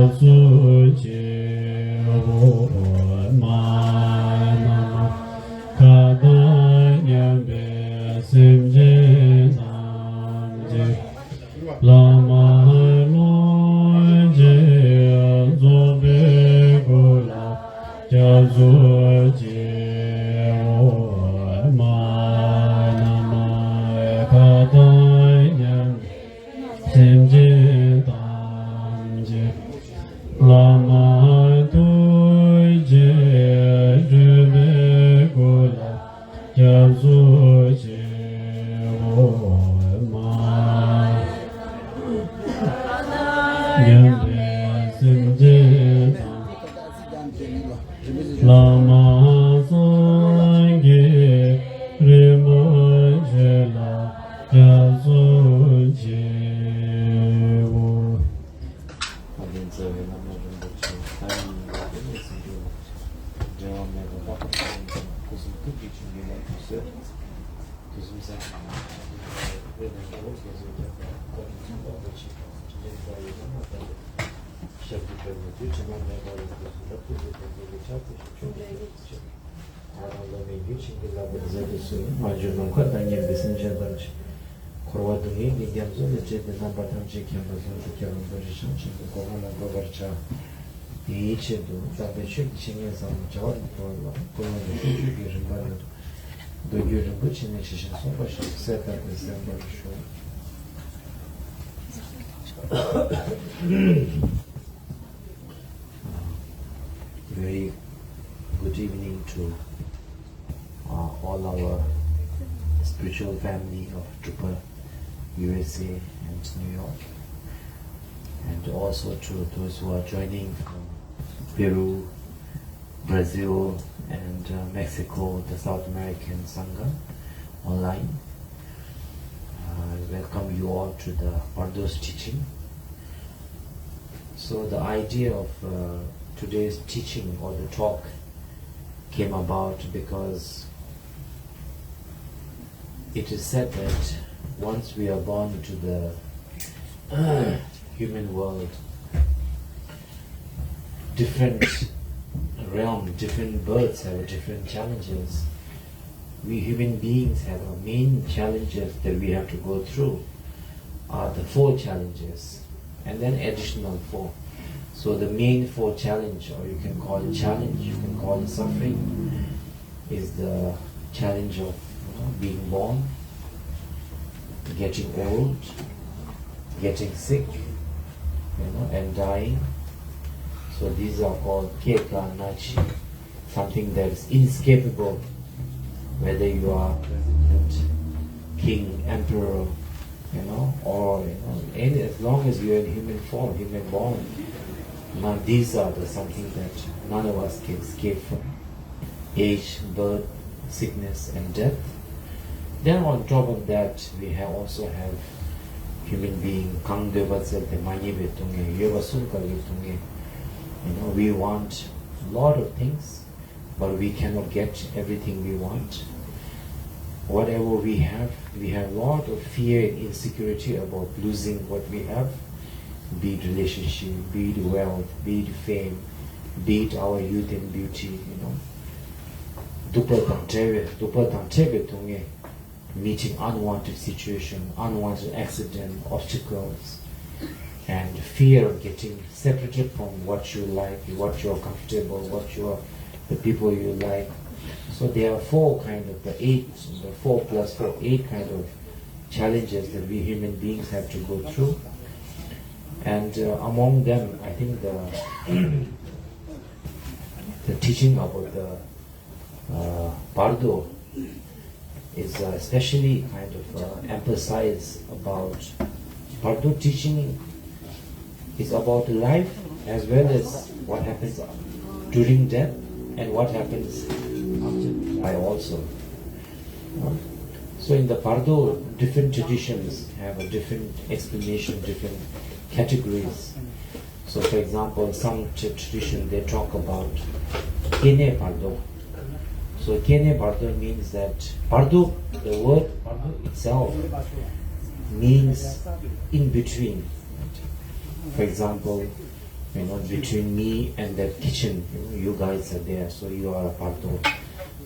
Very good evening to all our spiritual family of Trooper, USA and New York, and also to those who are joining from Peru, Brazil and Mexico, the South American Sangha online. I welcome you all to the Bardo's teaching. So the idea of today's teaching or the talk came about because it is said that once we are born into the human world, different realm, different births have different challenges. We human beings have our main challenges that we have to go through are the 4 challenges and then additional 4. So the main 4 challenge, or you can call it challenge, you can call it suffering, is the challenge of being born, getting old, getting sick, and dying. So these are called keka nachi, something that is inescapable, whether you are president, king, emperor, or any, as long as you are in human form, human born. Now these are the something that none of us can escape from: age, birth, sickness, and death. Then on top of that, we also have human being. We want a lot of things, but we cannot get everything we want. Whatever we have a lot of fear and insecurity about losing what we have, be it relationship, be it wealth, be it fame, be it our youth and beauty, meeting unwanted situation, unwanted accident, obstacles, and fear of getting separated from what you like, what you're comfortable, the people you like. So there are 4 kind of, the 4 plus 4, 8 kind of challenges that we human beings have to go through. And among them, I think the teaching about the Bardo is especially kind of emphasize about Bardo teaching is about life as well as what happens during death and what happens after die also. So in the Bardo, different traditions have a different explanation, different categories. So for example, some tradition they talk about Kene Bardo. So Kene Bardo means that Bardo, the word Bardo itself means in between. For example, between me and that kitchen, you guys are there, so you are a Bardo,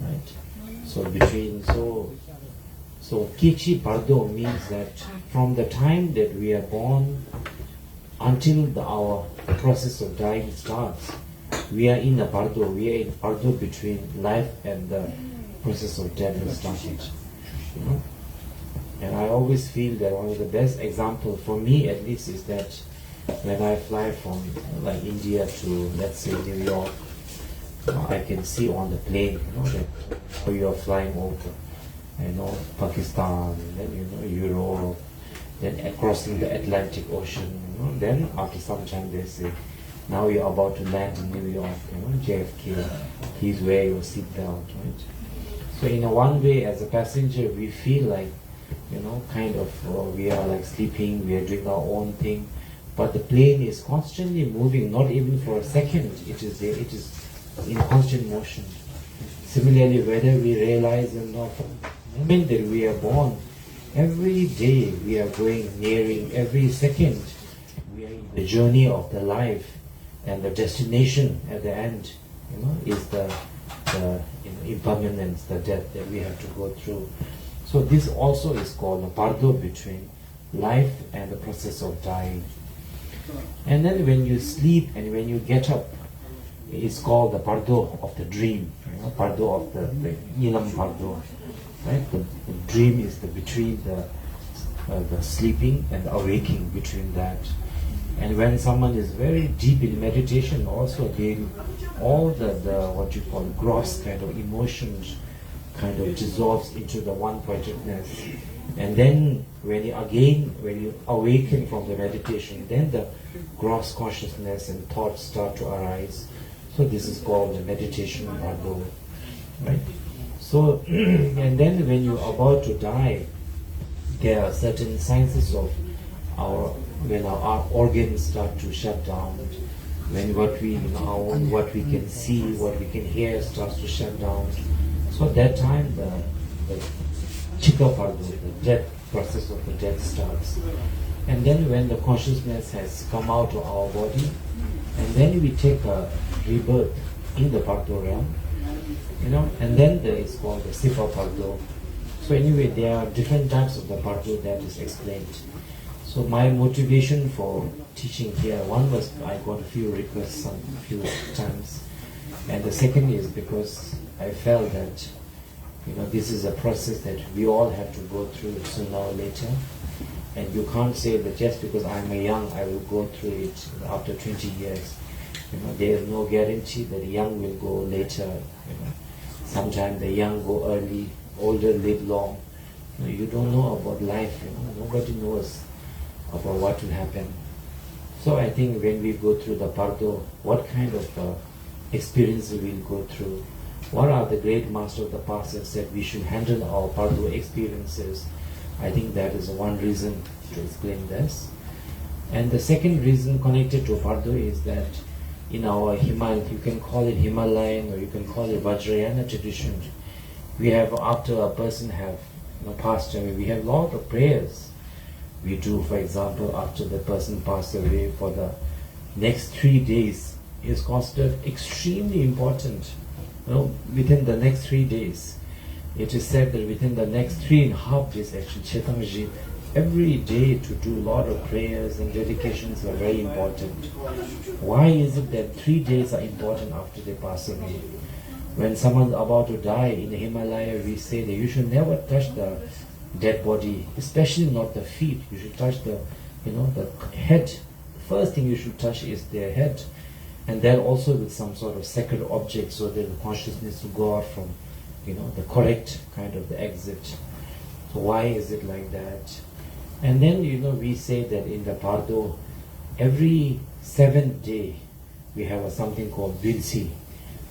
right? So H.E Bardo means that from the time that we are born until our process of dying starts, we are in a Bardo. We are in Bardo between life and the process of death has started. And I always feel that one of the best examples for me, at least, is that when I fly from like India to, let's say, New York, I can see on the plane, that you are flying over, Pakistan, then Europe, then crossing the Atlantic Ocean. Then after some time they say, now you're about to land in New York. JFK, please wear your seatbelt, right? So in a one way, as a passenger, we feel like, we are like sleeping, we are doing our own thing, but the plane is constantly moving, not even for a second. It is there, it is in constant motion. Similarly, whether we realize or not, the moment that we are born, every day we are nearing, every second we are in the journey of the life, and the destination at the end, is the impermanence, the death that we have to go through. So this also is called a Bardo between life and the process of dying. And then when you sleep and when you get up, it's called the Bardo of the dream, Bardo of the Ilam Bardo. Right? The dream is between the sleeping and the awaking, between that. And when someone is very deep in meditation, also again, all the what you call gross kind of emotions kind of dissolves into the one-pointedness. And then when you awaken from the meditation, then the gross consciousness and thoughts start to arise. So this is called the meditation Bardo, right? So, and then when you're about to die, there are certain signs of when our organs start to shut down, when what we can see, what we can hear starts to shut down. So at that time, the Chika Bardo, the death process of the death starts. And then when the consciousness has come out of our body, and then we take a rebirth in the Bardo realm, and then there is called the Sifa Bardo. So anyway, there are different types of the Bardo that is explained. So my motivation for teaching here, one was I got a few requests a few times, and the second is because I felt that this is a process that we all have to go through sooner or later, and you can't say that just because I'm young I will go through it after 20 years. There is no guarantee that the young will go later. Sometimes the young go early, older live long. You don't know about life. Nobody knows about what will happen. So I think when we go through the Bardo, what kind of experience we will go through? What are the great masters of the past have said we should handle our Bardo experiences? I think that is one reason to explain this. And the second reason connected to Bardo is that in our you can call it Himalayan or you can call it Vajrayana tradition, we have, after a person have passed away, we have a lot of prayers. We do, for example, after the person passed away, for the next 3 days is considered extremely important. Within the next 3 days, it is said that within the next 3.5 days, actually, Chaitamaji, every day to do a lot of prayers and dedications are very important. Why is it that 3 days are important after they pass away? When someone's about to die in the Himalaya, we say that you should never touch the dead body, especially not the feet. You should touch the head. First thing you should touch is their head, and then also with some sort of sacred object, so that the consciousness will go out from, the correct kind of the exit. So why is it like that? And then we say that in the Bardo, every 7th day we have something called Bilsi.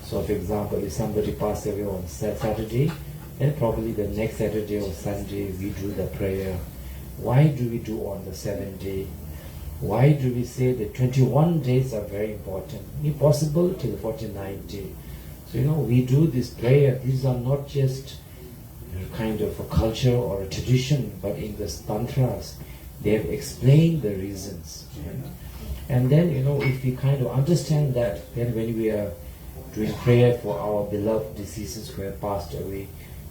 So for example, if somebody passes away on Saturday, then probably the next Saturday or Sunday we do the prayer. Why do we do on the 7th day? Why do we say that 21 days are very important? If possible, till the 49th day. So we do this prayer. These are not just kind of a culture or a tradition, but in the tantras, they have explained the reasons. Right? And then, if we kind of understand that, then when we are doing prayer for our beloved deceased who have passed away,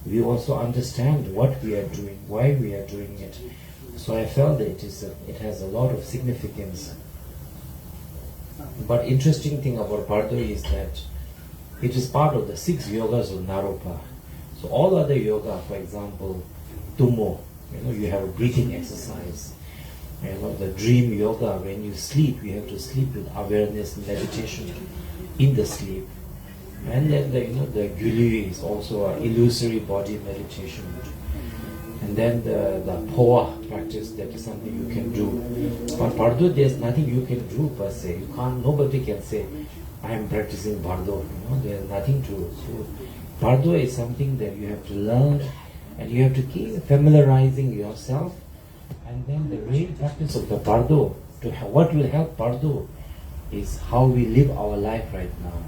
we also understand what we are doing, why we are doing it. So I felt that it has a lot of significance. But interesting thing about Bardo is that it is part of the 6 yogas of Naropa. So all other yoga, for example, Tummo, you have a breathing exercise. The dream yoga, when you sleep, you have to sleep with awareness, meditation in the sleep. And then the Gyuli is also an illusory body meditation. And then the Poa practice, that is something you can do. But Bardo, there's nothing you can do per se. Nobody can say, I am practicing Bardo. There's nothing to do. So Bardo is something that you have to learn, and you have to keep familiarizing yourself. And then the real practice of the Bardo, what will help Bardo is how we live our life right now.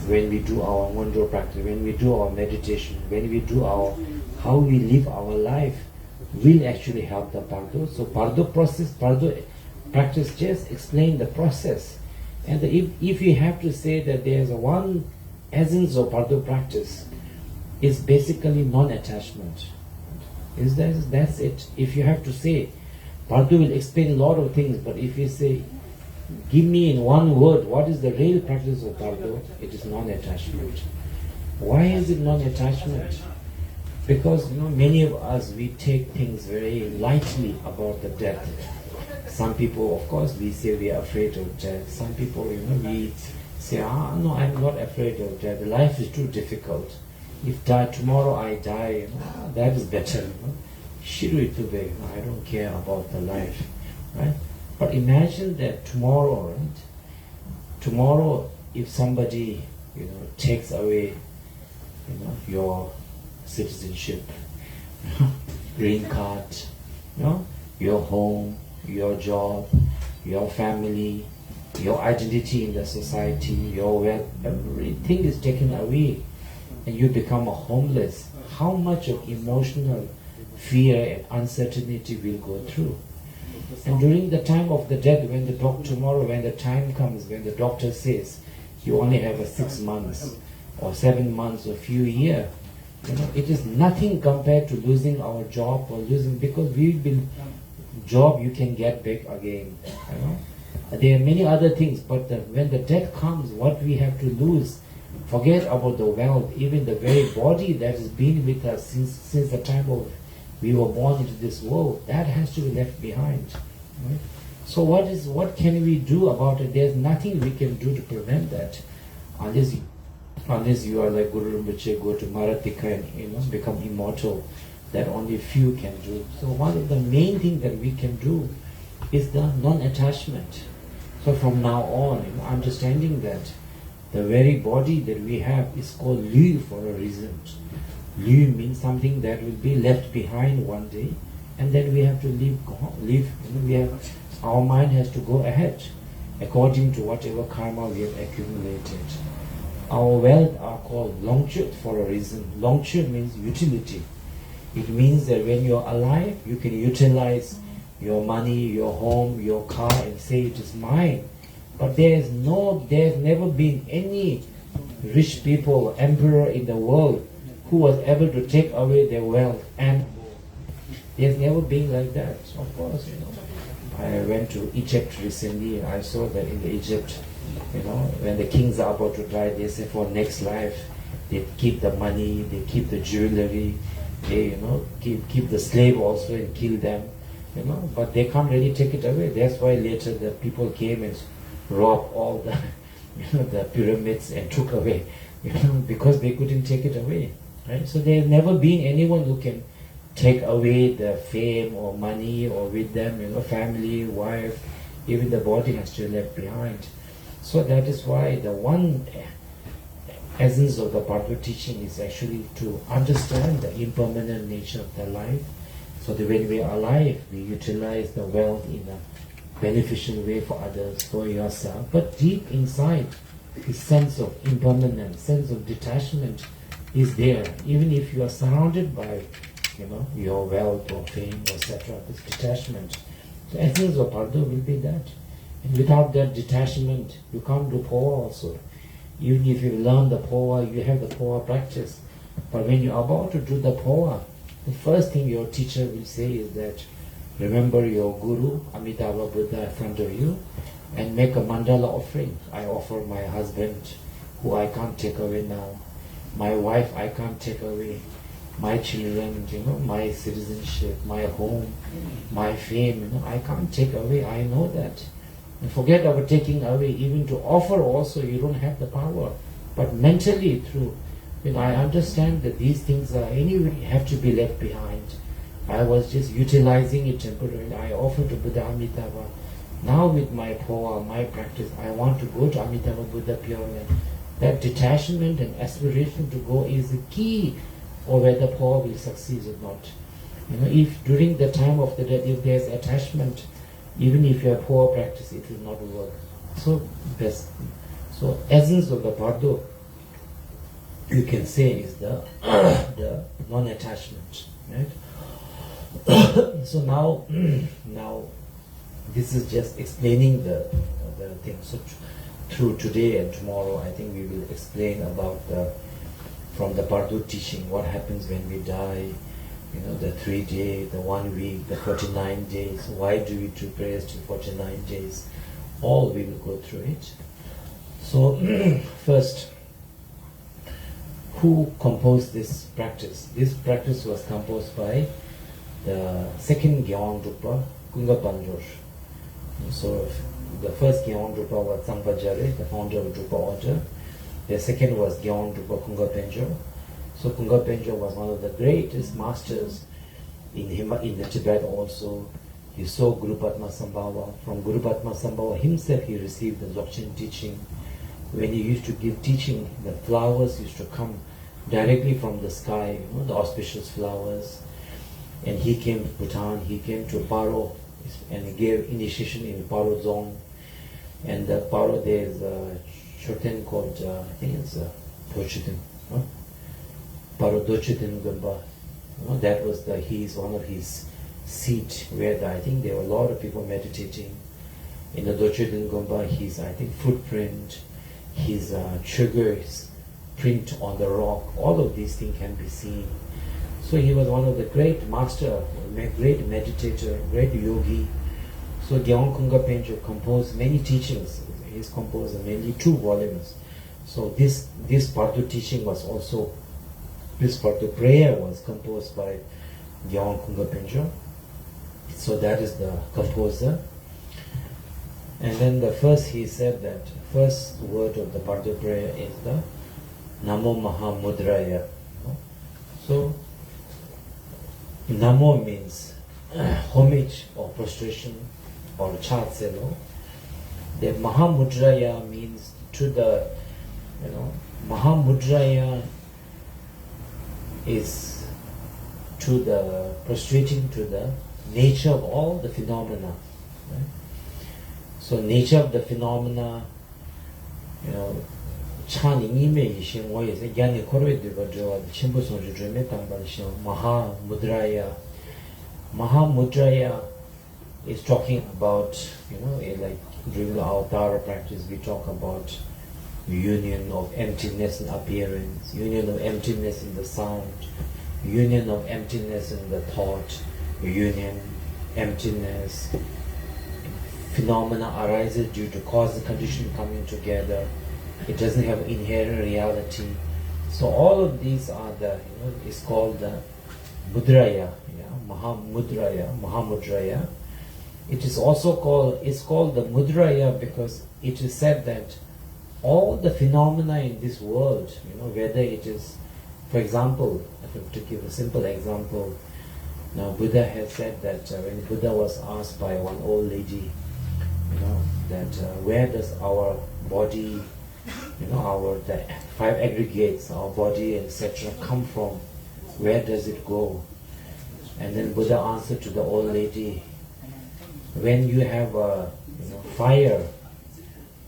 When we do our Mondo practice, when we do our meditation, when we do how we live our life will actually help the Bardo. So Bardo practice just explain the process. And if you have to say that there's one essence of Bardo practice, is basically non-attachment. That's it. If you have to say, Bardo will explain a lot of things, but if you say, give me in one word, what is the real practice of Bardo? It is non-attachment. Why is it non-attachment? Because many of us, we take things very lightly about the death. Some people, of course, we say we are afraid of death. Some people, we say, no, I'm not afraid of death. Life is too difficult. If tomorrow I die, that is better. I don't care about the life, right? But imagine that tomorrow, right? Tomorrow, if somebody, takes away, your citizenship, green card, your home, your job, your family, your identity in the society, your wealth, everything is taken away, and you become a homeless. How much of emotional fear and uncertainty will go through? And during the time of the death, when the time comes, when the doctor says you only have 6 months or 7 months or few years, it is nothing compared to losing our job or because job you can get back again. There are many other things, but when the death comes, what we have to lose, forget about the wealth, even the very body that has been with us since the time of we were born into this world, that has to be left behind. Right? So what can we do about it? There's nothing we can do to prevent that, unless you are like Guru Rinpoche, go to Maratika and become immortal. That only few can do. So one of the main things that we can do is the non-attachment. So from now on, understanding that the very body that we have is called Lu for a reason. Lu means something that will be left behind one day, and then we have to live. Our mind has to go ahead according to whatever karma we have accumulated. Our wealth are called Longchut for a reason. Longchut means utility. It means that when you're alive, you can utilize your money, your home, your car, and say it is mine. But there's never been any rich people, emperor in the world who was able to take away their wealth, and there's never been like that. Of course, I went to Egypt recently, and I saw that in Egypt, when the kings are about to die, they say for next life, they keep the money, they keep the jewelry, they keep the slave also and kill them, but they can't really take it away. That's why later the people came and robbed all the the pyramids and took away, because they couldn't take it away. Right? So there's never been anyone who can take away the fame or money or with them, family, wife, even the body has to be left behind. So that is why the one essence of the Bardo teaching is actually to understand the impermanent nature of the life, so that when we are alive, we utilize the wealth in a beneficial way for others, for yourself. But deep inside, this sense of impermanence, sense of detachment is there. Even if you are surrounded by, your wealth or fame, etc., this detachment. The essence of Bardo will be that. And without that detachment, you can't do power also. Even if you learn the power, you have the power practice. But when you're about to do the power, the first thing your teacher will say is that, remember your Guru, Amitabha Buddha, in front of you, and make a mandala offering. I offer my husband, who I can't take away now, my wife I can't take away, my children, my citizenship, my home, my fame, I can't take away, I know that. And forget about taking away, even to offer also, you don't have the power. But mentally through, I understand that these things are anyway have to be left behind. I was just utilizing it temporarily. I offer to Buddha Amitabha. Now with my power, my practice, I want to go to Amitabha Buddha Pure Land. That detachment and aspiration to go is the key of whether power will succeed or not. If during the time of the death, if there's attachment, even if you have power practice, it will not work. So essence of the Bardo, you can say, is the the non-attachment, right? So now this is just explaining the thing. So through today and tomorrow, I think we will explain about from the Bardo teaching, what happens when we die, the 3 day, the 1 week, the 49 days, why do we do prayers till 49 days, all we will go through it. So first, who composed this practice? This practice was composed by the second Gyalwa Dokhampa, Kunga. So the first Gyalwa Dokhampa was Sangpajare, the founder of Drupa order. The second was Gyalwa Dokhampa Kunga. So Kunga was one of the greatest masters in the Tibet also. He saw Guru Padma Sambhava. From Guru Padma Sambhava himself he received the Dzogchen teaching. When he used to give teaching, the flowers used to come directly from the sky, the auspicious flowers. And he came to Bhutan, he came to Paro, and he gave initiation in Paro Zone. And the Paro, there is a Choten called, I think it's Dochitin, Paro Dochitin Gumba. That was he's one of his seat where I think there were a lot of people meditating. In the Dochitin Gumba, his, I think, footprint, his sugar's print on the rock, all of these things can be seen. So he was one of the great master, great meditator, great yogi. So Gyalwa Kunga composed many teachings. He's composed mainly 2 volumes. So this part of teaching was also, this part of prayer was composed by Gyalwa Kunga. So that is the composer. And then the first, he said that first word of the Bardo prayer is the Namo Maha Mudraya. So Namo means homage or prostration or chatselo. The Mahamudraya means to the, Mahamudraya is to the prostrating to the nature of all the phenomena. Right? So nature of the phenomena, Chani Nime Yishin, why is it Yanni Korwe Dubadra, the Chimbuson Jumetan Barishan, Mahamudraya. Mahamudraya is talking about, like during our Tara practice, we talk about union of emptiness and appearance, union of emptiness in the sound, union of emptiness in the thought, union, emptiness. Phenomena arises due to cause and condition coming together. It doesn't have inherent reality. So all of these are is called the Mudraya, Mahamudraya. It is also called the Mudraya because it is said that all the phenomena in this world, whether it is, for example, to give a simple example, now Buddha has said that when Buddha was asked by one old lady, that where does our body, the 5 aggregates, our body, etc., come from? Where does it go? And then Buddha answered to the old lady, when you have a fire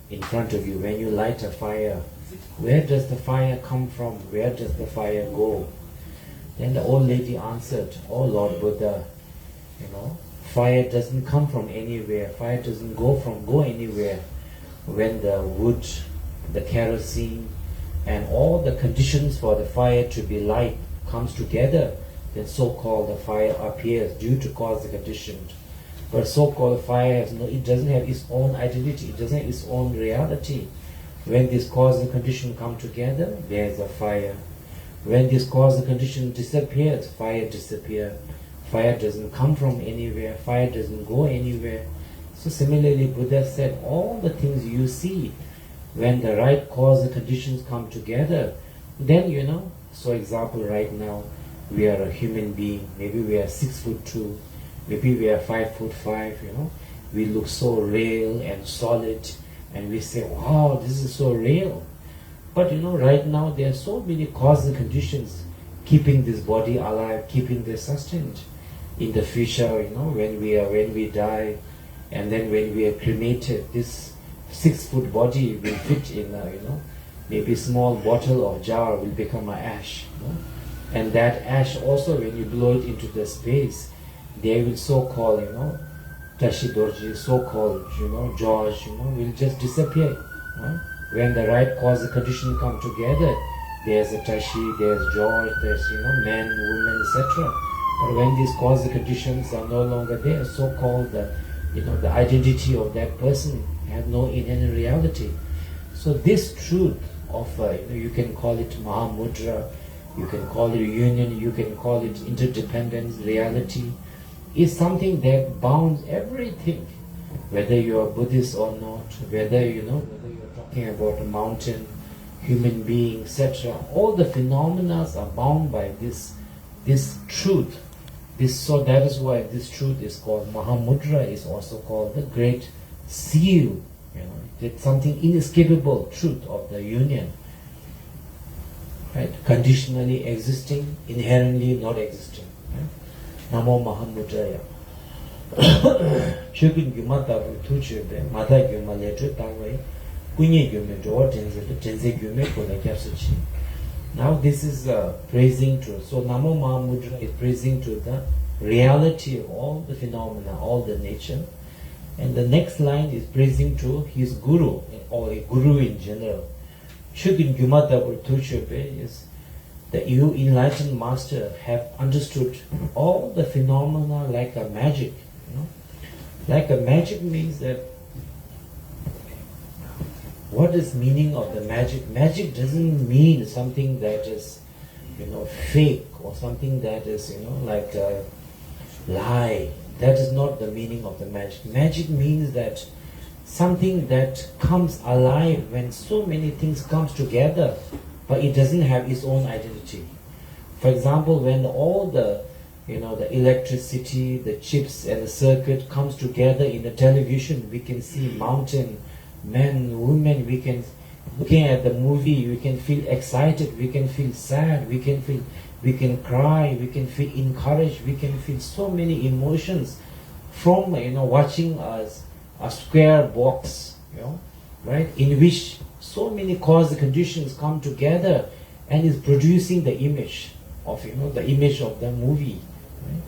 in front of you, when you light a fire, where does the fire come from? Where does the fire go? Then the old lady answered, oh Lord Buddha, fire doesn't come from anywhere. Fire doesn't go anywhere. When the wood, the kerosene, and all the conditions for the fire to be light comes together, then so-called the fire appears due to cause the conditions. But so-called fire has no, it doesn't have its own identity, it doesn't have its own reality. When this cause and condition come together, there's a fire. When this cause and condition disappears, fire disappears. Fire doesn't come from anywhere, fire doesn't go anywhere. So similarly, Buddha said, all the things you see, when the right cause and conditions come together, then so example, right now, we are a human being, maybe we are 6'2", maybe we are 5'5", we look so real and solid, and we say, wow, this is so real. But right now there are so many causes and conditions keeping this body alive, keeping this sustained. In the future, when we die, and then when we are cremated, this 6-foot body will fit in maybe a small bottle or jar will become an ash. And that ash also, when you blow it into the space, they will so-called, Tashi Dorji, so-called, George, will just disappear. When the right cause and condition come together, there's a Tashi, there's George, there's, man, woman, etc. But when these cause and conditions are no longer there, so-called, the identity of that person has no inherent reality. So this truth of, you can call it Mahamudra, you can call it union, you can call it interdependence, reality, is something that bounds everything. Whether you are Buddhist or not, whether you're talking about a mountain, human being, etc. All the phenomena are bound by this truth. So that is why this truth is called Mahamudra, is also called the great seal. It's something inescapable truth of the union. Right? Conditionally existing, inherently not existing. Right? Namo Mahamudraya. Chukun Gyumata Tuchube, Mata Gyumaletu Tawai, Kunye Gyume, Dor Tenze Gyume, Kona Kyapsuchi. Now this is praising to, so Namo Mahamudra is praising to the reality of all the phenomena, all the nature. And the next line is praising to his guru, or a guru in general. Shugin Gyumata Tuchube is that you enlightened master have understood all the phenomena like a magic. Like a magic means that, what is meaning of the magic? Magic doesn't mean something that is, fake, or something that is, like a lie. That is not the meaning of the magic. Magic means that something that comes alive when so many things comes together, but it doesn't have its own identity. For example, when all the the electricity, the chips and the circuit comes together in the television, we can see mountain, men, women, we can, looking at the movie, we can feel excited, we can feel sad, we can cry, we can feel encouraged, we can feel so many emotions from watching a square box, right, in which so many cause and conditions come together and is producing the image of the image of the movie. Right?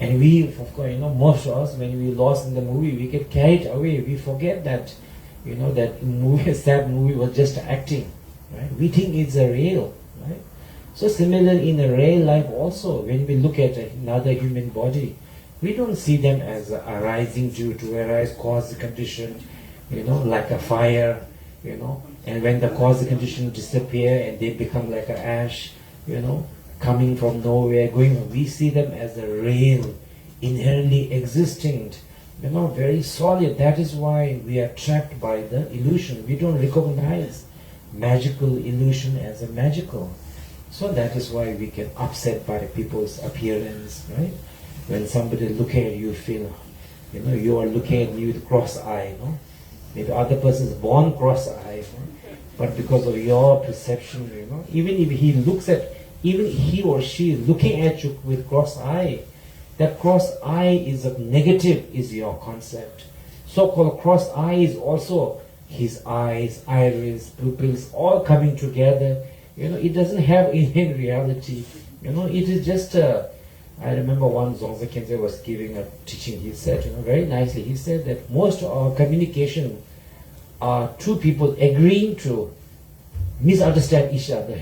And we, of course, most of us, when we lost in the movie, we get carried away. We forget that, that movie, sad movie was just acting. Right? We think it's a real. Right? So similarly, in a real life also, when we look at another human body, we don't see them as arising due to arise, cause, condition, like a fire, and when the cause and condition disappear and they become like an ash, coming from nowhere, going, we see them as a real, inherently existing, very solid. That is why we are trapped by the illusion. We don't recognize magical illusion as a magical. So that is why we get upset by people's appearance, right? When somebody look at you, feel, you are looking at me with cross eye, Maybe other person is born cross eye, but because of your perception, even if he looks at, even he or she is looking at you with cross eye, that cross eye is a negative, is your concept. So-called cross eye is also his eyes, iris, pupils, all coming together. It doesn't have in reality. It is just I remember one Zongzi Khyentse was giving a teaching. He said, very nicely, he said that most of our communication are two people agreeing to misunderstand each other.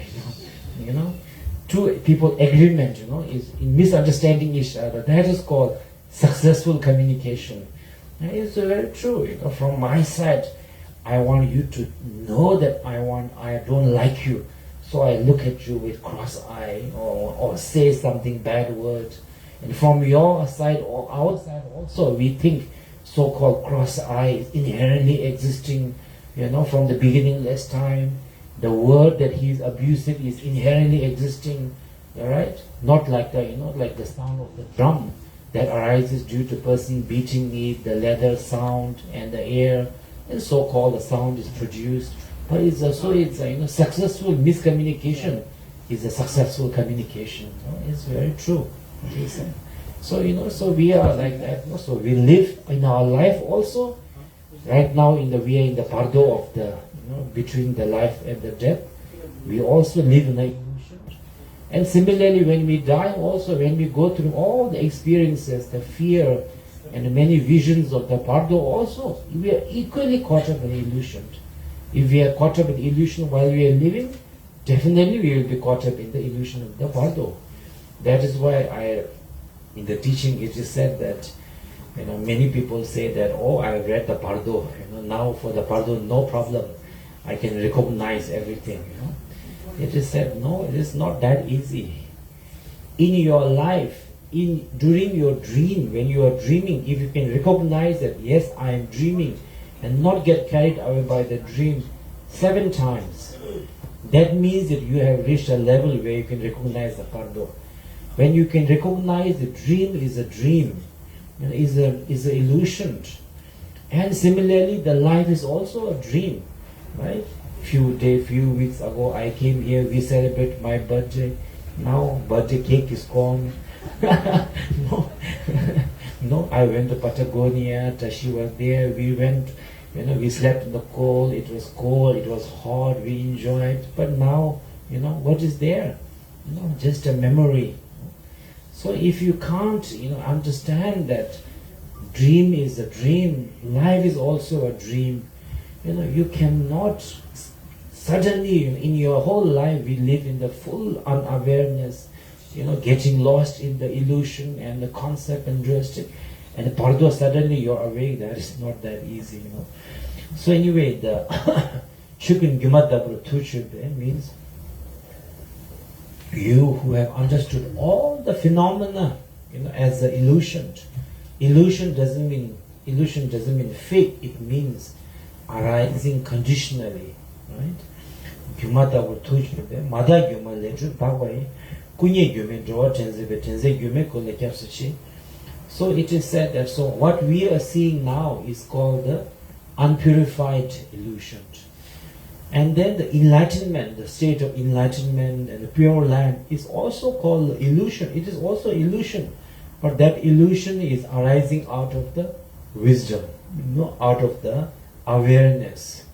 Two people agreement, is in misunderstanding each other. That is called successful communication. And it's very true. From my side, I want you to know that I don't like you. So I look at you with cross eye or say something bad word. And from your side or our side also, we think so-called cross eye is inherently existing, from the beginningless time. The word that he is abusing is inherently existing, right? Not like like the sound of the drum that arises due to person beating it, the leather sound and the air, and so-called the sound is produced. But it's successful miscommunication is a successful communication. It's very true. So so we are like that. So we live in our life also. Right now we are in the Bardo of the between the life and the death. We also live in the illusion. And similarly, when we die, also when we go through all the experiences, the fear, and the many visions of the Bardo, also we are equally caught up in the illusion. If we are caught up in the illusion while we are living, definitely we will be caught up in the illusion of the Bardo. That is why in the teaching it is said that many people say that, oh, I read the Bardo, now for the Bardo no problem, I can recognize everything. It is said, no, it is not that easy. In your life, during your dream, when you are dreaming, if you can recognize that yes, I am dreaming, and not get carried away by the dream 7 times, that means that you have reached a level where you can recognize the Bardo. When you can recognize the dream is a dream, is an illusion, and similarly the life is also a dream, right? Few weeks ago I came here, we celebrate my birthday. Now birthday cake is gone. No, I went to Patagonia, Tashi was there, we went, we slept in the cold, it was hot, we enjoyed, but now, what is there? Just a memory. So if you can't, understand that dream is a dream, life is also a dream, you cannot suddenly, in your whole life, we live in the full unawareness, getting lost in the illusion and the concept and drastic, and the Bardo, suddenly you're awake. That is not that easy, So anyway, the Chukun Gyumadabru Tuchube means you who have understood all the phenomena, as the illusion. Illusion doesn't mean fake. It means arising conditionally, right? Gyumadabru Tuchube, Mada Gyuma Leju Bagwai. So it is said that what we are seeing now is called the unpurified illusion. And then the enlightenment, the state of enlightenment and the pure land is also called illusion. It is also illusion. But that illusion is arising out of the wisdom, out of the awareness,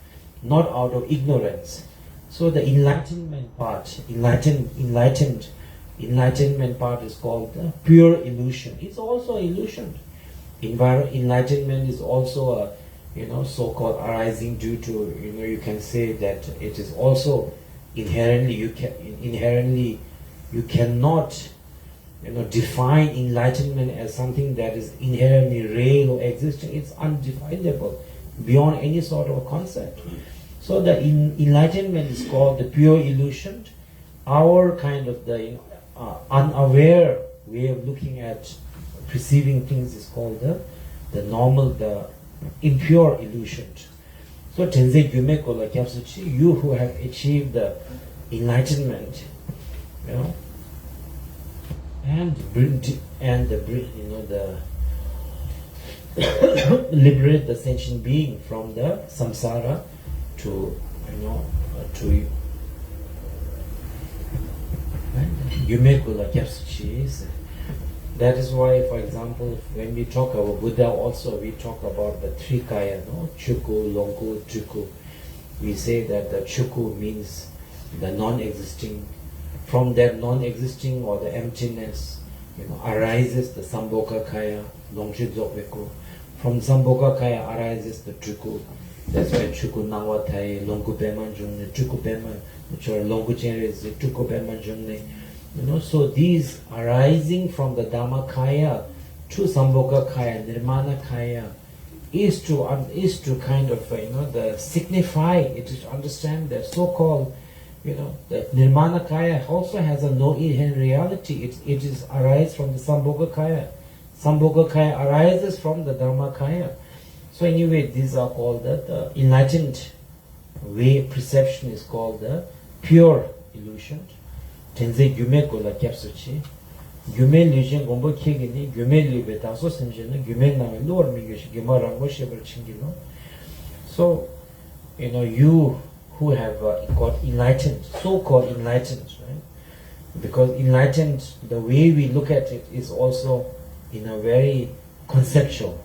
not out of ignorance. So the enlightenment part, enlightenment part is called the pure illusion. It's also illusion. Enlightenment is also a so-called arising due to you can say that it is also inherently you cannot define enlightenment as something that is inherently real or existing. It's undefinable beyond any sort of concept. So the enlightenment is called the pure illusion. Our kind of the unaware way of looking at perceiving things is called the normal, the impure illusion. So Tenze Gyume Kola Kyapsuchi, you who have achieved the enlightenment, and liberate the sentient being from the samsara to that is why, for example, when we talk about Buddha also, we talk about the three kaya, Chuku, Longku, Chuku. We say that the Chuku means the non-existing. From that non-existing or the emptiness, arises the Samboka Kaya, Longship Zokveko. From Samboka Kaya arises the Chuku. That's why Chuku Nawa Thai, Longu Beman Jungne, Chuku Beman, which are Longu Cheres, Chuku Beman Jungne. So these arising from the Dhamma Kaya to Samboka Kaya, Nirmana Kaya, is to kind of the signify it, is to understand that so-called that Nirmana Kaya also has a no inherent reality. It is arise from the Samboga Kaya. Samboga Kaya arises from the Dhamma Kaya. So anyway, these are called the enlightened way perception is called the pure illusion. Tenze gyume kola kyapsuchi. Gyume illusion gombo kegini gyume libe taso semjena gyume na lor migesh gyuma rango shebar chingilo. So you who have got enlightened, so-called enlightened, right? Because enlightened, the way we look at it is also in a very conceptual.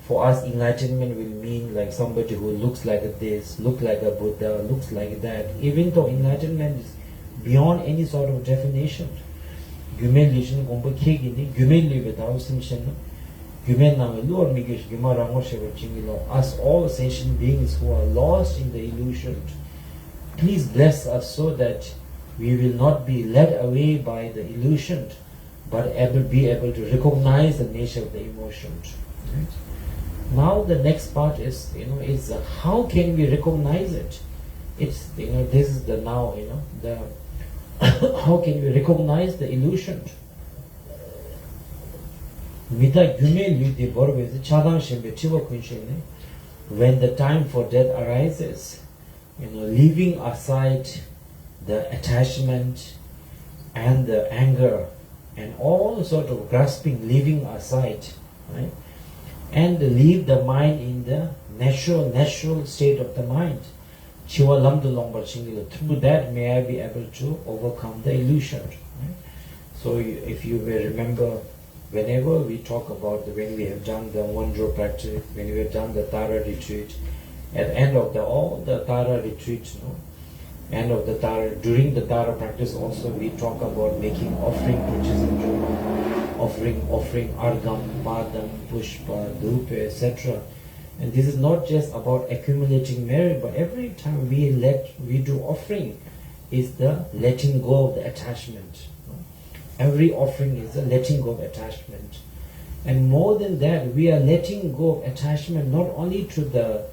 For us, enlightenment will mean like somebody who looks like this, looks like a Buddha, looks like that. Even though enlightenment is beyond any sort of definition. Us all sentient beings who are lost in the illusion, please bless us so that we will not be led away by the illusion, but be able to recognize the nature of the emotion. Right? Now the next part is how can we recognize it? It's this is the now the how can we recognize the illusion? When the time for death arises, leaving aside the attachment and the anger and all sort of grasping, leaving aside, right? And leave the mind in the natural state of the mind. Through that may I be able to overcome the illusion. Right? So if you may remember, whenever we talk about when we have done the one-draw practice, when we have done the Tara retreat, at the end of all the Tara retreat, end of the Tara, during the Tara practice also we talk about making offering to Jisandra, offering Argam, Padam, Pushpa, Dhupa, etc. And this is not just about accumulating merit, but every time we do offering is the letting go of the attachment. Every offering is a letting go of attachment. And more than that, we are letting go of attachment not only to the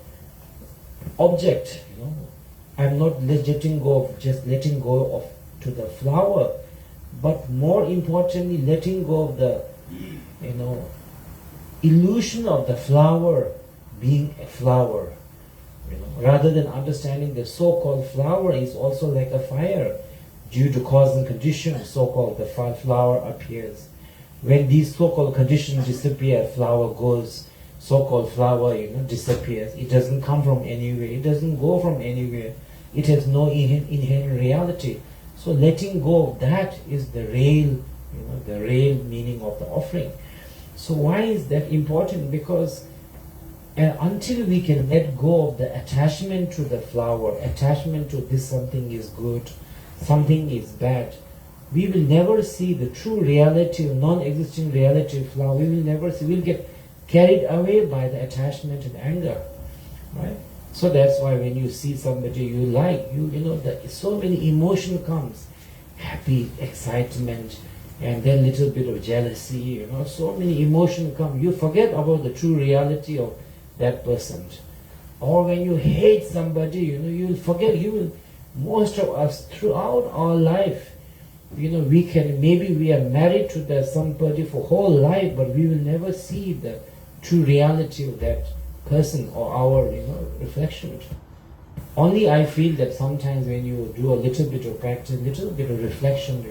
object, I'm not letting go of just letting go of to the flower, but more importantly, letting go of the illusion of the flower being a flower. Rather than understanding the so-called flower is also like a fire. Due to cause and conditions, so-called the flower appears. When these so-called conditions disappear, flower goes, so-called flower disappears. It doesn't come from anywhere. It doesn't go from anywhere. It has no inherent reality. So letting go of that is the real meaning of the offering. So why is that important? Because until we can let go of the attachment to the flower, attachment to this something is good, something is bad, we will never see the true reality, non-existing reality of flower. We will never see. We'll get carried away by the attachment and anger, right? So that's why when you see somebody you like, so many emotion comes, happy, excitement, and then little bit of jealousy. So many emotion come. You forget about the true reality of that person. Or when you hate somebody, you'll forget. Most of us throughout our life, maybe we are married to somebody for whole life, but we will never see the true reality of that person or our reflection. Only I feel that sometimes when you do a little bit of practice, little bit of reflection,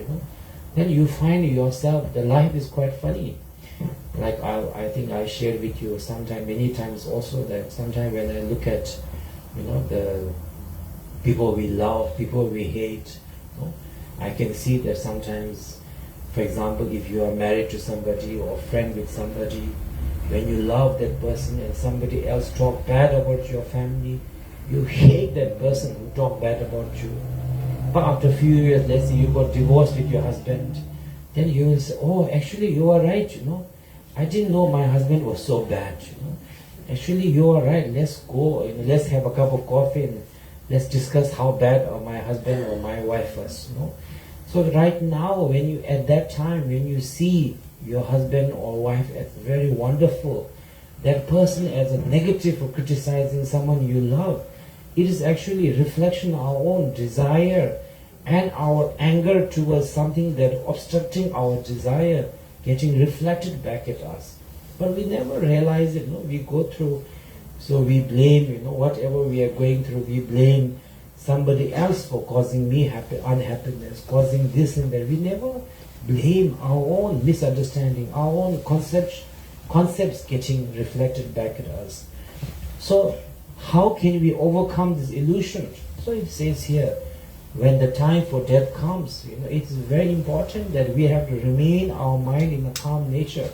then you find yourself, the life is quite funny. Like I think I shared with you many times also, that sometimes when I look at the people we love, people we hate, I can see that sometimes, for example, if you are married to somebody or friend with somebody, when you love that person and somebody else talk bad about your family, you hate that person who talk bad about you. But after a few years, let's say you got divorced with your husband, then you will say, oh, actually you are right, I didn't know my husband was so bad, Actually you are right, let's go, let's have a cup of coffee and let's discuss how bad my husband or my wife was, So right now, at that time, when you see your husband or wife as very wonderful, that person as a negative for criticizing someone you love, it is actually a reflection of our own desire and our anger towards something that obstructing our desire getting reflected back at us. But we never realize it, we go through, so we blame, whatever we are going through, we blame somebody else for causing me unhappiness, causing this and that. We never blame our own misunderstanding, our own concepts getting reflected back at us. So how can we overcome this illusion? So it says here, when the time for death comes, it is very important that we have to remain our mind in a calm nature.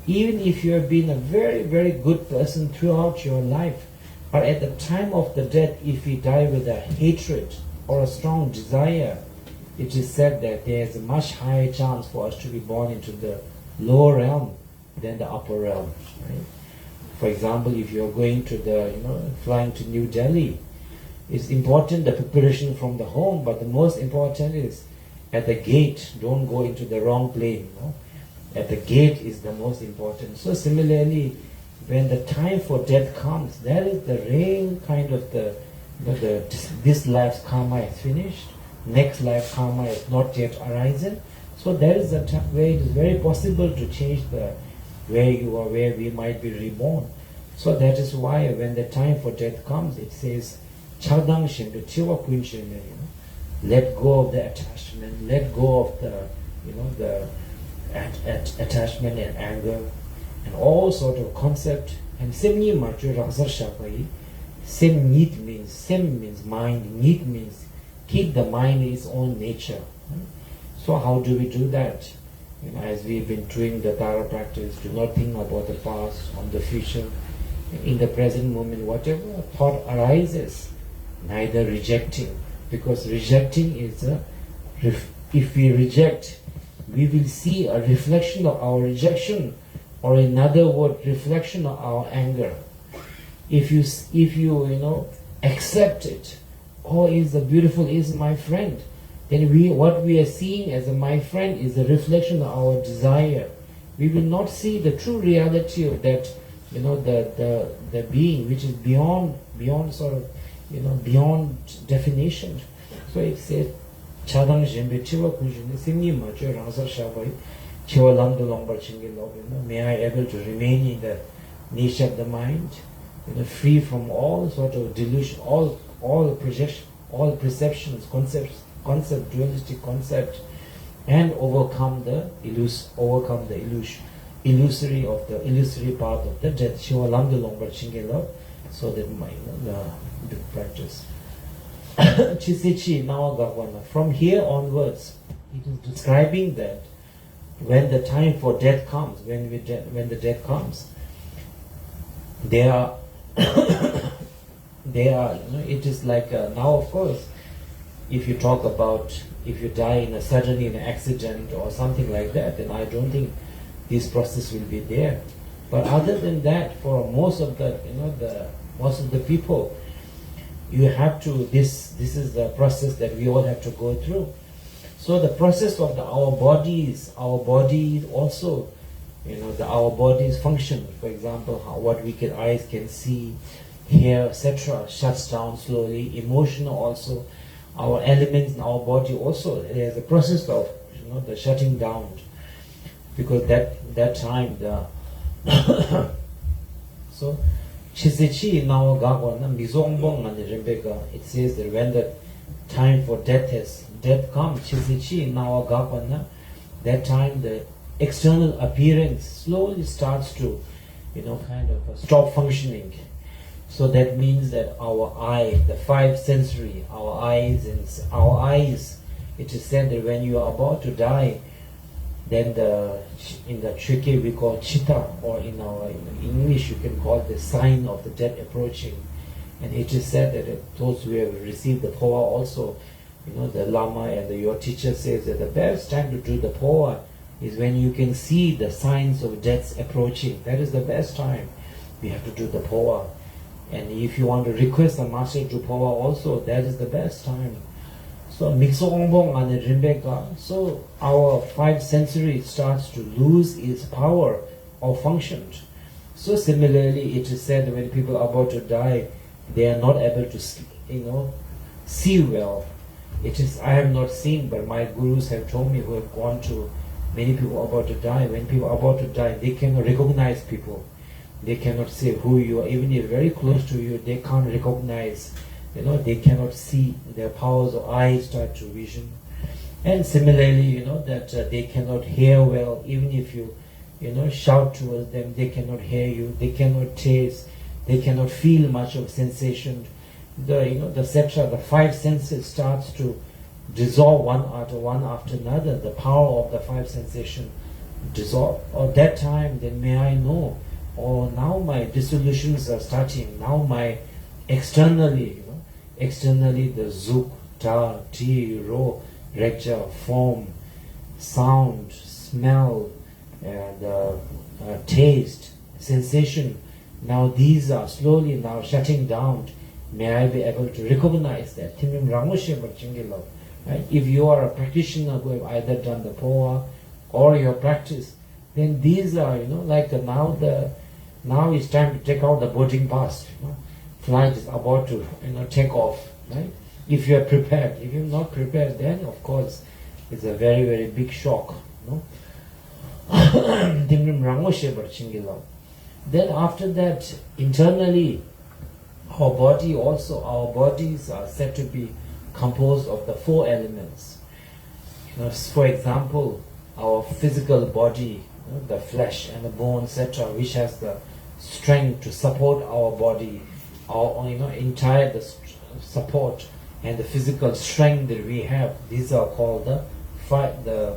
Even if you have been a very, very good person throughout your life, but at the time of the death, if we die with a hatred or a strong desire, it is said that there is a much higher chance for us to be born into the lower realm than the upper realm. Right? For example, if you are going to flying to New Delhi, it's important the preparation from the home, but the most important is at the gate, don't go into the wrong plane. At the gate is the most important. So similarly, when the time for death comes, that is the real kind of this life's karma is finished, next life karma is not yet arisen. So there is a time where it is very possible to change where you are, where we might be reborn. So that is why when the time for death comes, it says, Chadang Shindu, Chiwa Kunshime, let go of the attachment, let go of the attachment and anger and all sort of concept. And Semni Marju Razar Shapai, Sem Nit means mind, Nit means keep the mind in its own nature. So how do we do that? As we've been doing the Tara practice, do not think about the past, on the future. In the present moment, whatever thought arises, neither rejecting, because rejecting is if we reject, we will see a reflection of our rejection, or in other word, reflection of our anger. If you accept it, oh, is the beautiful is my friend, then what we are seeing as my friend is a reflection of our desire. We will not see the true reality of that, the being which is beyond sort of, beyond definition. So it says, Chadang Jembe Chiwa Kunjini Simni Macho Rasa Shabai Chiwa Lamdu Lombar Chingi Love, may I able to remain in the nature of the mind, free from all sort of delusion, all projection, all perceptions, dualistic concept, and overcome the illusory part of the death. Shiva Lamdu Lombar Chingi Love, so that the practice. Chisichi Nawagavana. From here onwards, it is describing that when the time for death comes, when the death comes, there are, it is like now, of course, if you talk about if you die suddenly in an accident or something like that, then I don't think this process will be there. But other than that, for most of the people, you have to, this is the process that we all have to go through. So the process of our bodies also, our bodies function. For example, what eyes can see, hear, etc. shuts down slowly. Emotional also, our elements in our body also, there's a process of the shutting down, because that time so Chisechi now Gagwana Mizombong and Rebecca, it says that when the time for death comes, Chisechi now Gagwana, that time the external appearance slowly starts to kind of stop functioning. So that means that our eye, the five sensory, our eyes, it is said that when you are about to die, then in the Chike we call chitta, or in English you can call it the sign of the death approaching. And it is said that those who have received the Thoa also, the Lama and your teacher says that the best time to do the poa is when you can see the signs of death approaching. That is the best time we have to do the poa. And if you want to request the master to do poa also, that is the best time. So mixongbong and rimbeka. So our five sensory starts to lose its power or function. So similarly, it is said when people are about to die, they are not able to see well. It is, I have not seen, but my gurus have told me who have gone to many people about to die. When people are about to die, they cannot recognize people. They cannot say who you are. Even if very close to you, they can't recognize. They cannot see. Their powers of eyes start to vision. And similarly, that they cannot hear well. Even if you, shout towards them, they cannot hear you. They cannot taste. They cannot feel much of sensation. The five senses starts to dissolve one after another. The power of the five sensation dissolve. Or that time, then may I know. Or now my dissolutions are starting. Now my externally the zuk, ta, ti, ro, rekja, form, sound, smell, and taste, sensation. Now these are slowly now shutting down. May I be able to recognize that? Right? If you are a practitioner who have either done the poa or your practice, then these are, now it's time to take out the boarding pass. Flight is about to, take off. Right? If you are prepared. If you're not prepared, then of course it's a very, very big shock. Then after that, internally, our bodies are said to be composed of the four elements. For example, our physical body, the flesh and the bone, etc., which has the strength to support our body, our entire the support and the physical strength that we have. These are called the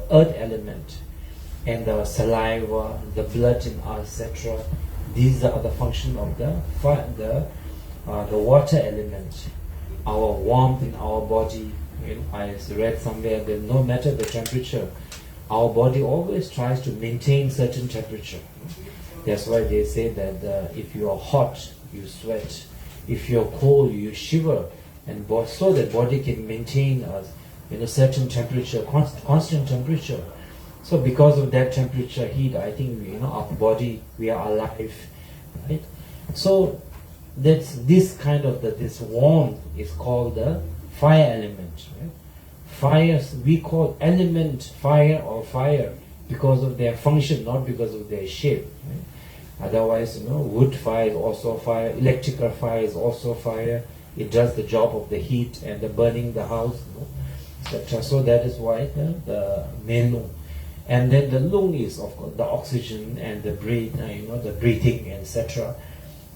earth element, and the saliva, the blood in us, etc. These are the function of the water element. Our warmth in our body. I read somewhere that no matter the temperature, our body always tries to maintain certain temperature. That's why they say that if you are hot, you sweat. If you're cold, you shiver. And so the body can maintain a certain temperature, constant temperature. So because of that temperature, heat, I think our body, we are alive, right? So that's this kind of this warmth is called the fire element. Right? Fire, we call element fire or fire because of their function, not because of their shape. Right? Otherwise, wood fire is also fire, electrical fire is also fire. It does the job of the heat and the burning the house, etc. So that is why the melu. And then the lung is, of course, the oxygen and the the breathing, etc.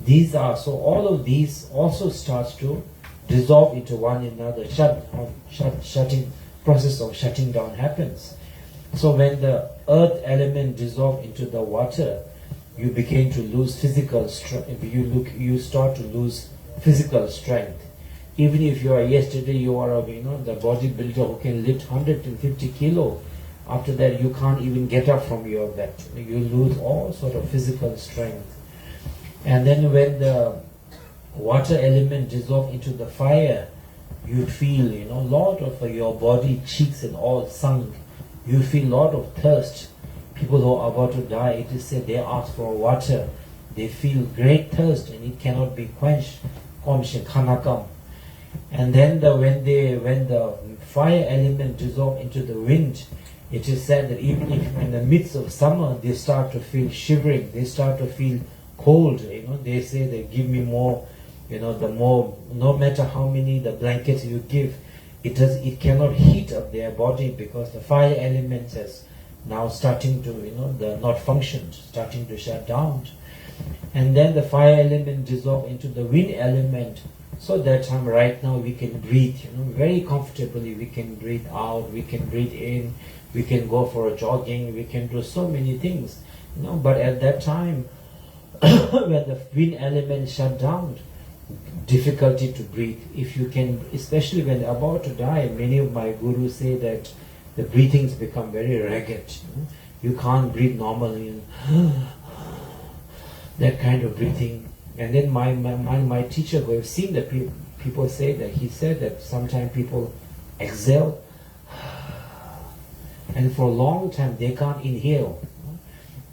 These are, so all of these also starts to dissolve into one another. Shutting process of shutting down happens. So when the earth element dissolves into the water, you begin to lose physical strength. You start to lose physical strength. Even if you are yesterday you are the bodybuilder who can lift 150 kilo, after that you can't even get up from your bed. You lose all sort of physical strength. And then when the water element dissolves into the fire, you feel a lot of your body, cheeks and all sunk. You feel a lot of thirst. People who are about to die, it is said they ask for water. They feel great thirst and it cannot be quenched. And then when the fire element dissolves into the wind, it is said that even if in the midst of summer they start to feel shivering, they start to feel cold. They say they give me more. No matter how many the blankets you give, it cannot heat up their body because the fire element has now starting to not function, starting to shut down. And then the fire element dissolve into the wind element. So that time right now we can breathe, very comfortably. We can breathe out, we can breathe in, we can go for a jogging, we can do so many things. But at that time, when the wind element shut down, difficulty to breathe. If you can, especially when they're about to die, many of my gurus say that the breathings become very ragged. You can't breathe normally. That kind of breathing. And then my teacher, who have seen the people say that, he said that sometimes people exhale, and for a long time they can't inhale.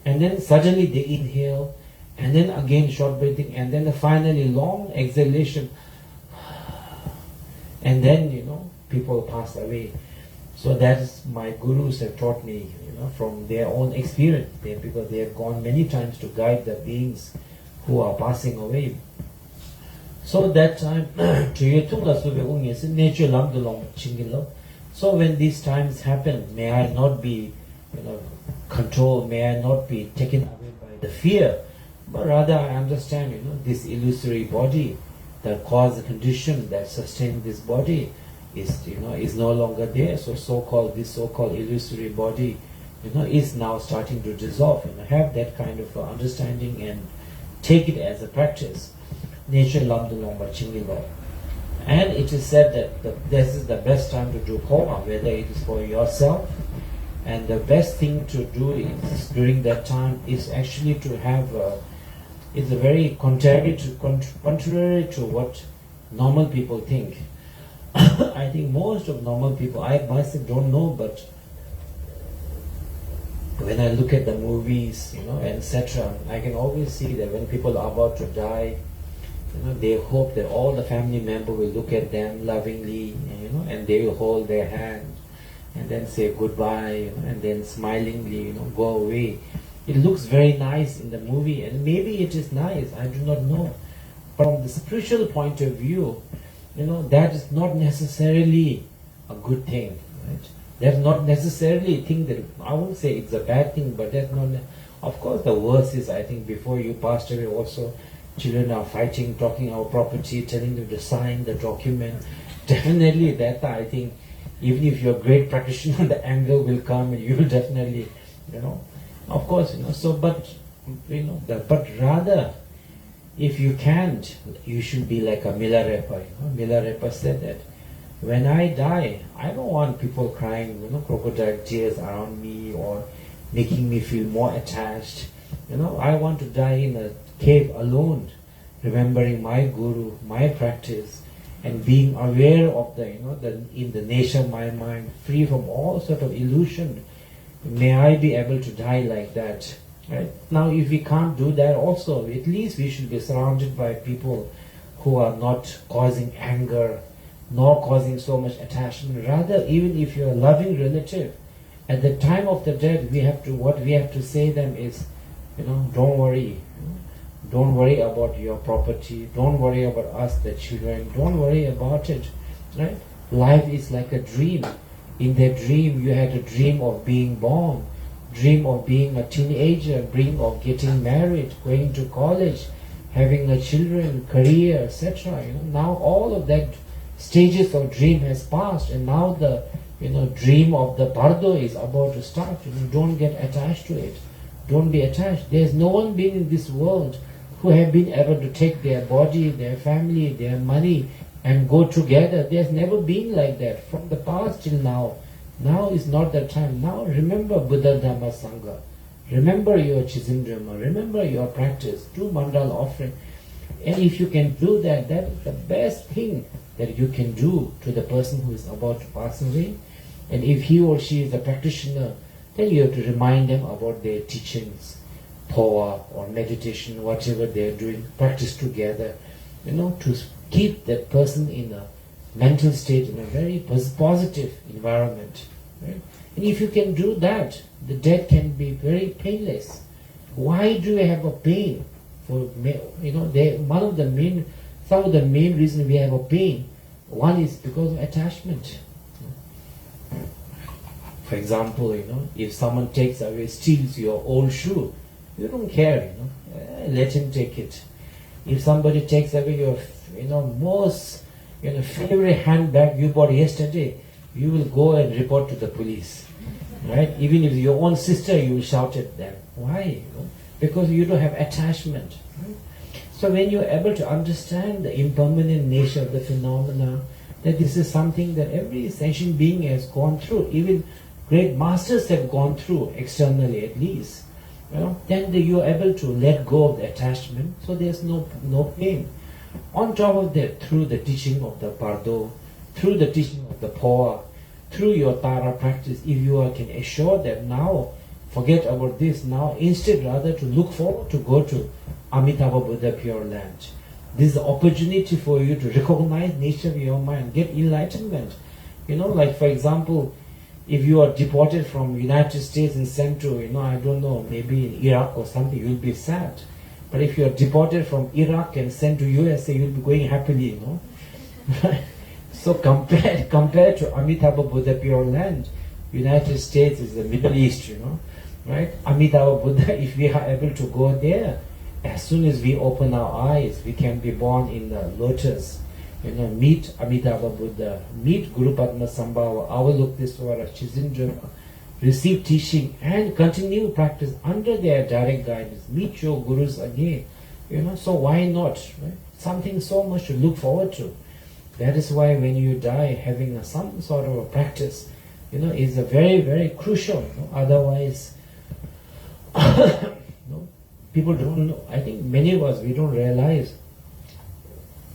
And then suddenly they inhale, and then again short breathing, and then finally long exhalation. And then, people pass away. So that is, my gurus have taught me, from their own experience, because they have gone many times to guide the beings who are passing away. So that time, so when these times happen, may I not be, controlled, may I not be taken away by the fear, but rather I understand, this illusory body, the cause, the condition that sustains this body is no longer there. So this so-called illusory body, is now starting to dissolve. Have that kind of understanding and take it as a practice. Nature lam du long ba chingi lo. And it is said that this is the best time to do koma, whether it is for yourself. And the best thing to do is during that time is actually to have. It's a very contrary to what normal people think. I think most of normal people, I myself don't know, but when I look at the movies, etc., I can always see that when people are about to die, they hope that all the family members will look at them lovingly, and they will hold their hand and then say goodbye, and then smilingly, go away. It looks very nice in the movie, and maybe it is nice, I do not know. But from the spiritual point of view, that is not necessarily a good thing, right? That's not necessarily a thing that, I won't say it's a bad thing, but that's not, of course the worst is, I think, before you passed away also, children are fighting, talking about property, telling them to sign the document. Definitely that, I think, even if you're a great practitioner, the anger will come and you will definitely, of course, but rather, if you can't, you should be like a Milarepa. Milarepa said that, when I die, I don't want people crying, crocodile tears around me or making me feel more attached. I want to die in a cave alone, remembering my guru, my practice, and being aware of in the nature of my mind, free from all sort of illusion. May I be able to die like that. Right? Now, if we can't do that also, at least we should be surrounded by people who are not causing anger, nor causing so much attachment. Rather, even if you're a loving relative, at the time of the death, what we have to say them is, don't worry. Don't worry about your property. Don't worry about us, the children. Don't worry about it. Right? Life is like a dream. In that dream, you had a dream of being born, dream of being a teenager, dream of getting married, going to college, having a children, career, etc. Now all of that stages of dream has passed, and now the dream of the Bardo is about to start. Don't get attached to it. Don't be attached. There's no one being in this world who have been able to take their body, their family, their money and go together. There's never been like that from the past till now. Now is not the time. Now remember Buddha Dhamma Sangha. Remember your Chizindrima. Remember your practice. Do mandal offering. And if you can do that, that is the best thing that you can do to the person who is about to pass away. And if he or she is a practitioner, then you have to remind them about their teachings, power or meditation, whatever they are doing, practice together, to keep that person in a mental state, in a very positive environment. Right? And if you can do that, the death can be very painless. Why do we have a pain? Some of the main reasons we have a pain, one is because of attachment. For example, if someone takes away, steals your old shoe, you don't care, let him take it. If somebody takes away your, most, favorite handbag you bought yesterday, you will go and report to the police, right? Even if your own sister, you will shout at them. Why? Because you don't have attachment. Right? So when you're able to understand the impermanent nature of the phenomena, that this is something that every sentient being has gone through, even great masters have gone through externally at least, then you're able to let go of the attachment, so there's no pain. On top of that, through the teaching of the Bardo, through the teaching of the Poa, through your Tara practice, if you can assure that now, forget about this, now instead rather to look forward to go to Amitabha Buddha Pure Land. This is the opportunity for you to recognize nature of your mind, get enlightenment. Like for example, if you are deported from United States and sent to, I don't know, maybe in Iraq or something, you'll be sad. But if you are deported from Iraq and sent to USA, you'll be going happily, So compared to Amitabha Buddha Pure Land, United States is the Middle East, right? Amitabha Buddha, if we are able to go there, as soon as we open our eyes, we can be born in the lotus, meet Amitabha Buddha, meet Guru Padma Sambhava, Avalokiteswara, Chizindra, receive teaching and continue practice under their direct guidance, meet your gurus again, so why not, right? Something so much to look forward to. That is why when you die, having some sort of a practice, is a very, very crucial. Otherwise, people don't know. I think many of us, we don't realize,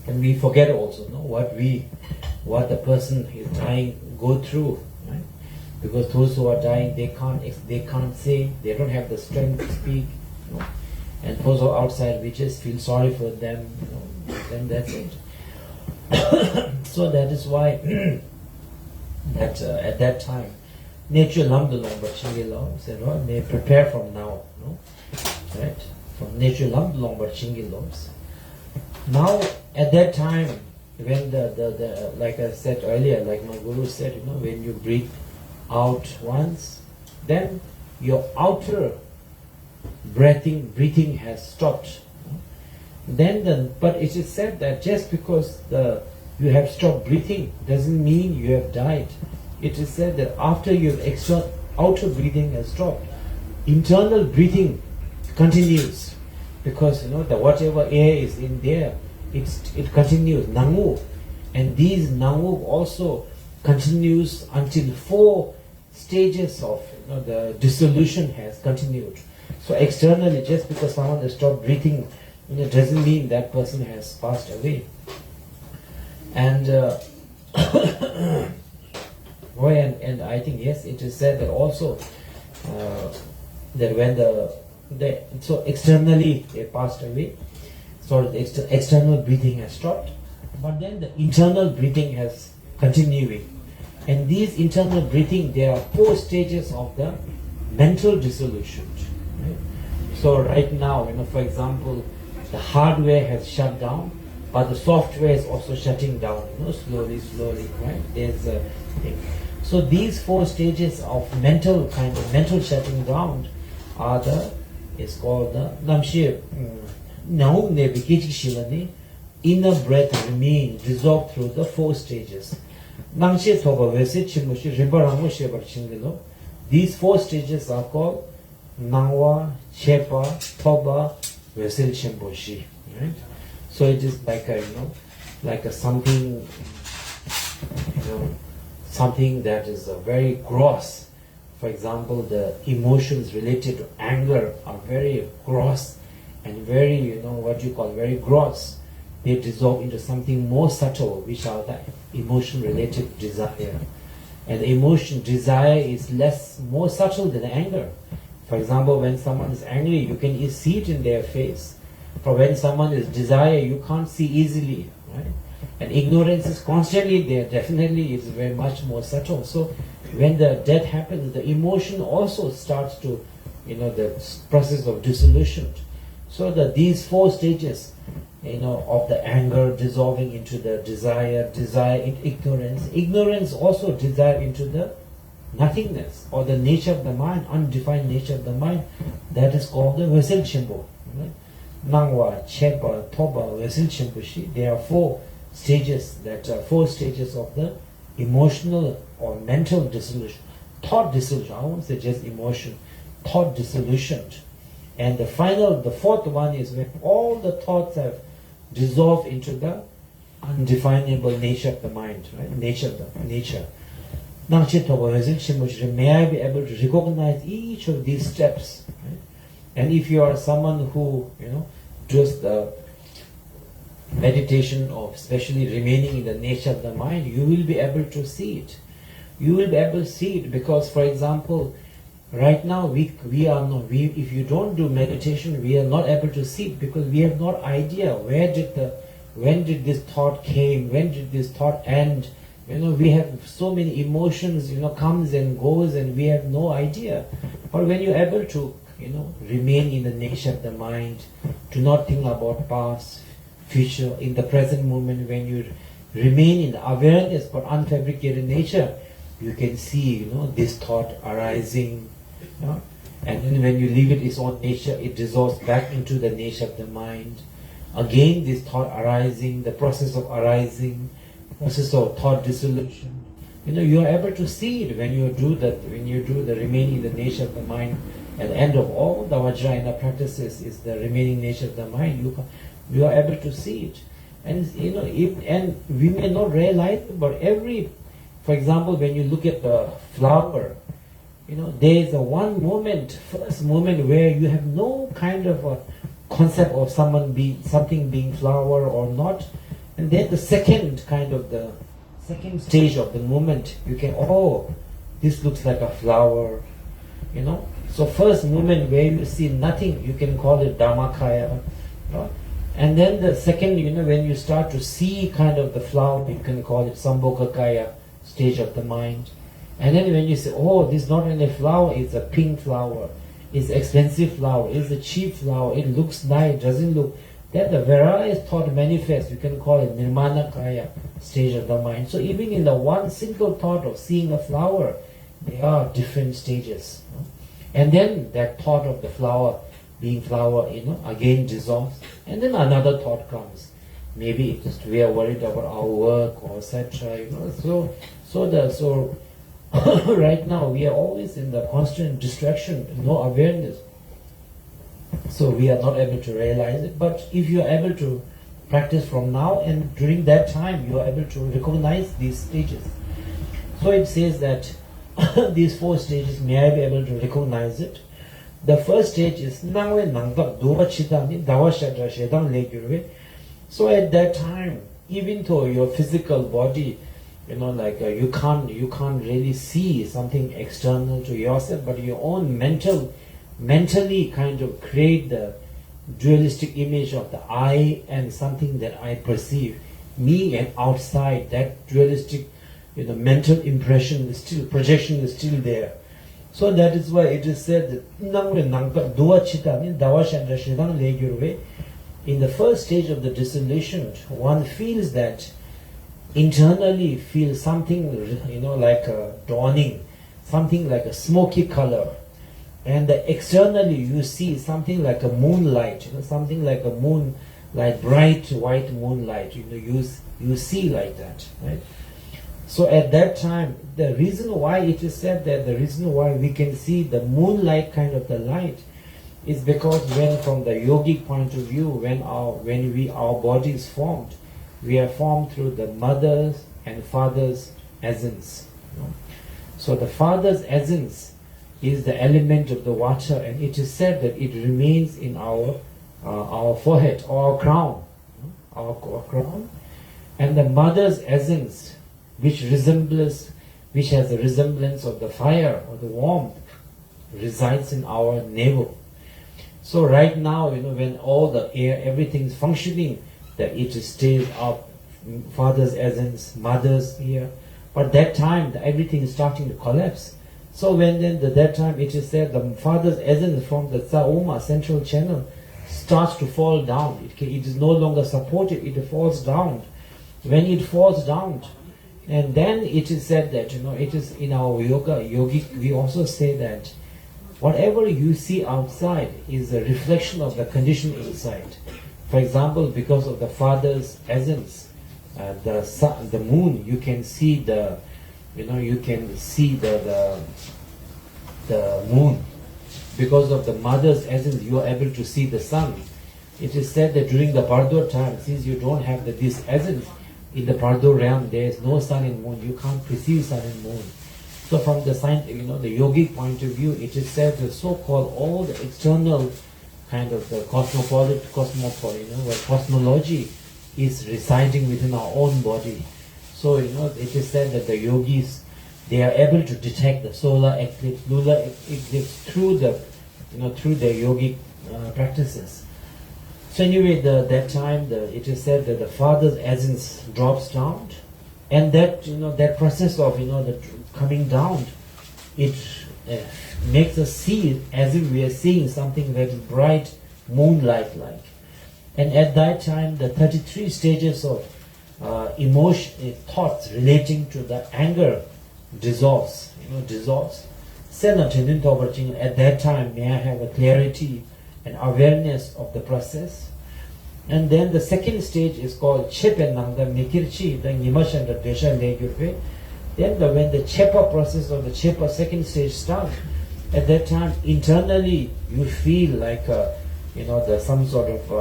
and we forget also, what the person is dying go through, right? Because those who are dying, they can't say, they don't have the strength to speak, and those who are outside, we just feel sorry for them, then that's it. So that is why that at that time, nature lam dulong but chingilo said, they prepare from now, right? From nature lam dulong but chingilo. Now at that time, when the like I said earlier, like my guru said, when you breathe out once, then your outer breathing has stopped. But it is said that just because you have stopped breathing doesn't mean you have died. It is said that after your outer breathing has stopped, internal breathing continues, because the whatever air is in there, it continues nangu, and these nangu also continues until 4 stages of the dissolution has continued. So externally, just because someone has stopped breathing, doesn't mean that person has passed away. And and I think yes, it is said that also that when so externally they passed away, so the external breathing has stopped, but then the internal breathing has continuing. And these internal breathing, there are 4 stages of the mental dissolution. Right? So right now, for example, the hardware has shut down, but the software is also shutting down, slowly, right? There's a thing. So these 4 stages of mental shutting down are it's called the Namshir. Now inner breath remain dissolved through the 4 stages. These 4 stages are called Nangwa, Chepa, Thoba, Vesil Chimboshi. Right? So it is like a something, something that is very gross. For example, the emotions related to anger are very gross and very, very gross. They dissolve into something more subtle, which are the emotion related to desire. And the emotion desire is more subtle than anger. For example, when someone is angry, you can see it in their face. But when someone is desire, you can't see easily, right? And ignorance is constantly there. Definitely, it's very much more subtle. So when the death happens, the emotion also starts to, the process of dissolution. So these 4 stages, of the anger dissolving into the desire into ignorance. Ignorance also dissolve into the nothingness, or the nature of the mind, undefined nature of the mind. That is called the Vesil Chimbo. Right? Nangwa, Chepa, Thoba, Vesil Chimbushi. There are 4 stages, 4 stages of the emotional or mental dissolution. Thought dissolution, I won't say just emotion. Thought dissolution. And the fourth one is when all the thoughts have dissolved into the undefinable nature of the mind, right? Nature. Now, may I be able to recognize each of these steps, right? And if you are someone who, does the meditation of especially remaining in the nature of the mind, you will be able to see it. You will be able to see it because, for example, right now if you don't do meditation, we are not able to see it because we have no idea when did this thought came, when did this thought end. We have so many emotions, comes and goes, and we have no idea. But when you're able to, remain in the nature of the mind, to not think about past, future, in the present moment, when you remain in the awareness but unfabricated nature, you can see, this thought arising, and then when you leave it its own nature, it dissolves back into the nature of the mind. Again, this thought arising, the process of arising, process of thought dissolution. You are able to see it when you do the remaining in the nature of the mind. At the end of all the Vajrayana practices is the remaining nature of the mind. You are able to see it, and and we may not realize it, but for example, when you look at the flower, there is first moment where you have no kind of a concept of something being flower or not, and then the second stage of the moment, you can, this looks like a flower, So first moment where you see nothing, you can call it Dhammakaya. And then the second, when you start to see kind of the flower, you can call it Sambhogakaya, stage of the mind. And then when you say, this is not really a flower, it's a pink flower, it's expensive flower, it's a cheap flower, it looks nice, doesn't look. Then the various thought manifests, you can call it Nirmanakaya, stage of the mind. So even in the one single thought of seeing a flower, there are different stages. And then that thought of the flower being flower, again dissolves. And then another thought comes. Maybe it's just we are worried about our work or etc. So right now we are always in the constant distraction, no awareness. So we are not able to realize it. But if you are able to practice from now, and during that time you are able to recognize these stages. So it says that these 4 stages, may I be able to recognize it. The first stage is so at that time, even though your physical body, you can't really see something external to yourself, but your own mentally kind of create the dualistic image of the I and something that I perceive, me and outside. That dualistic mental impression projection is still there. So that is why it is said that in the first stage of the dissolution, one feels that internally feels something, like a dawning, something like a smoky color. And externally you see something like a moonlight, something like a moonlight, bright white moonlight, you see like that, right? So at that time, the reason why it is said that the reason why we can see the moonlight kind of the light is because when from the yogic point of view, when our body is formed, we are formed through the mother's and father's essence. So the father's essence is the element of the water, and it is said that it remains in our forehead or our crown, and the mother's essence, which has a resemblance of the fire or the warmth, resides in our navel. So right now, when all the air, everything is functioning, that it stays up, father's essence, mother's here. But that time, everything is starting to collapse. So when that time it is said the father's essence from the Saoma central channel starts to fall down. It is no longer supported, it falls down. When it falls down, and then it is said that, it is in our yogic, we also say that whatever you see outside is a reflection of the condition inside. For example, because of the father's essence, the sun, the moon, you can see the moon. because of the mother's essence, you are able to see the sun. It is said that during the Bardo time, since you don't have this essence, in the Bardo realm, there is no sun and moon. You can't perceive sun and moon. So from the the yogic point of view, it is said that so-called all the external kind of the cosmology is residing within our own body. So it is said that the yogis, they are able to detect the solar eclipse, lunar eclipse through their yogic practices. So anyway, that time it is said that the father's essence drops down, and that that process of the coming down, it makes us see as if we are seeing something very bright, moonlight like. And at that time, the 33 stages of emotion, thoughts relating to the anger dissolves. Dissolves. At that time, may I have a clarity and awareness of the process. And then the second stage is called Chep and Nangda Mikirchi, the Nimash and the Desha Legurve. Then when the Chepa process or the Chepa second stage starts, at that time internally you feel like some sort of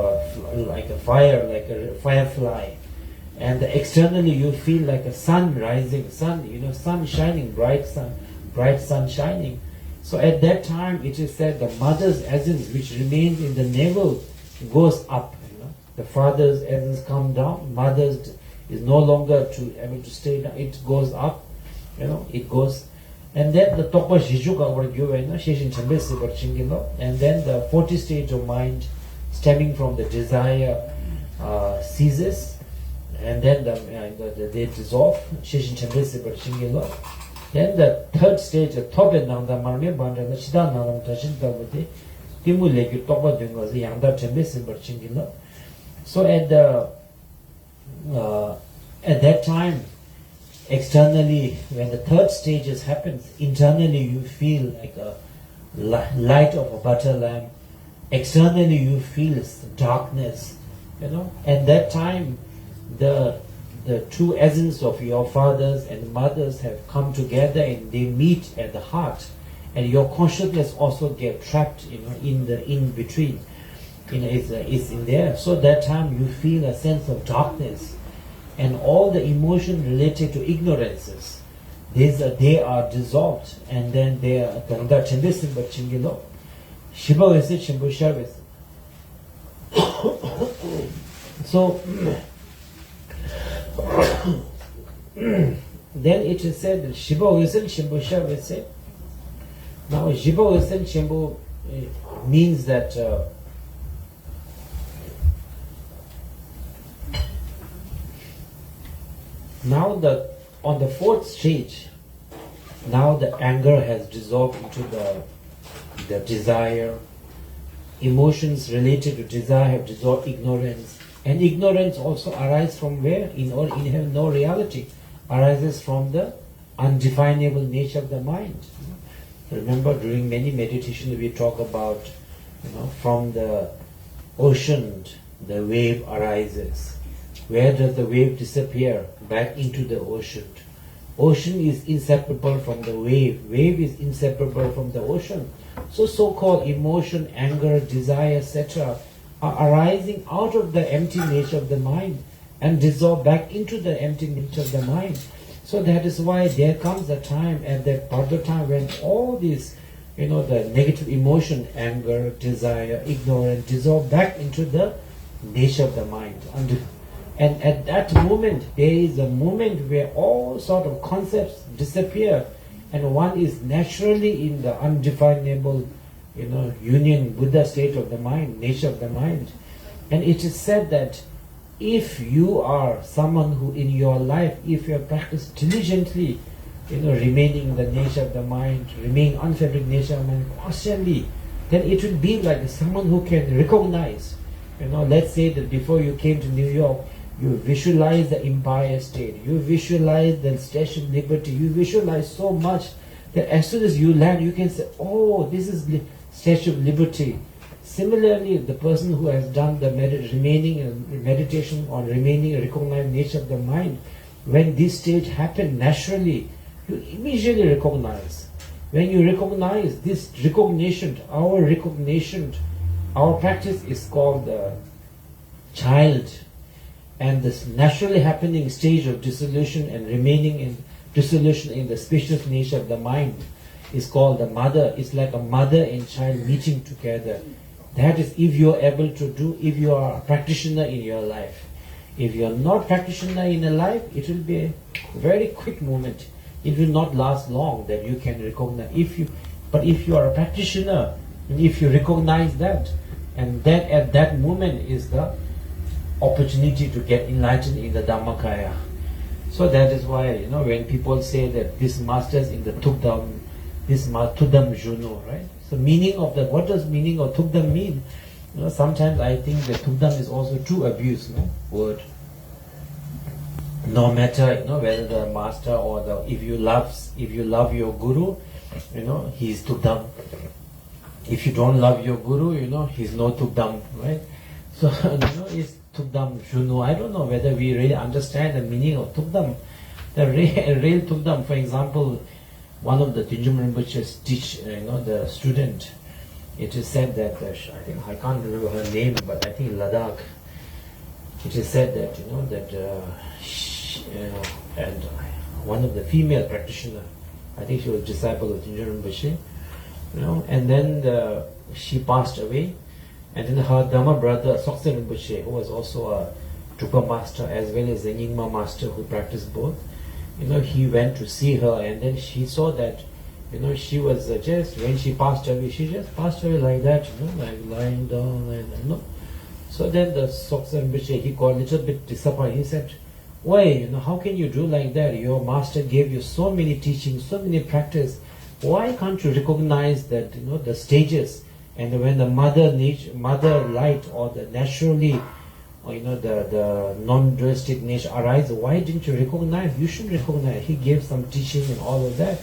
like a fire, like a firefly, and externally you feel like a sun rising, sun shining, bright sun shining. So at that time it is said the mother's essence which remains in the navel goes up. The father's essence comes down, mother's is no longer able to stay down, it goes up, it goes. And then the Tokpa Shijuka were given, and then the 40 stage of mind stemming from the desire ceases, and then they dissolve. Then the third stage of Tobe Nanda Marme Banda, the Shida Nanam Tashin Tabati, Timu Legu Topa Dungas, the Yanda Tembesi Barchingila. So at that time, externally, when the third stages happens, internally you feel like a light of a butter lamp. Externally you feel darkness. At that time, the true essence of your fathers and mothers have come together and they meet at the heart, and your consciousness also get trapped, in the in between. Is in there. So that time you feel a sense of darkness, and all the emotion related to ignorances, they are dissolved, and then they are Ganga Chendesimba Chingilo. Shiba Vese Chimbu Sharvis. So then it is said that Shiba Vese Chimbu Sharvis. Now Shiba Vese Chimbu means that now on the fourth stage, now the anger has dissolved into the desire. Emotions related to desire have dissolved ignorance. And ignorance also arises from where? In have no reality. Arises from the undefinable nature of the mind. Remember, during many meditations we talk about, from the ocean the wave arises. Where does the wave disappear? Back into the ocean. Ocean is inseparable from the wave. Wave is inseparable from the ocean. So so-called emotion, anger, desire, etc. are arising out of the empty nature of the mind and dissolve back into the empty nature of the mind. So that is why there comes a time, at that part of time, when all these, the negative emotion, anger, desire, ignorance, dissolve back into the nature of the mind. And at that moment, there is a moment where all sort of concepts disappear, and one is naturally in the undefinable, union, Buddha state of the mind, nature of the mind. And it is said that if you are someone who in your life, if you have practiced diligently, remaining in the nature of the mind, remaining unfabric nature of the mind constantly, then it will be like someone who can recognize, let's say that before you came to New York, you visualize the Empire State, you visualize the Statue of Liberty, you visualize so much that as soon as you land, you can say, oh, this is Statue of Liberty. Similarly, the person who has done the meditation on remaining recognized nature of the mind, when this stage happens naturally, you immediately recognize. When you recognize this recognition, our practice is called the child, and this naturally happening stage of dissolution and remaining in dissolution in the spacious nature of the mind is called the mother. It's like a mother and child meeting together. That is if you are able to do, if you are a practitioner in your life. If you are not practitioner in a life, it will be a very quick moment. It will not last long that you can recognize. But if you are a practitioner, and if you recognize that, and then at that moment is the opportunity to get enlightened in the Dhammakaya. So that is why, when people say that this master is in the Tukdam, this Tudam Juno, right? So what does meaning of Tukdam mean? Sometimes I think that Tukdam is also too abused, word. No matter, whether the master or if you love your guru, he's Tukdam. If you don't love your guru, he's no Tukdam, right? So, it's Tukdam Juno. I don't know whether we really understand the meaning of Tukdam. The real Tukdam, for example, one of the Tinjum Rinpoche's teach, the student, it is said that, I can't remember her name, but I think Ladakh, it is said that, and one of the female practitioner, I think she was a disciple of Tinjum Rinpoche, and then she passed away, and then her Dhamma brother, Sokse Rinpoche, who was also a Drupa master as well as a Nyingma master who practiced both, he went to see her, and then she saw that, she was just, when she passed away, she just passed away like that, like lying down, like that, So then the Sokse Rinpoche, he got a little bit disappointed. He said, why, how can you do like that? Your master gave you so many teachings, so many practice. Why can't you recognize that, the stages, and when the mother light or the naturally, or the non-dualistic nature arises, why didn't you recognize? You should recognize. He gave some teaching and all of that.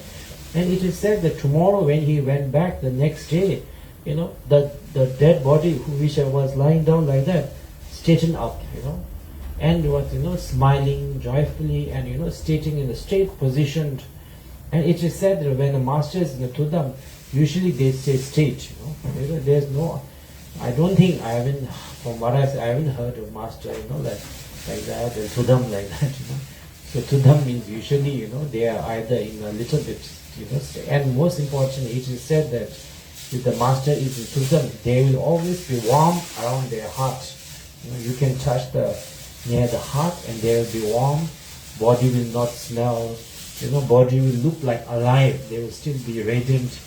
And it is said that tomorrow when he went back the next day, the dead body which was lying down like that, straightened up, and was, smiling joyfully and, stating in a straight position. And it is said that when the master is in the Tudam, usually they stay straight, there's no, I don't think, from what I haven't heard of master, like that, and Tudam like that, So Tudam means usually, they are either in a little bit, and most importantly, it is said that if the master is in Tudam, they will always be warm around their heart. You can touch near the heart and they will be warm, body will not smell, body will look like alive, they will still be radiant,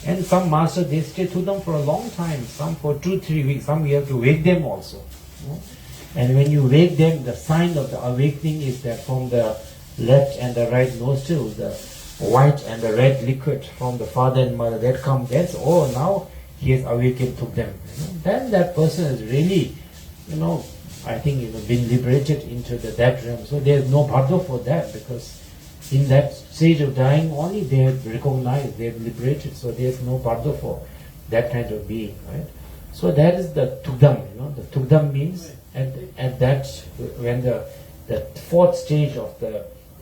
And some masters, they stay to them for a long time, some for 2-3 weeks, some you have to wake them also. And when you wake them, the sign of the awakening is that from the left and the right nostril, the white and the red liquid from the father and mother, that comes, now he has awakened to them. Then that person is really, I think, been liberated into that realm. So there's no Bardo for that, because in that stage of dying only they have recognized, they have liberated, so there's no Bardo for that kind of being, right? So that is the Tukdam, The Tukdam means at that, when the fourth stage of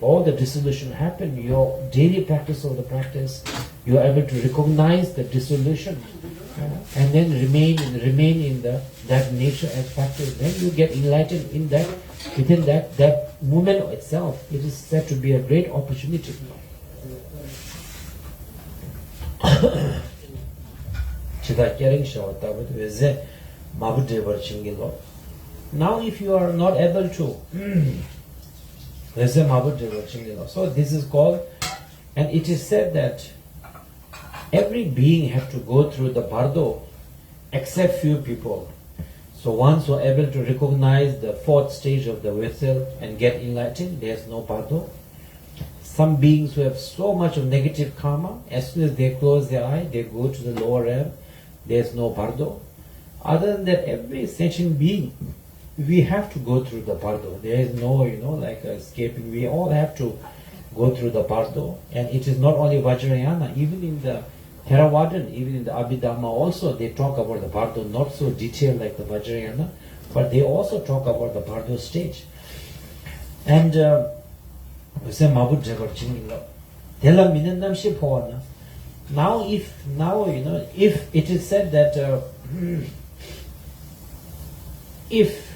all the dissolution happen, your daily practice of the practice, you are able to recognize the dissolution, and then remain in that nature as practice. Then you get enlightened in that, within that moment itself. It is said to be a great opportunity. Now if you are not able to, so this is called, and it is said that every being have to go through the Bardo except few people. So once you are able to recognize the fourth stage of the vessel and get enlightened, there's no Bardo. Some beings who have so much of negative karma, as soon as they close their eye, they go to the lower realm, there's no Bardo. Other than that, every sentient being, we have to go through the Bardo. There is no, like escaping. We all have to go through the Bardo. And it is not only Vajrayana, even in the Theravadan, even in the Abhidhamma also, they talk about the Bardo, not so detailed like the Vajrayana, but they also talk about the Bardo stage. And Now, if it is said that if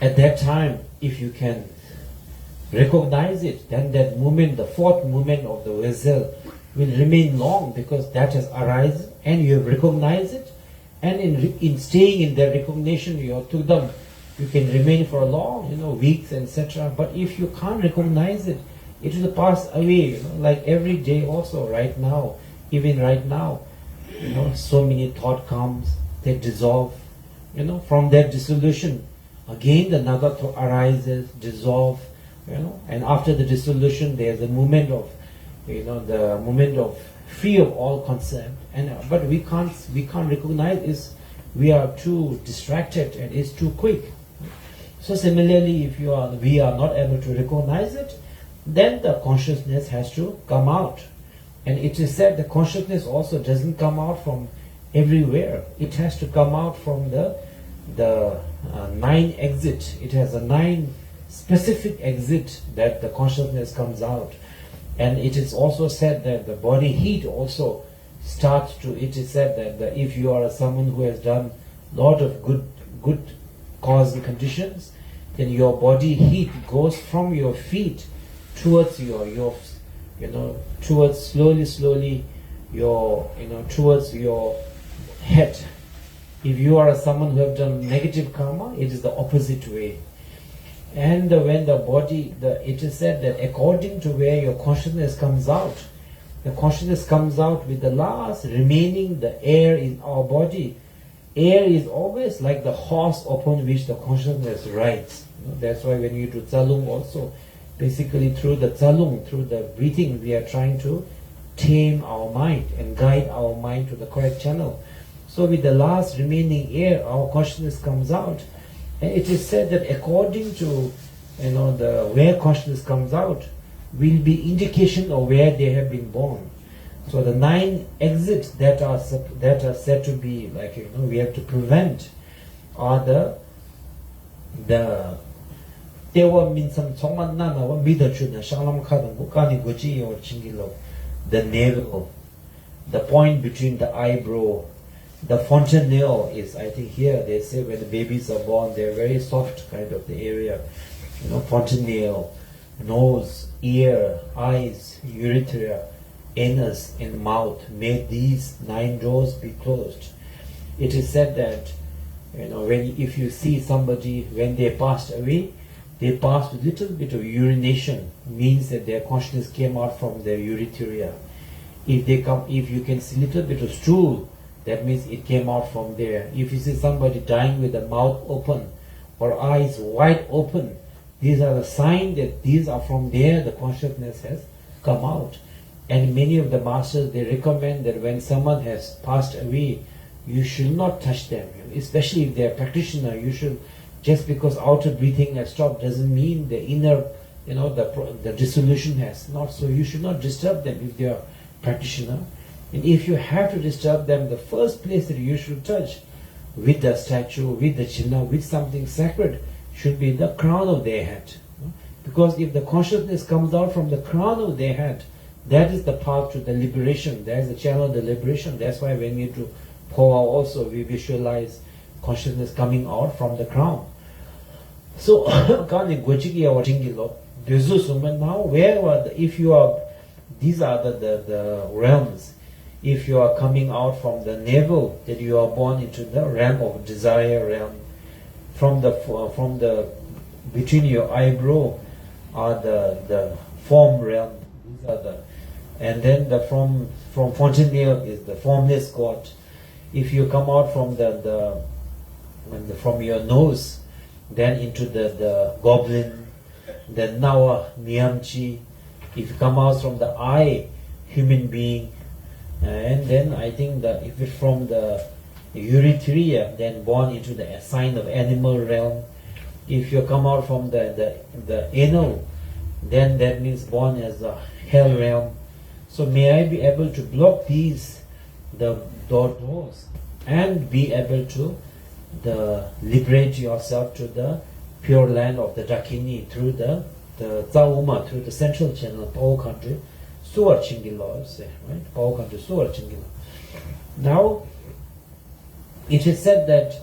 at that time, if you can recognize it, then that movement, the fourth movement of the vessel, will remain long, because that has arisen and you have recognized it, and in staying in that recognition, you can remain for a long, weeks, etc. But if you can't recognize it, it will pass away. Like every day, also right now, even right now, so many thought comes, they dissolve. From that dissolution, again another thought arises, dissolve. And after the dissolution, there's a moment of, the moment of free of all concept. But we can't recognize is we are too distracted and it's too quick. So similarly, if we are not able to recognize it, then the consciousness has to come out. And it is said the consciousness also doesn't come out from everywhere. It has to come out from the 9 exit. It has a 9 specific exit that the consciousness comes out. And it is also said that the body heat also starts to, it is said that if you are someone who has done a lot of good causal conditions, then your body heat goes from your feet towards towards slowly towards your head. If you are someone who have done negative karma, it is the opposite way. And when the body, it is said that according to where your consciousness comes out, the consciousness comes out with the last remaining, the air in our body. Air is always like the horse upon which the consciousness rides. That's why when you do tsalung also, basically through the tsalung, through the breathing, we are trying to tame our mind and guide our mind to the correct channel. So with the last remaining air, our consciousness comes out. And it is said that according to the where consciousness comes out will be indication of where they have been born. So the 9 exits that are said to be we have to prevent are the navel, the point between the eyebrow. The fontanelle is, I think here they say when the babies are born, they're very soft kind of the area. Fontanelle, nose, ear, eyes, urethra, anus, and mouth. May these 9 doors be closed. It is said that if you see somebody when they passed away, they passed with little bit of urination, means that their consciousness came out from their urethra. If you can see little bit of stool, that means it came out from there. If you see somebody dying with the mouth open or eyes wide open, these are the signs that these are from there, the consciousness has come out. And many of the masters, they recommend that when someone has passed away, you should not touch them. Especially if they are practitioner, you should, just because outer breathing has stopped doesn't mean the inner, the dissolution has not. So you should not disturb them if they are practitioner. And if you have to disturb them, the first place that you should touch with the statue, with the chinna, with something sacred, should be the crown of their head. Because if the consciousness comes out from the crown of their head, that is the path to the liberation. That is the channel of the liberation. That's why when we do Poa also, we visualize consciousness coming out from the crown. So, now if you are, these are the realms. If you are coming out from the navel, that you are born into the realm of desire realm. From the between your eyebrow are the form realm. These are and then from fontanelle is the formless God. If you come out from from your nose, then into the goblin, the Nawa Nyamchi. If you come out from the eye, human being. And then I think that if it's from the urethra, then born into the sign of animal realm. If you come out from the anal, then that means born as the hell realm. So may I be able to block the doors and be able to liberate yourself to the pure land of the Dakini through the Tsauma, through the central channel, Pao country, suar chingilo, say, right? Pao kanto suar chingilo. Now, it is said that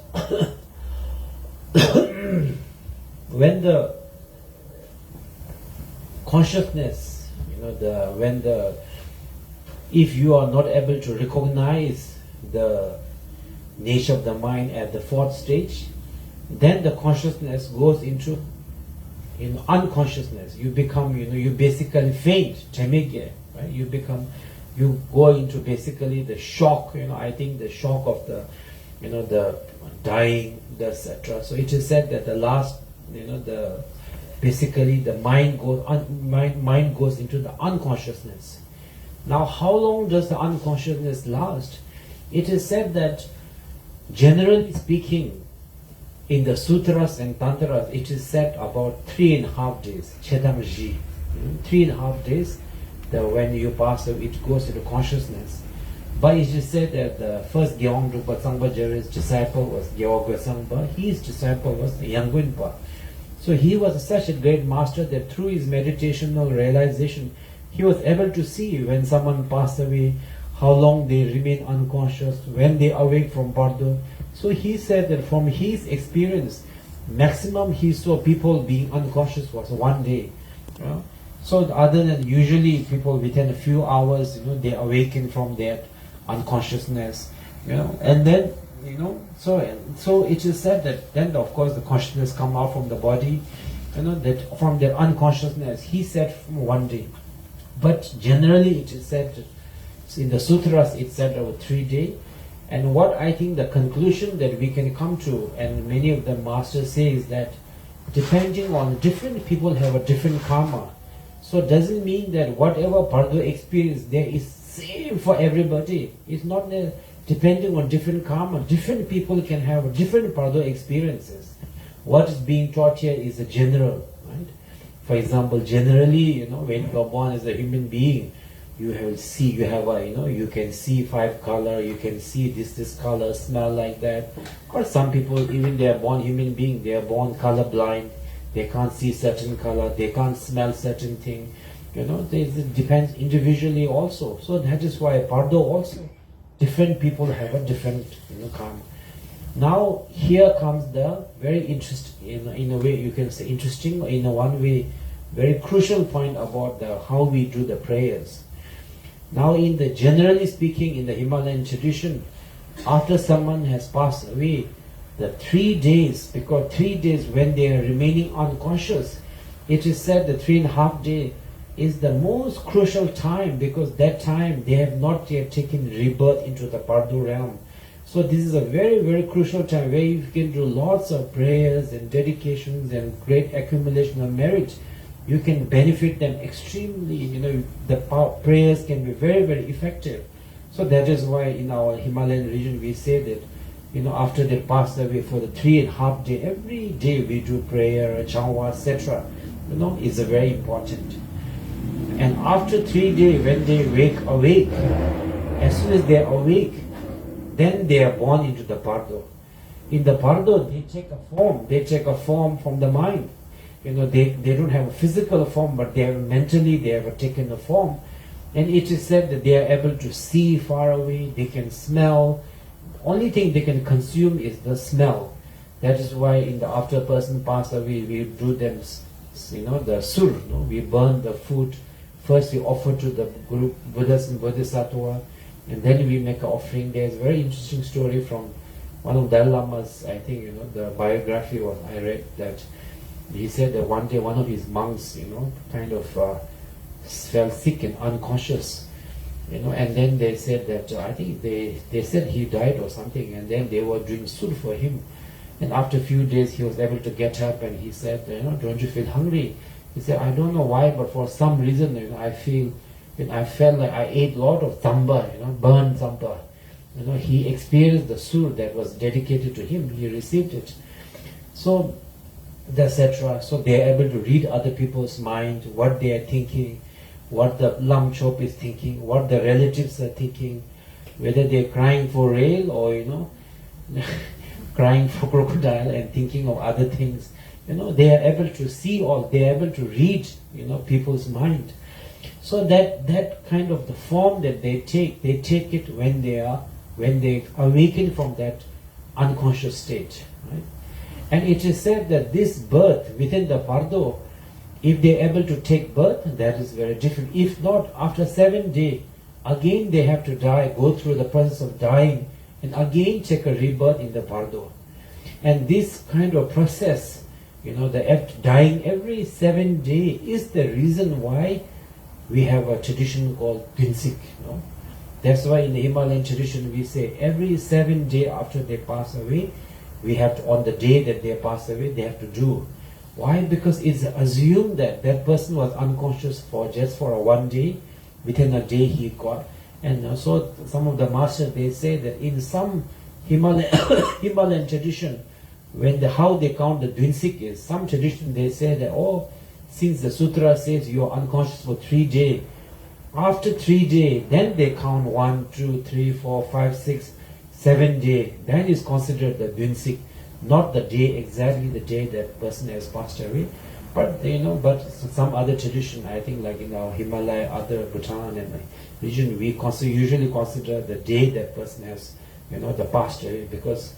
when the consciousness, if you are not able to recognize the nature of the mind at the fourth stage, then the consciousness goes into unconsciousness. You become, you basically faint, temege, right? You go into basically the shock, I think the shock of the dying, etc. So it is said that the last, basically the mind goes into the unconsciousness. Now, how long does the unconsciousness last? It is said that, generally speaking, in the sutras and tantras, it is said about 3.5 days. Chedamji, 3.5 days. When you pass away, it goes into consciousness. But it is said that the first Gyalwa Dokhampa's disciple was Gyalwa Dokhampa. His disciple was Yangwinpa. So he was such a great master that through his meditational realization, he was able to see when someone passed away, how long they remain unconscious, when they awake from Bardo. So he said that from his experience, maximum he saw people being unconscious was 1 day. So other than usually people within a few hours, they awaken from that unconsciousness, and then, so it is said that then of course the consciousness come out from the body, that from their unconsciousness, he said from 1 day. But generally it is said, in the sutras it said over 3 days. And what I think the conclusion that we can come to, and many of the masters say, is that depending on different people have a different karma. So it doesn't mean that whatever Bardo experience there is same for everybody. It's not depending on different karma. Different people can have different Bardo experiences. What is being taught here is a general, right? For example, generally, when you are born as a human being, you can see 5 color, you can see this color, smell like that. Or some people, even they are born human being, they are born color blind. They can't see certain color, they can't smell certain thing. It depends individually also. So that is why Bardo also, different people have a different karma. Now here comes the very interesting, in a way you can say interesting, in a one way, very crucial point about how we do the prayers. Now generally speaking, in the Himalayan tradition, after someone has passed away, the 3 days, because 3 days when they are remaining unconscious, it is said the 3.5 days is the most crucial time, because that time they have not yet taken rebirth into the Bardo realm. So this is a very, very crucial time where you can do lots of prayers and dedications and great accumulation of merit. You can benefit them extremely, the prayers can be very, very effective. So that is why in our Himalayan region we say that, after they pass away, for the 3.5 days, every day we do prayer, Gyalwa, etc. Is very important. And after 3 days, when they awake, as soon as they are awake, then they are born into the Bardo. In the Bardo, they take a form from the mind. They don't have a physical form, but mentally they have taken a form. And it is said that they are able to see far away, they can smell. Only thing they can consume is the smell. That is why after a person passes away, we do them, the sur. We burn the food. First we offer to the group, Buddhas and Bodhisattva, and then we make an offering. There's a very interesting story from one of Dalai Lama's, I think, the biography I read, that he said that one day one of his monks, kind of fell sick and unconscious. And then they said that, I think they said he died or something, and then they were doing sur for him. And after a few days he was able to get up, and he said, don't you feel hungry? He said, I don't know why, but for some reason, I felt like I ate a lot of tamba, burned tamba. He experienced the sur that was dedicated to him, he received it. So, etc. So they are able to read other people's mind, what they are thinking, what the lam chop is thinking, what the relatives are thinking, whether they are crying for rail or crying for crocodile and thinking of other things. They are able to see all, they are able to read people's mind. So that kind of the form that they take it when they awaken from that unconscious state, right? And it is said that this birth within the Bardo, if they are able to take birth, that is very different. If not, after 7 days, again they have to die, go through the process of dying, and again take a rebirth in the Bardo. And this kind of process, the dying every 7 days is the reason why we have a tradition called Dinsik. That's why in the Himalayan tradition we say every 7 days after they pass away, we have to, on the day that they pass away, they have to do. Why? Because it's assumed that that person was unconscious for just for a 1 day. Within a day he got. And so some of the masters, they say that in some Himalayan tradition, how they count the Dinsik is, some tradition they say that, since the sutra says you are unconscious for 3 days, after 3 days, then they count 1, 2, 3, 4, 5, 6, 7 days. That is considered the Dinsik, not the day, exactly the day that person has passed away. But but some other tradition, I think like in our Himalaya, other Bhutan and region, we usually consider the day that person has, the passed away, because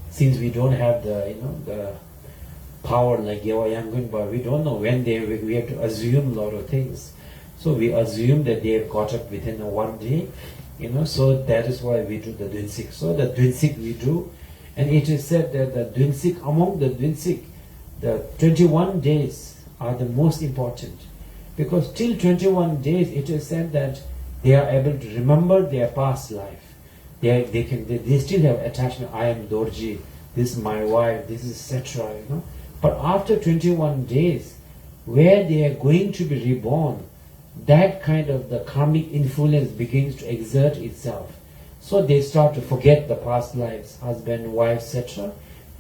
since we don't have the power like Yewa Yangunpa, we don't know when we have to assume a lot of things. So we assume that they have got up within a 1 day, so that is why we do the Dinsik. So the Dinsik we do, and it is said that among the Dinsik, the 21 days are the most important, because till 21 days it is said that they are able to remember their past life. They still have attachment. I am Dorji, this is my wife, this is etc. But after 21 days, where they are going to be reborn, that kind of the karmic influence begins to exert itself. So they start to forget the past lives, husband, wife, etc.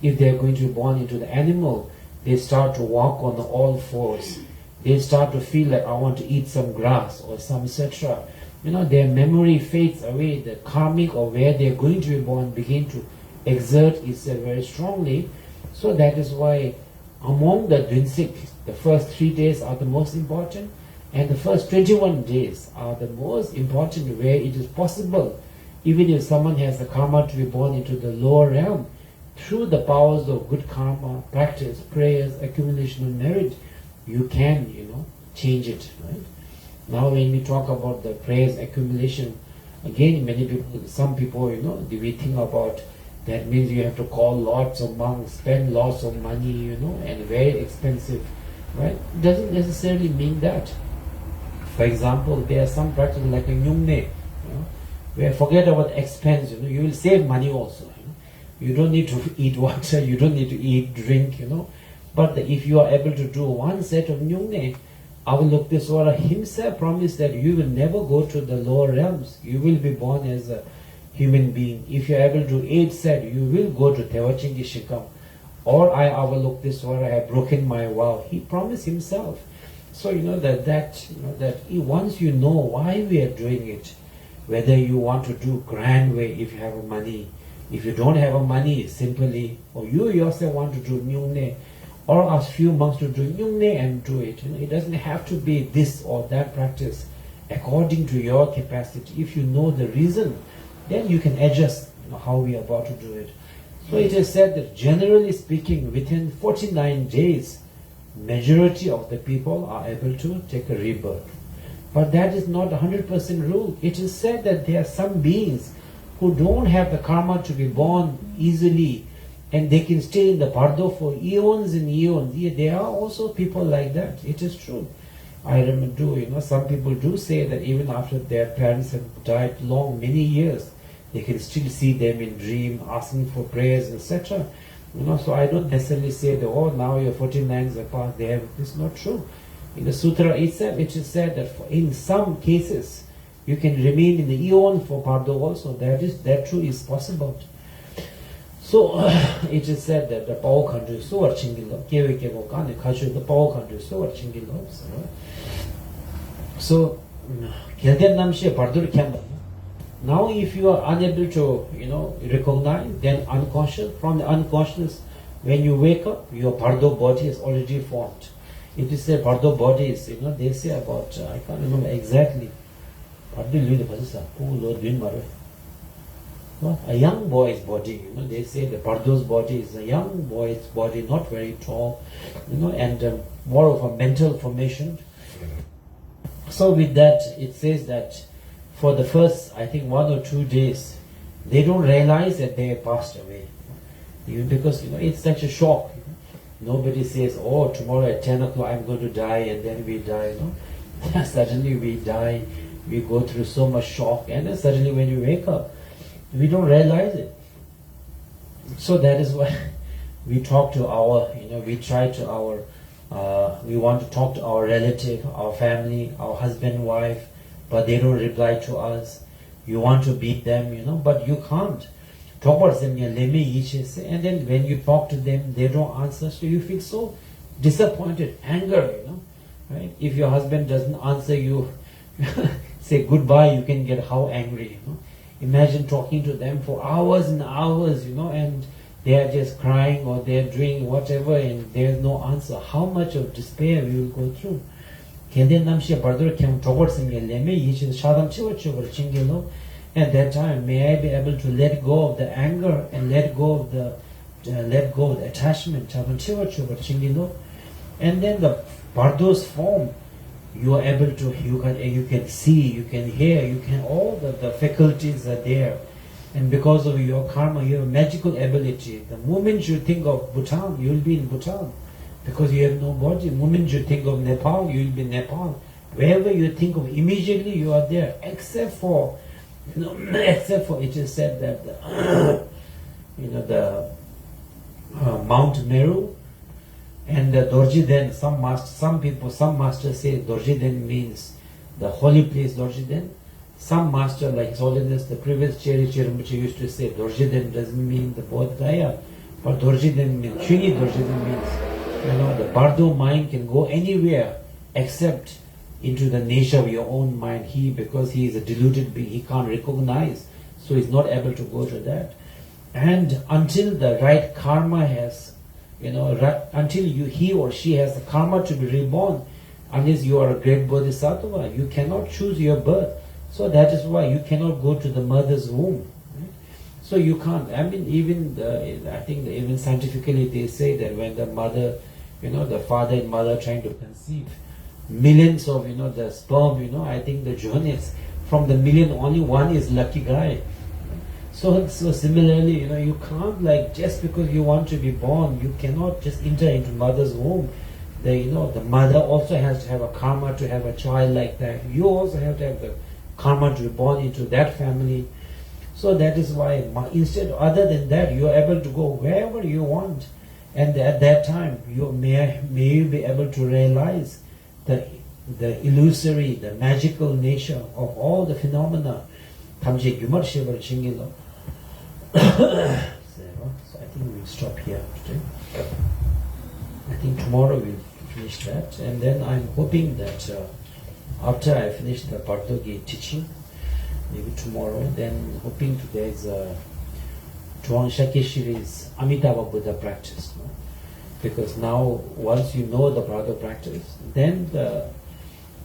If they are going to be born into the animal, they start to walk on all fours. They start to feel like, I want to eat some grass or some etc. Their memory fades away. The karmic or where they are going to be born begin to exert itself very strongly. So that is why among the Dinsik, the first 3 days are the most important, and the first 21 days are the most important, where it is possible, even if someone has the karma to be born into the lower realm, through the powers of good karma, practice, prayers, accumulation of merit, you can, change it, right? Now when we talk about the prayers accumulation, again some people, we think about that means you have to call lots of monks, spend lots of money, and very expensive, right? It doesn't necessarily mean that. For example, there are some practices like a Nyungne, where forget about expense, you will save money also. You don't need to eat water, you don't need to eat, drink, But if you are able to do one set of Nyungne, Avalokiteshvara himself promised that you will never go to the lower realms. You will be born as a human being. If you are able to do 8 set, you will go to Tevachingi Shikam. Or I, Avalokiteshvara, have broken my vow. He promised himself. So that once you know why we are doing it, whether you want to do grand way if you have money, if you don't have money, simply, or you yourself want to do Nyungne, or ask few monks to do Nyungne and do it. It doesn't have to be this or that practice according to your capacity. If you know the reason, then you can adjust how we are about to do it. So it is said that generally speaking, within 49 days, majority of the people are able to take a rebirth. But that is not 100% rule. It is said that there are some beings who don't have the karma to be born easily, and they can stay in the Bardo for eons and eons. Yeah, there are also people like that. It is true. I remember some people do say that even after their parents have died many years, they can still see them in dream, asking for prayers, etc. So I don't necessarily say that, now your 49s are past, it's not true. In the sutra itself, it is said that in some cases, you can remain in the eon for Bardo also. That too is possible. So it is said that the power country is so archingilo, the power country is so archingilo. So now if you are unable to recognize, then unconscious, from the unconscious, when you wake up, your Bardo body is already formed. If you say Bardo bodies, they say about, I can't remember exactly. A young boy's body, they say the Bardo's body is a young boy's body, not very tall, and more of a mental formation. So with that, it says that for the first, I think 1 or 2 days, they don't realize that they have passed away. Because, it's such a shock. Nobody says, oh, tomorrow at 10 o'clock I'm going to die, and then we die. Suddenly we die, we go through so much shock, and then suddenly when you wake up, we don't realize it. So that is why we talk to our, we try to we want to talk to our relative, our family, our husband, wife, but they don't reply to us. You want to beat them, but you can't. Talk about them, and then when you talk to them, they don't answer, so you feel so disappointed, anger, right? If your husband doesn't answer you, say goodbye, you can get how angry, Imagine talking to them for hours and hours, and they are just crying or they are doing whatever and there is no answer. How much of despair we will go through? At that time, may I be able to let go of the anger and let go of the attachment. And then the Bardo's form, you are able to, you can see, you can hear, all the faculties are there. And because of your karma, you have magical ability. The moment you think of Bhutan, you will be in Bhutan. Because you have no body. The moment you think of Nepal, you will be in Nepal. Wherever you think of, immediately you are there. Except for it is said that the Mount Meru and the Dorjiden, some masters say Dorjiden means the holy place Dorjiden. Some master like Soldeb, the previous Cheri Rinpoche used to say Dorjiden doesn't mean the Bodh Gaya, but Dorjiden means, Shuni Dorjiden means, the Bardo mind can go anywhere except into the nature of your own mind. Because he is a deluded being, he can't recognize, so he's not able to go to that. And until the right karma has, until he or she has the karma to be reborn, unless you are a great bodhisattva, you cannot choose your birth. So that is why you cannot go to the mother's womb. Right? So you can't. I mean, even scientifically they say that when the mother, the father and mother trying to conceive, millions of the sperm, I think the journeys from the million only one is lucky guy. So similarly, you can't, just because you want to be born, you cannot just enter into mother's womb. The mother also has to have a karma to have a child like that. You also have to have the karma to be born into that family. So that is why other than that, you are able to go wherever you want. And at that time, may you be able to realize the illusory, the magical nature of all the phenomena. So I think we'll stop here today. I think tomorrow we'll finish that. And then I'm hoping that after I finish the Bardo teaching, maybe tomorrow, then hoping there's a Chuang Shakeshwari's Amitabha Buddha practice. Because now, once you know the Bardo practice, then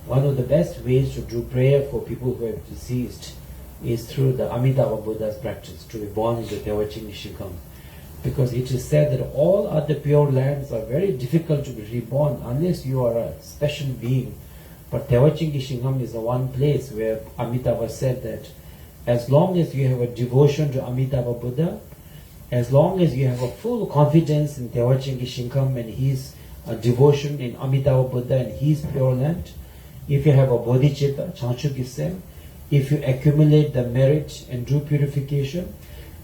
one of the best ways to do prayer for people who have deceased is through the Amitabha Buddha's practice, to be born into Tewaching Nishikam. Because it is said that all other pure lands are very difficult to be reborn unless you are a special being. But Tewaching Nishikam is the one place where Amitabha said that as long as you have a devotion to Amitabha Buddha, as long as you have a full confidence in Tewaching Shinkam and his devotion in Amitabha Buddha and his pure land, if you have a bodhicitta, Chanchu Gisem, if you accumulate the merit and do purification,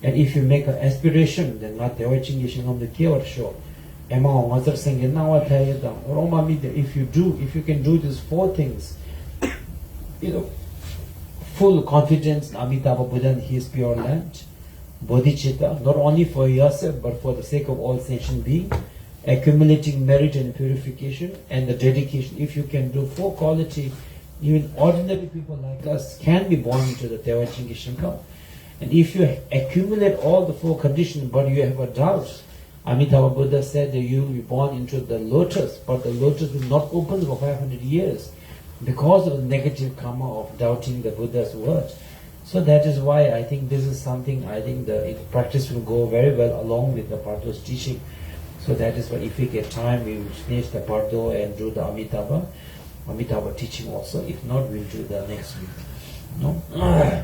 and if you make an aspiration, then not Tewaching Shinkam the Kior show. If you can do these four things, full confidence in Amitabha Buddha and his pure land, bodhicitta, not only for yourself but for the sake of all sentient beings, accumulating merit and purification, and the dedication. If you can do four quality, even ordinary people like us can be born into the Tewaching Shinkam. And if you accumulate all the four conditions but you have a doubt, Amitabha Buddha said that you will be born into the lotus, but the lotus will not open for 500 years because of the negative karma of doubting the Buddha's words. So that is why I think this is something, I think the practice will go very well along with the Bardo's teaching. So that is why if we get time, we will finish the Bardo and do the Amitabha teaching also. If not, we'll do the next week. No?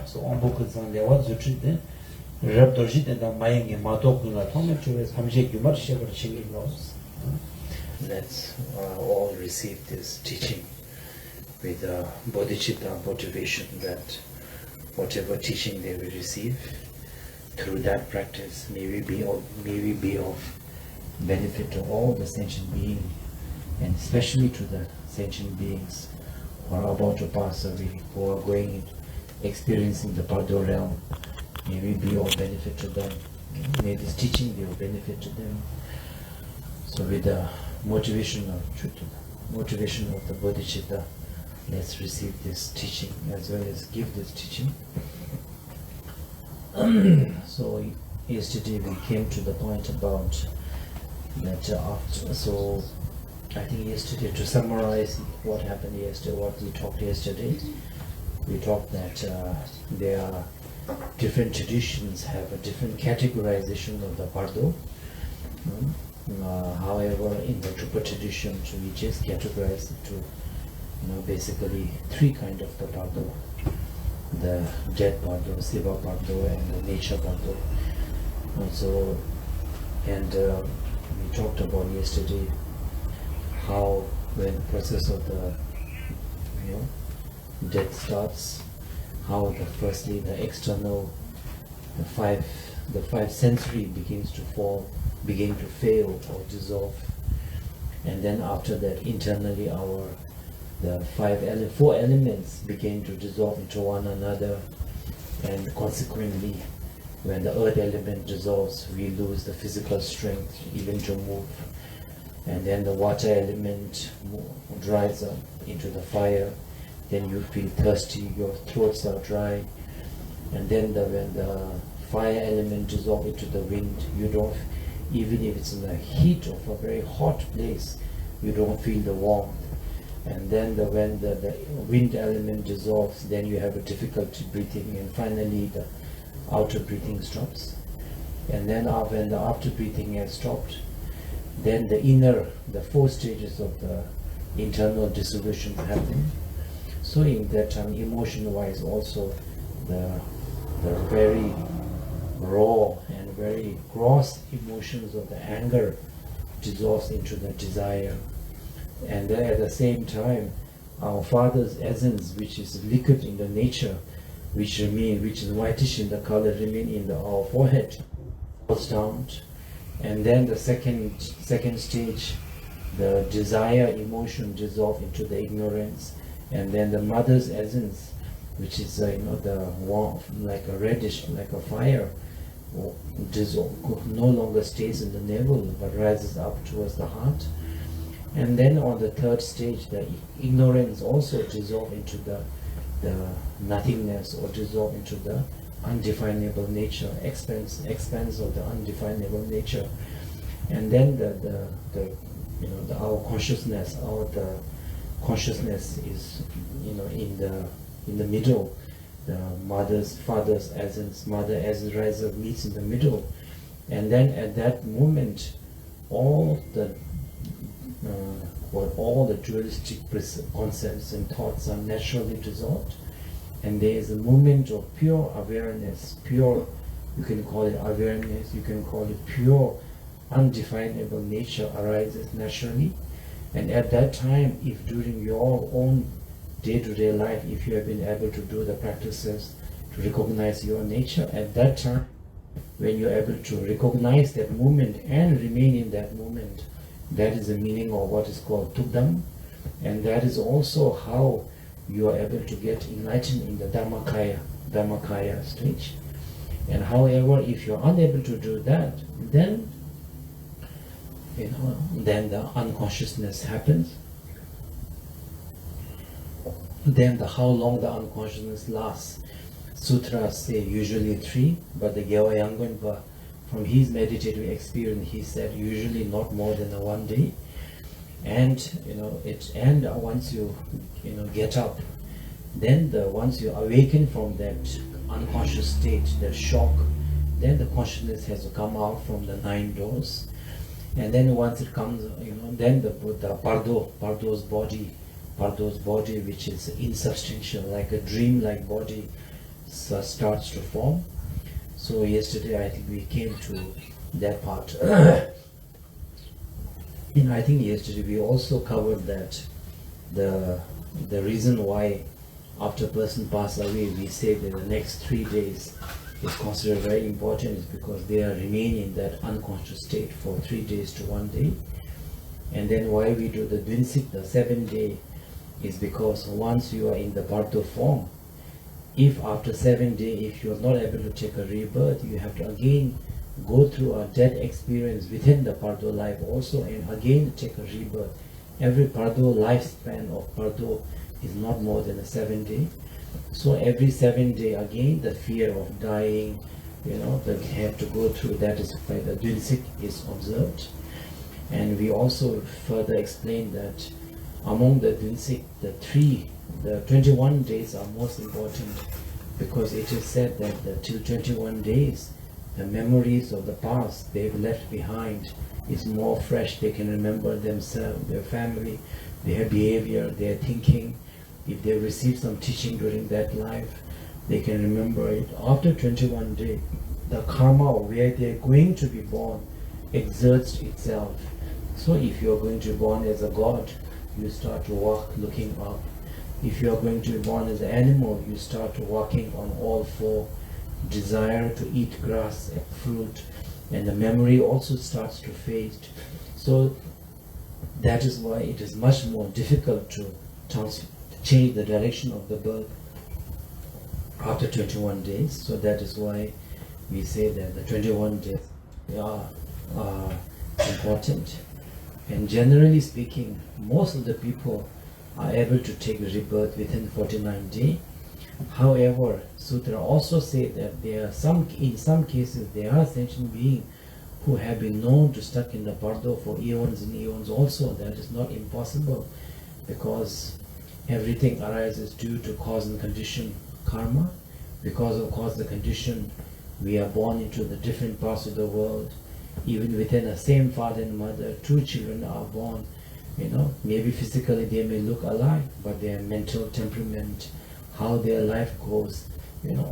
So on book is on the one to treat them. Rab Dorjit and the Mayang and Matok Nuna Tomet to his Hamjek Yumar Shepherd Chinging Laws. Let's all receive this teaching with bodhicitta motivation that whatever teaching they will receive, through that practice, may we be of benefit to all the sentient beings, and especially to the sentient beings who are about to pass away, who are experiencing the Bardo realm. May we be of benefit to them. May this teaching be of benefit to them. So with the motivation of the bodhicitta, let's receive this teaching as well as give this teaching. So yesterday we came to the point about that so I think yesterday, to summarize what happened yesterday, what we talked yesterday, we talked that there are different traditions have a different categorization of the Bardo. However, in the Drupa traditions, we just categorize it to basically three kind of the Bardo: the dead Bardo, Siva Bardo, and the nature Bardo. We talked about yesterday how when the process of the death starts, how firstly the external, the five sensory begin to fail or dissolve, and then after that internally the four elements begin to dissolve into one another, and consequently when the earth element dissolves, we lose the physical strength even to move, and then the water element dries up into the fire, then you feel thirsty, your throats are dry, and then when the fire element dissolves into the wind, you don't, even if it's in the heat of a very hot place, you don't feel the warmth. And then when the wind element dissolves, then you have a difficulty breathing, and finally the outer breathing stops. And then when the outer breathing has stopped, then the four stages of the internal dissolution happen. So in that time, emotion-wise also, the very raw and very gross emotions of the anger dissolves into the desire. And then at the same time, our Father's essence, which is liquid in the nature, which is whitish in the color, remain in our forehead, goes down. And then the second stage, the desire emotion dissolve into the ignorance, and then the mother's essence, which is the warmth, like a reddish, like a fire, no longer stays in the navel but rises up towards the heart. And then on the third stage, the ignorance also dissolve into the nothingness, or dissolve into the undefinable nature, expanse of the undefinable nature. And then our consciousness, consciousness is in the middle. The father's essence, mother essence rises up, meets in the middle, and then at that moment, all the dualistic concepts and thoughts are naturally dissolved, and there is a moment of pure awareness, you can call it awareness, you can call it pure, undefinable nature arises naturally. And at that time, if during your own day-to-day life, if you have been able to do the practices to recognize your nature, at that time, when you're able to recognize that moment and remain in that moment, that is the meaning of what is called Tukdam, and that is also how you are able to get enlightened in the Dhammakaya stage. And however, if you're unable to do that, then the unconsciousness happens. Then how long the unconsciousness lasts, sutras say usually 3, but the Gyalwa Dokhampa from his meditative experience, he said usually not more than a 1 day. And once you get up, then once you awaken from that unconscious state, that shock, then the consciousness has to come out from the 9 doors. And then once it comes, then the Bardo's body, which is insubstantial, like a dream-like body, starts to form. So yesterday I think we came to that part. I think yesterday we also covered that the reason why after a person passes away, we say that the next 3 days is considered very important is because they are remaining in that unconscious state for 3 days to 1 day. And then why we do the Dvinsik, the 7th day, is because once you are in the Bardo form, if after 7 days, if you are not able to take a rebirth, you have to again go through a death experience within the Bardo life also, and again take a rebirth. Every Bardo lifespan of Bardo is not more than a 7 day. So every 7 day again the fear of dying, that you have to go through, that is why the Dvinsik is observed. And we also further explained that among the Dvinsik, the 21 days are most important, because it is said that till 21 days, the memories of the past they've left behind is more fresh. They can remember themselves, their family, their behavior, their thinking. If they receive some teaching during that life, they can remember it. After 21 days, the karma where they're going to be born exerts itself. So if you're going to be born as a god, you start to walk looking up. If you are going to be born as an animal, you start walking on all four. Desire to eat grass and fruit, and the memory also starts to fade. So that is why it is much more difficult to change the direction of the birth after 21 days. So that is why we say that the 21 days are important. And generally speaking, most of the people are able to take rebirth within 49 days. However, Sutra also say that in some cases there are sentient beings who have been known to stuck in the Bardo for eons and eons also. That is not impossible, because everything arises due to cause and condition karma. Because of cause and condition, we are born into the different parts of the world. Even within the same father and mother, 2 children are born. Maybe physically they may look alike, but their mental temperament, how their life goes,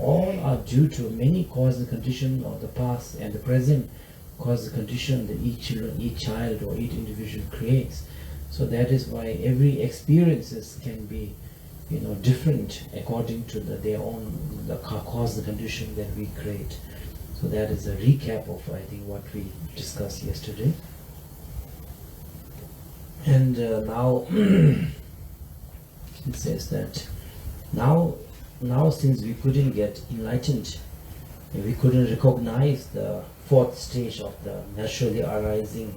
all are due to many causes and conditions of the past and the present cause and condition that each child or each individual creates. So that is why every experiences can be, different according to their own cause and condition that we create. So that is a recap of, I think, what we discussed yesterday. And now it says that now since we couldn't get enlightened, we couldn't recognize the 4th stage of the naturally arising,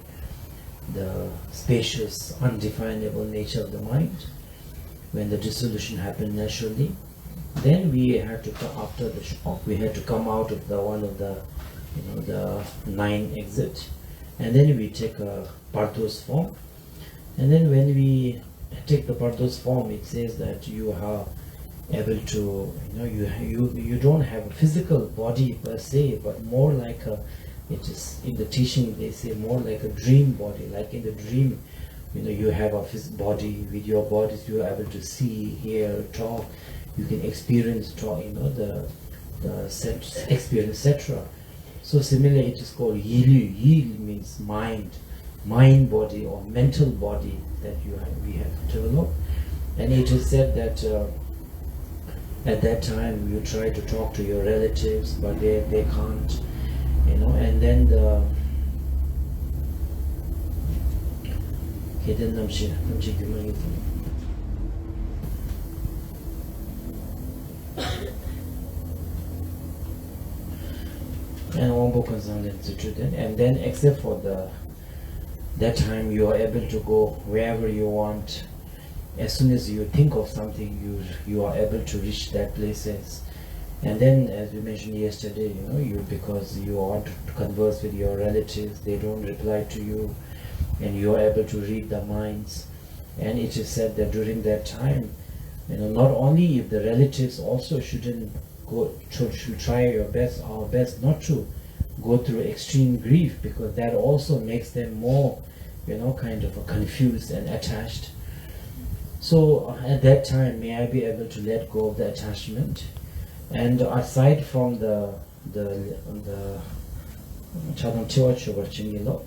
the spacious, undefinable nature of the mind, when the dissolution happened naturally, then we had to come after the shock. We had to come out of one of the 9 exit, and then we take a Bardo's form. And then when we take the Bardo's form, it says that you are able to, you don't have a physical body per se, but more like it is in the teaching they say more like a dream body. Like in the dream, you have a physical body. With your bodies, you are able to see, hear, talk. You can experience, the experience, etc. So similarly, it is called Yilu. Yil means mind body or mental body that we have developed. And it is said that at that time you try to talk to your relatives, but they can't, and then the and then except for that time you are able to go wherever you want. As soon as you think of something, you are able to reach that places. And then, as we mentioned yesterday, because you want to converse with your relatives, they don't reply to you, and you are able to read their minds. And it is said that during that time, not only if the relatives also should try our best not to go through extreme grief, because that also makes them more, kind of confused and attached. So at that time, may I be able to let go of the attachment. And aside from the chadam tiwa chubar chingilo,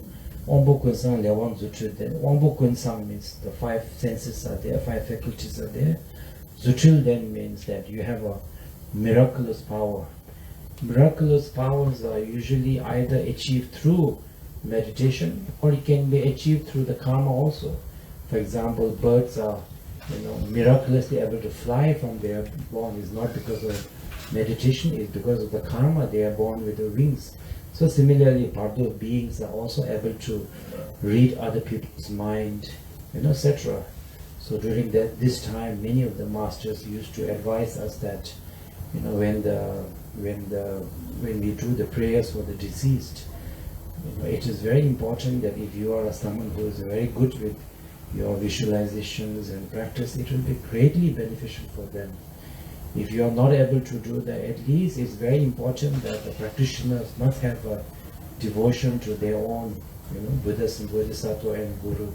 Wangbo Kunsang Lewang Zutril then. Wangbo Kunsang means the 5 senses are there, 5 faculties are there. Zutril then means that you have a miraculous power. Miraculous powers are usually either achieved through meditation, or it can be achieved through the karma also. For example, birds are miraculously able to fly from their born. Is not because of meditation, it's because of the karma. They are born with the wings. So similarly, Bardo beings are also able to read other people's mind, etc. So during this time, many of the masters used to advise us that, when we do the prayers for the deceased, it is very important that if you are someone who is very good with your visualizations and practice, it will be greatly beneficial for them. If you are not able to do that, at least it's very important that the practitioners must have a devotion to their own, Buddhas and Bodhisattva and Guru,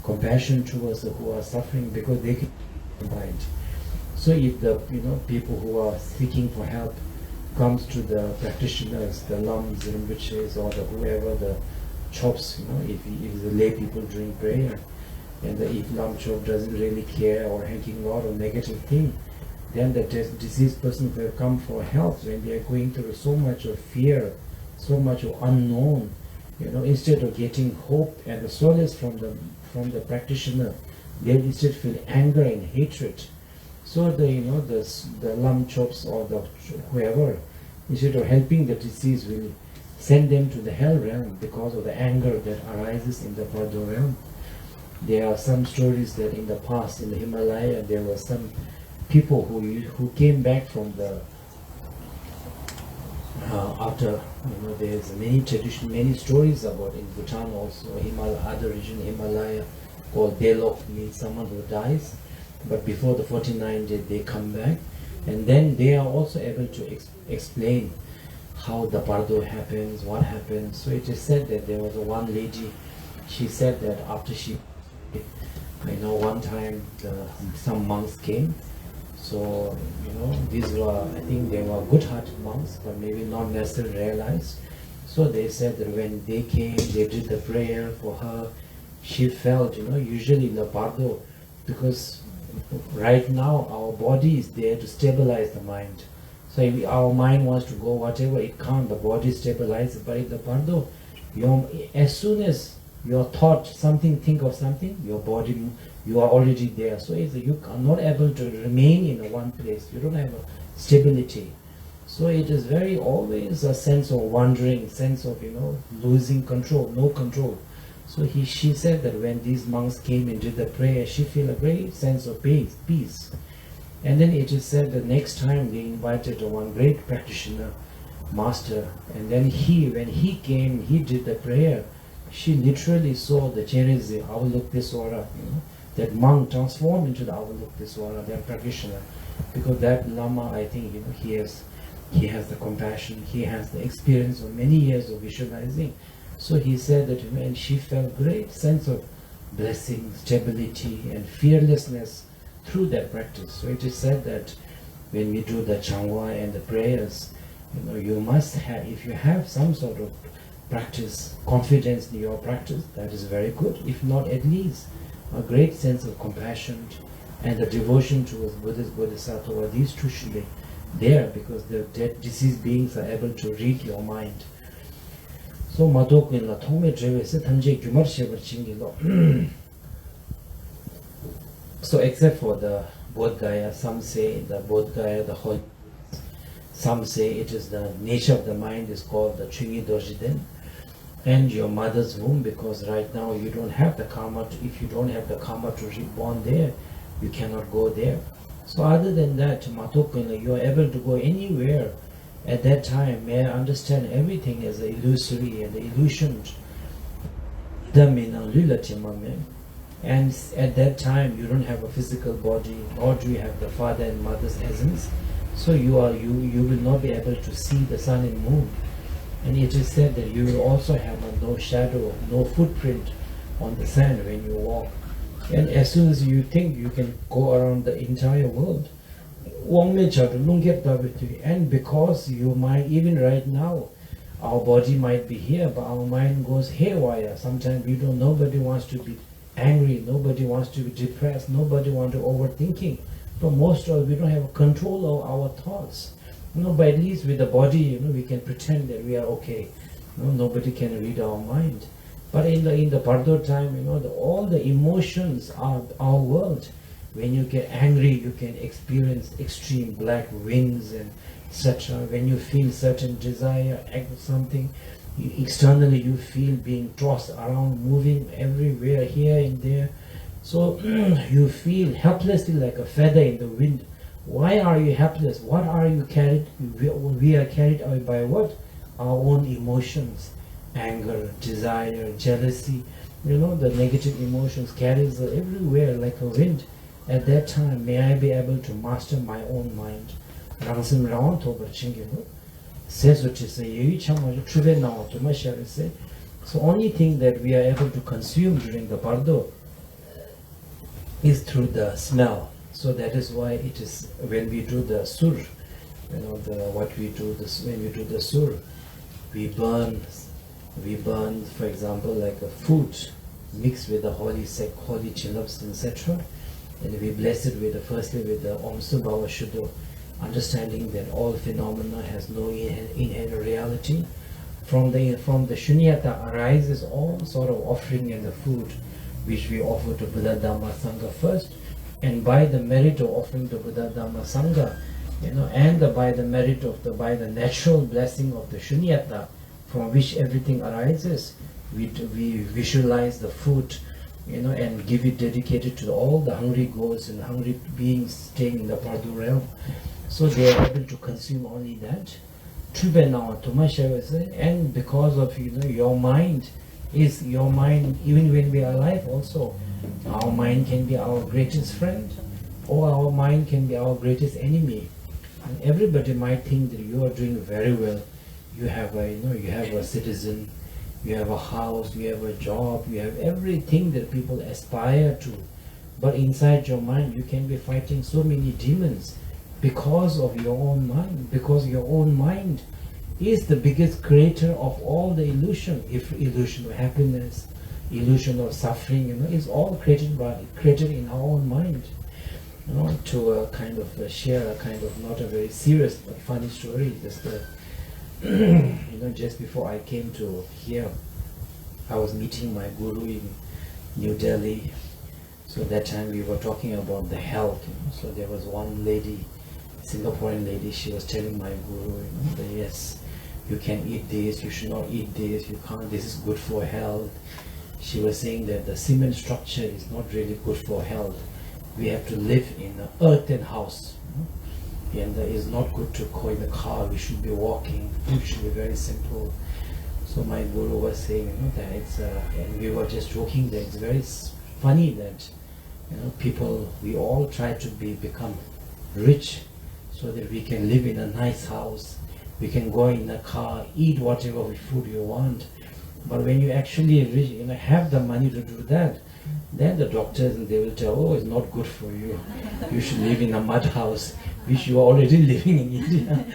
compassion towards those who are suffering, because they can combine. So if the people who are seeking for help comes to the practitioners, the lams, rinpoches, or the whoever, the chops, if the lay people doing prayer, and if lam chop doesn't really care or thinking a lot of negative thing, then the deceased person will come for help when they are going through so much of fear, so much of unknown. Instead of getting hope and the solace from the practitioner, they instead feel anger and hatred. So the lam chops or the whoever, instead of helping the deceased, will send them to the hell realm because of the anger that arises in the Bardo realm. There are some stories that in the past in the Himalaya there were some people who came back from the after there's many stories about in Bhutan also, other region Himalaya called Delok, means someone who dies, but before the 49 day they come back, and then they are also able to explain how the Bardo happens, what happens. So it is said that there was one lady, she said that after one time some monks came. So, these were, I think they were good-hearted monks, but maybe not necessarily realized. So they said that when they came, they did the prayer for her. She felt, usually in the Bardo, because right now our body is there to stabilize the mind. So if our mind wants to go whatever, it can't, the body stabilizes. But in the Bardo, as soon as your thought, think of something, your body, you are already there. So you are not able to remain in one place. You don't have a stability. So it is always a sense of wandering, sense of losing control, no control. So she said that when these monks came and did the prayer, she felt a great sense of peace. And then it is said that next time they invited one great practitioner, master, and then when he came, he did the prayer. She literally saw the Cherezi, Avalokiteswara, that monk transformed into the Avalokiteswara, that practitioner, because that Lama, I think, he has the compassion, he has the experience of many years of visualizing. So he said that, and she felt great sense of blessing, stability, and fearlessness through that practice. So it is said that when we do the Changwa and the prayers, you must have, if you have some sort of practice, confidence in your practice, that is very good. If not, at least a great sense of compassion and the devotion towards Buddhist Bodhisattva, these two should be there, because the dead deceased beings are able to read your mind. So Madok in la Tome Drevese Tanje Gumar Shevar Chingilo. So except for the Bodh Gaya, some say the Bodh Gaya, the whole, some say it is the nature of the mind is called the Chingi Dorjiden, and your mother's womb, because right now you don't have the karma. If you don't have the karma to be born there, you cannot go there. So other than that, Matokana, you are able to go anywhere at that time. May I understand everything as an illusory and the illusions. And at that time you don't have a physical body, nor do you have the father and mother's essence. So you will not be able to see the sun and moon. And it is said that you will also have no shadow, no footprint on the sand when you walk. And as soon as you think you can go around the entire world, and because you might, even right now, our body might be here, but our mind goes haywire. Sometimes nobody wants to be angry, nobody wants to be depressed, nobody wants to overthinking. But most of us, we don't have control of our thoughts. But at least with the body, we can pretend that we are okay. Nobody can read our mind. But in the Bardo time, all the emotions are our world. When you get angry, you can experience extreme black winds and etc. When you feel certain desire, act something, externally you feel being tossed around, moving everywhere, here and there. So you feel helplessly like a feather in the wind. Why are you helpless? What are you carried? We are carried away by what? Our own emotions. Anger, desire, jealousy, the negative emotions carries everywhere like a wind. At that time, may I be able to master my own mind. So only thing that we are able to consume during the Bardo is through the smell. So that is why it is when we do the sur, when we do the sur, we burn, for example, like a food mixed with the holy chilaps, etc. And we bless it firstly with the Om Subhava Shuddha, understanding that all phenomena has no inherent reality. From the Shunyata arises all sort of offering and the food which we offer to Buddha Dhamma Sangha first, and by the merit of offering to Buddha Dhamma Sangha, and by the merit of by the natural blessing of the Shunyata, from which everything arises, we visualize the food, and give it dedicated to all the hungry ghosts and hungry beings staying in the Bardo realm. So they are able to consume only that. And because of your mind, even when we are alive also, our mind can be our greatest friend, or our mind can be our greatest enemy. And everybody might think that you are doing very well. You have a citizen, you have a house, you have a job, you have everything that people aspire to. But inside your mind, you can be fighting so many demons because of your own mind. Because your own mind is the biggest creator of all the illusion. If illusion of happiness, illusion of suffering, is all created in our own mind. To kind of share a kind of not a very serious but funny story. Just just before I came to here, I was meeting my guru in New Delhi. So that time we were talking about the health. So there was one lady, Singaporean lady, she was telling my guru, that yes, you can eat this, you should not eat this, you can't, this is good for health. She was saying that the cement structure is not really good for health. We have to live in an earthen house. And it's not good to go in the car, we should be walking, food should be very simple. So my guru was saying, that it's, and we were just joking that it's very funny that, people, we all try to become rich so that we can live in a nice house, we can go in a car, eat whatever food you want. But when you actually have the money to do that, then the doctors, and they will tell, oh, it's not good for you. You should live in a mud house, which you are already living in India.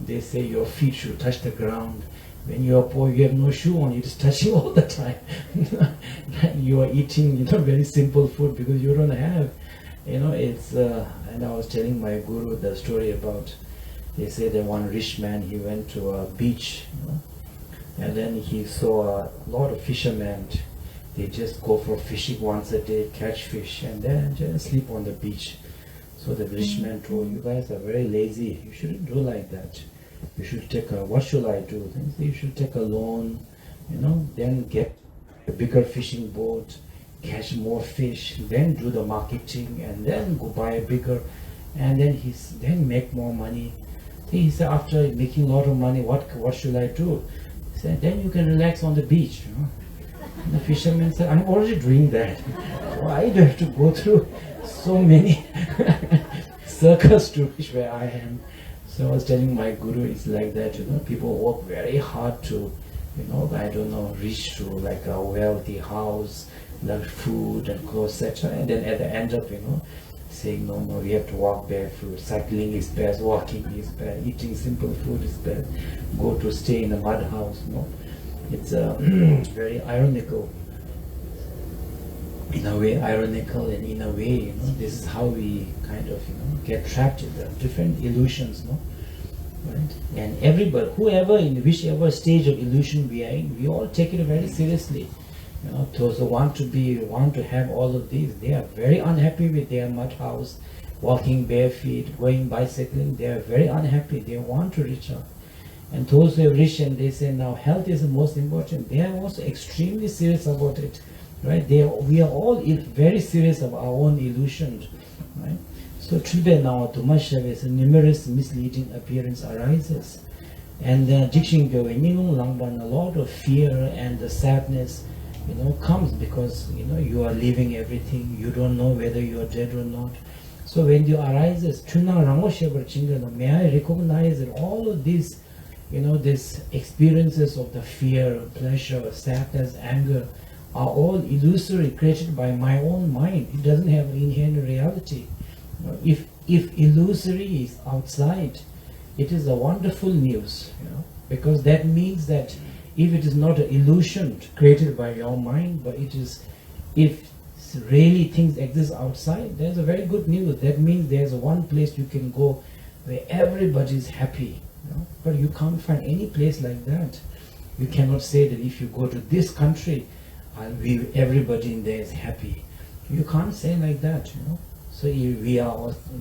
They say your feet should touch the ground. When you are poor, you have no shoe on, you're just touching all the time. You are eating, very simple food because you don't have, it's, and I was telling my guru the story about, they say that one rich man, he went to a beach, and then he saw a lot of fishermen. They just go for fishing once a day, catch fish, and then just sleep on the beach. So the rich man told, you guys are very lazy, you shouldn't do like that. You should take what should I do? They say you should take a loan, then get a bigger fishing boat, catch more fish, then do the marketing, and then go buy a bigger, and then make more money. He said, after making a lot of money, what should I do? He said, then you can relax on the beach. And the fisherman said, I'm already doing that. Why do I have to go through so many circles to reach where I am? So I was telling my guru, it's like that, people work very hard to, I don't know, reach to like a wealthy house, like food and clothes, etc. And then at the end of, saying, no, we have to walk barefoot, cycling is best, walking is best, eating simple food is best, go to stay in a mud house, It's very ironical. In a way ironical, and in a way, this is how we kind of, get trapped in the different illusions, right? And everybody, whoever, in whichever stage of illusion we are in, we all take it very seriously. Those who want to have all of these, they are very unhappy with their mud house, walking bare feet, going bicycling. They are very unhappy. They want to reach out. And those who have reached and they say now health is the most important, they are also extremely serious about it, right? We are all very serious about our own illusions, right? So today now, Tumashaves, numerous misleading appearance arises, and a lot of fear and the sadness, comes because you are leaving everything. You don't know whether you are dead or not. So when you arises, may I recognize that all of these, these experiences of the fear, pleasure, sadness, anger, are all illusory, created by my own mind. It doesn't have inherent reality. If illusory is outside, it is a wonderful news, because that means that if it is not an illusion created by your mind, but it is, if really things exist outside, there's a very good news. That means there's one place you can go where everybody is happy. But you can't find any place like that. You cannot say that if you go to this country, everybody in there is happy. You can't say like that, So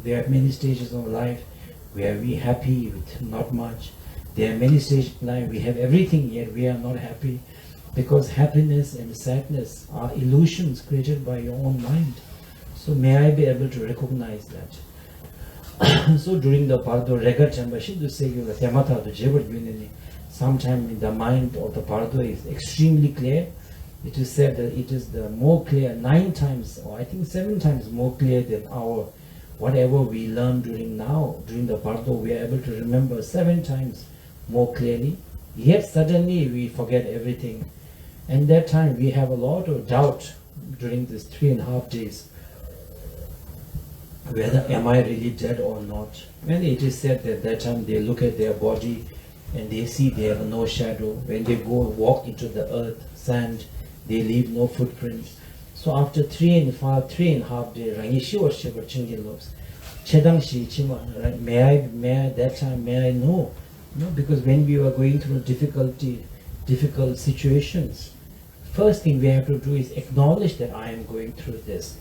there are many stages of life where we are happy with not much. There are many stages in life we have everything, yet we are not happy, because happiness and sadness are illusions created by your own mind. So may I be able to recognize that. So during the Bardo record chamber, sometime the mind of the Bardo is extremely clear. It is said that it is the more clear 9 times, or I think 7 times more clear than our whatever we learn during the Bardo, we are able to remember 7 times more clearly. Yet suddenly we forget everything. And that time we have a lot of doubt during these 3.5 days. Whether am I really dead or not? When it is said that that time they look at their body and they see they have no shadow. When they go walk into the earth, sand, they leave no footprints. So after 3.5 days, Rangishi or Shiver Chingilovs, Chedangshi Chima, may I know? Because when we were going through difficult situations, first thing we have to do is acknowledge that I am going through this.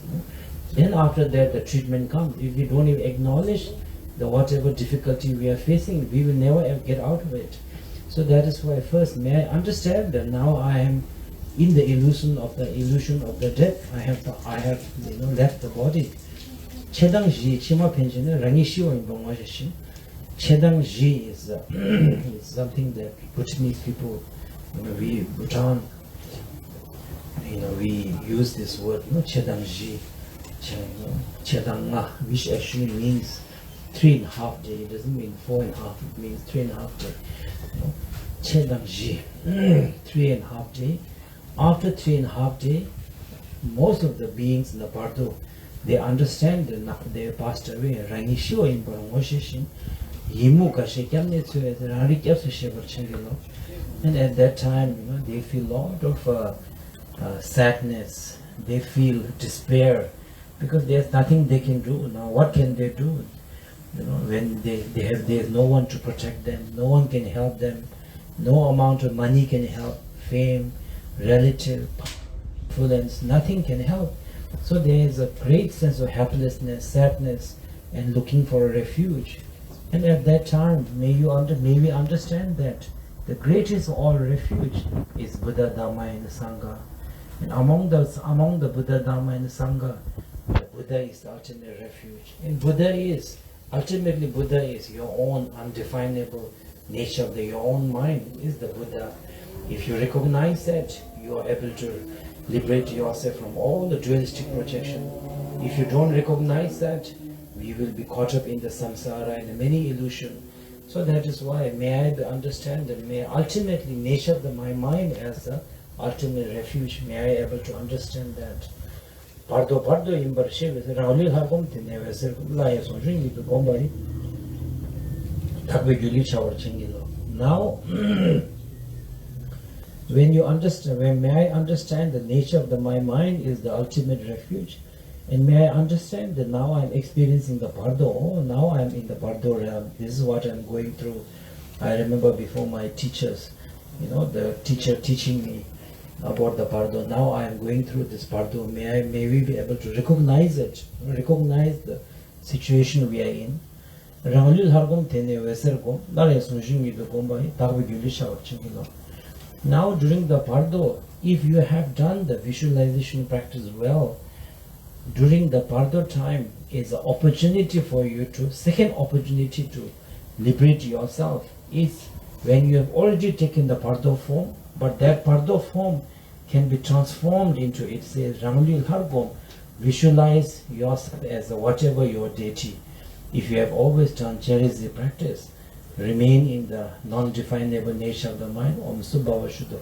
Then after that, the treatment comes. If we don't even acknowledge the whatever difficulty we are facing, we will never ever get out of it. So that is why first may I understand that now I am in the illusion of the death. I have left the body. Chedang ji chima penjine rangishiwa in Bangladesh. Chedang ji is something that Bhutanese people, we Bhutan, we use this word, Chedang ji, Chedang nga, which actually means 3.5 days. It doesn't mean 4.5. It means 3.5 days. Chedang ji, 3.5 days. After 3.5 days, most of the beings in the Bardo, they understand that they passed away. Rangishiwa in Bangladesh. And at that time, they feel a lot of sadness. They feel despair because there's nothing they can do. Now, what can they do? When there's no one to protect them, no one can help them, no amount of money can help, fame, relative, influence, nothing can help. So there is a great sense of helplessness, sadness, and looking for a refuge. And at that time, may we understand that the greatest of all refuge is Buddha, Dhamma, and Sangha. And among the Buddha, Dharma, and Sangha, the Buddha is the ultimate refuge. And ultimately Buddha is your own undefinable nature of your own mind is the Buddha. If you recognize that, you are able to liberate yourself from all the dualistic projection. If you don't recognize that, you will be caught up in the samsara and many illusions. So that is why may I understand that may ultimately nature of my mind as the ultimate refuge. May I able to understand that. Bardo imbar sheves rauli hagom tine veser la yason ringi to bombari takbe gyuli chawar chingilo. Now when you understand, may I understand the nature of my mind is the ultimate refuge, and may I understand that now I am experiencing the Bardo. Now I am in the Bardo realm. This is what I am going through. I remember before my teachers, the teacher teaching me about the Bardo. Now I am going through this Bardo. May we be able to recognize it, recognize the situation we are in. Now during the Bardo, if you have done the visualization practice well, during the Bardo time is an opportunity for you to, second opportunity to liberate yourself is when you have already taken the Bardo form, but that Bardo form can be transformed into, it says, Ramlil Hargom, visualize yourself as whatever your deity. If you have always done Charisi practice, remain in the non-definable nature of the mind, Om Subhava Shuddha,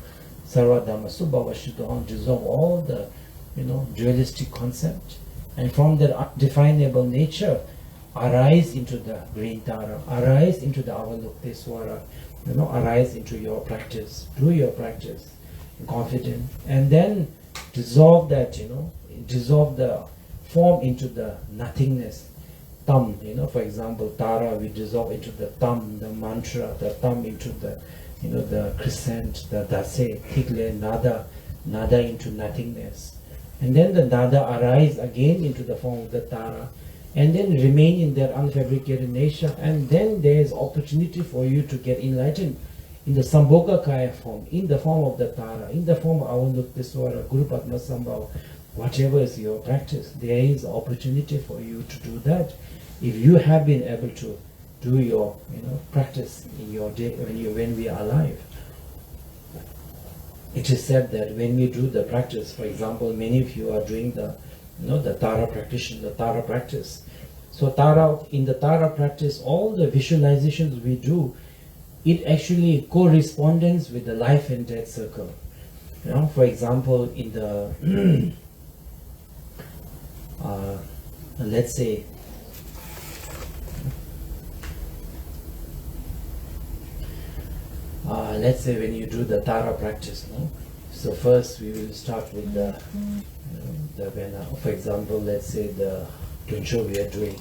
Sarva Dhamma Subhava Shuddha, dissolve all the dualistic concept, and from that undefinable nature arise into the green Tara, arise into the Avalokiteswara, arise into your practice, do your practice, confident, and then dissolve that, dissolve the form into the nothingness. Tam, for example, Tara, we dissolve into the Tam, the mantra, the Tam into the, the crescent, the Dase, Tikle, Nada into nothingness. And then the Nada arise again into the form of the Tara, and then remain in their unfabricated nature, and then there is opportunity for you to get enlightened in the Sambhoga Kaya form, in the form of the Tara, in the form of Avalokiteswara, Guru Padma Sambhava, whatever is your practice, there is opportunity for you to do that. If you have been able to do your practice in your day when we are alive. It is said that when we do the practice, for example, many of you are doing the the Tara practice. So in the Tara practice, all the visualizations we do, it actually corresponds with the life and death circle. For example, in the let's say when you do the Tara practice, so first we will start with the for example, let's say the Tuncho we are doing,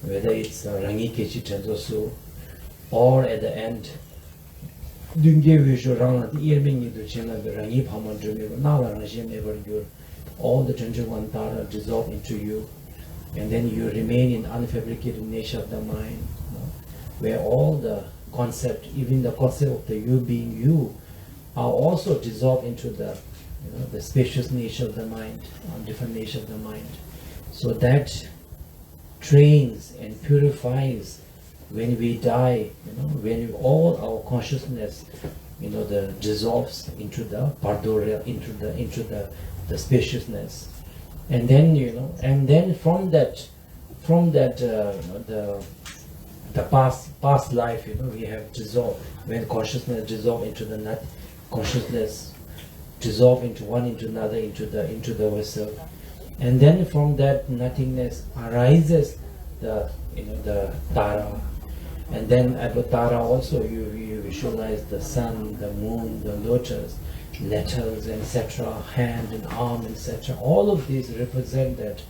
whether it's Rangi Kechi Tenzosu or at the end all the 21 Tara dissolve into you, and then you remain in unfabricated nature of the mind, where all the concept, even the concept of the you being you, are also dissolved into the the spacious nature of the mind, different nature of the mind. So that trains and purifies when we die, when all our consciousness, the dissolves into the Bardo, into the spaciousness, and then from that the past life, we have dissolved, when consciousness dissolve into the not consciousness dissolve into one into another into the vessel, and then from that nothingness arises the the Tara, and then at the Tara also you visualize the sun, the moon, the lotus, letters, etc., hand and arm, etc. All of these represent that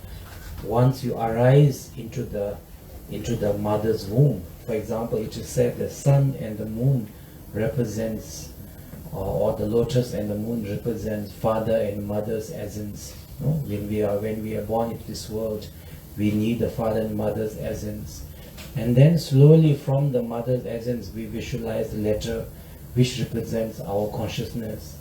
once you arise into the mother's womb. For example, it is said the sun and the moon represents, or the lotus and the moon represents father and mother's essence. When we are born into this world, we need the father and mother's essence, and then slowly from the mother's essence we visualize the letter, which represents our consciousness,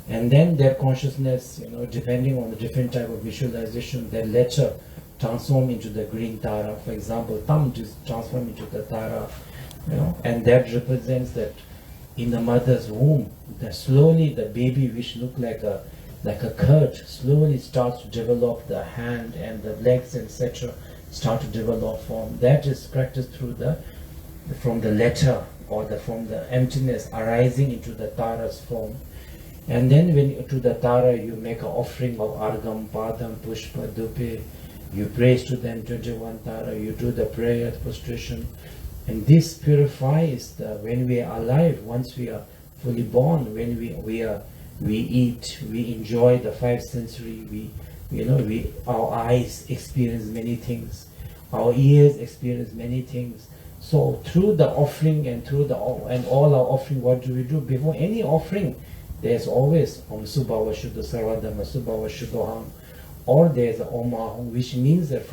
And then their consciousness, depending on the different type of visualization, their letter transform into the green Tara. For example, Tam transform into the Tara, and that represents that in the mother's womb, that slowly the baby, which look like a curd, slowly starts to develop the hand and the legs, etc., start to develop form. That is practiced through from the letter, or from the emptiness arising into the Tara's form. And then when to the Tara you make an offering of Argam, Padam, Pushpa, Dupe, you praise to them 21 Tara, you do the prayer, prostration, and this purifies when we are alive, once we are fully born, when we eat, we enjoy the five sensory, our eyes experience many things, our ears experience many things. So through the offering and all our offering, what do we do? Before any offering, there's always Om Subhava Shuddha Sarvadhamma Subhava Shuddhaham, or there's a Om Aham, which means that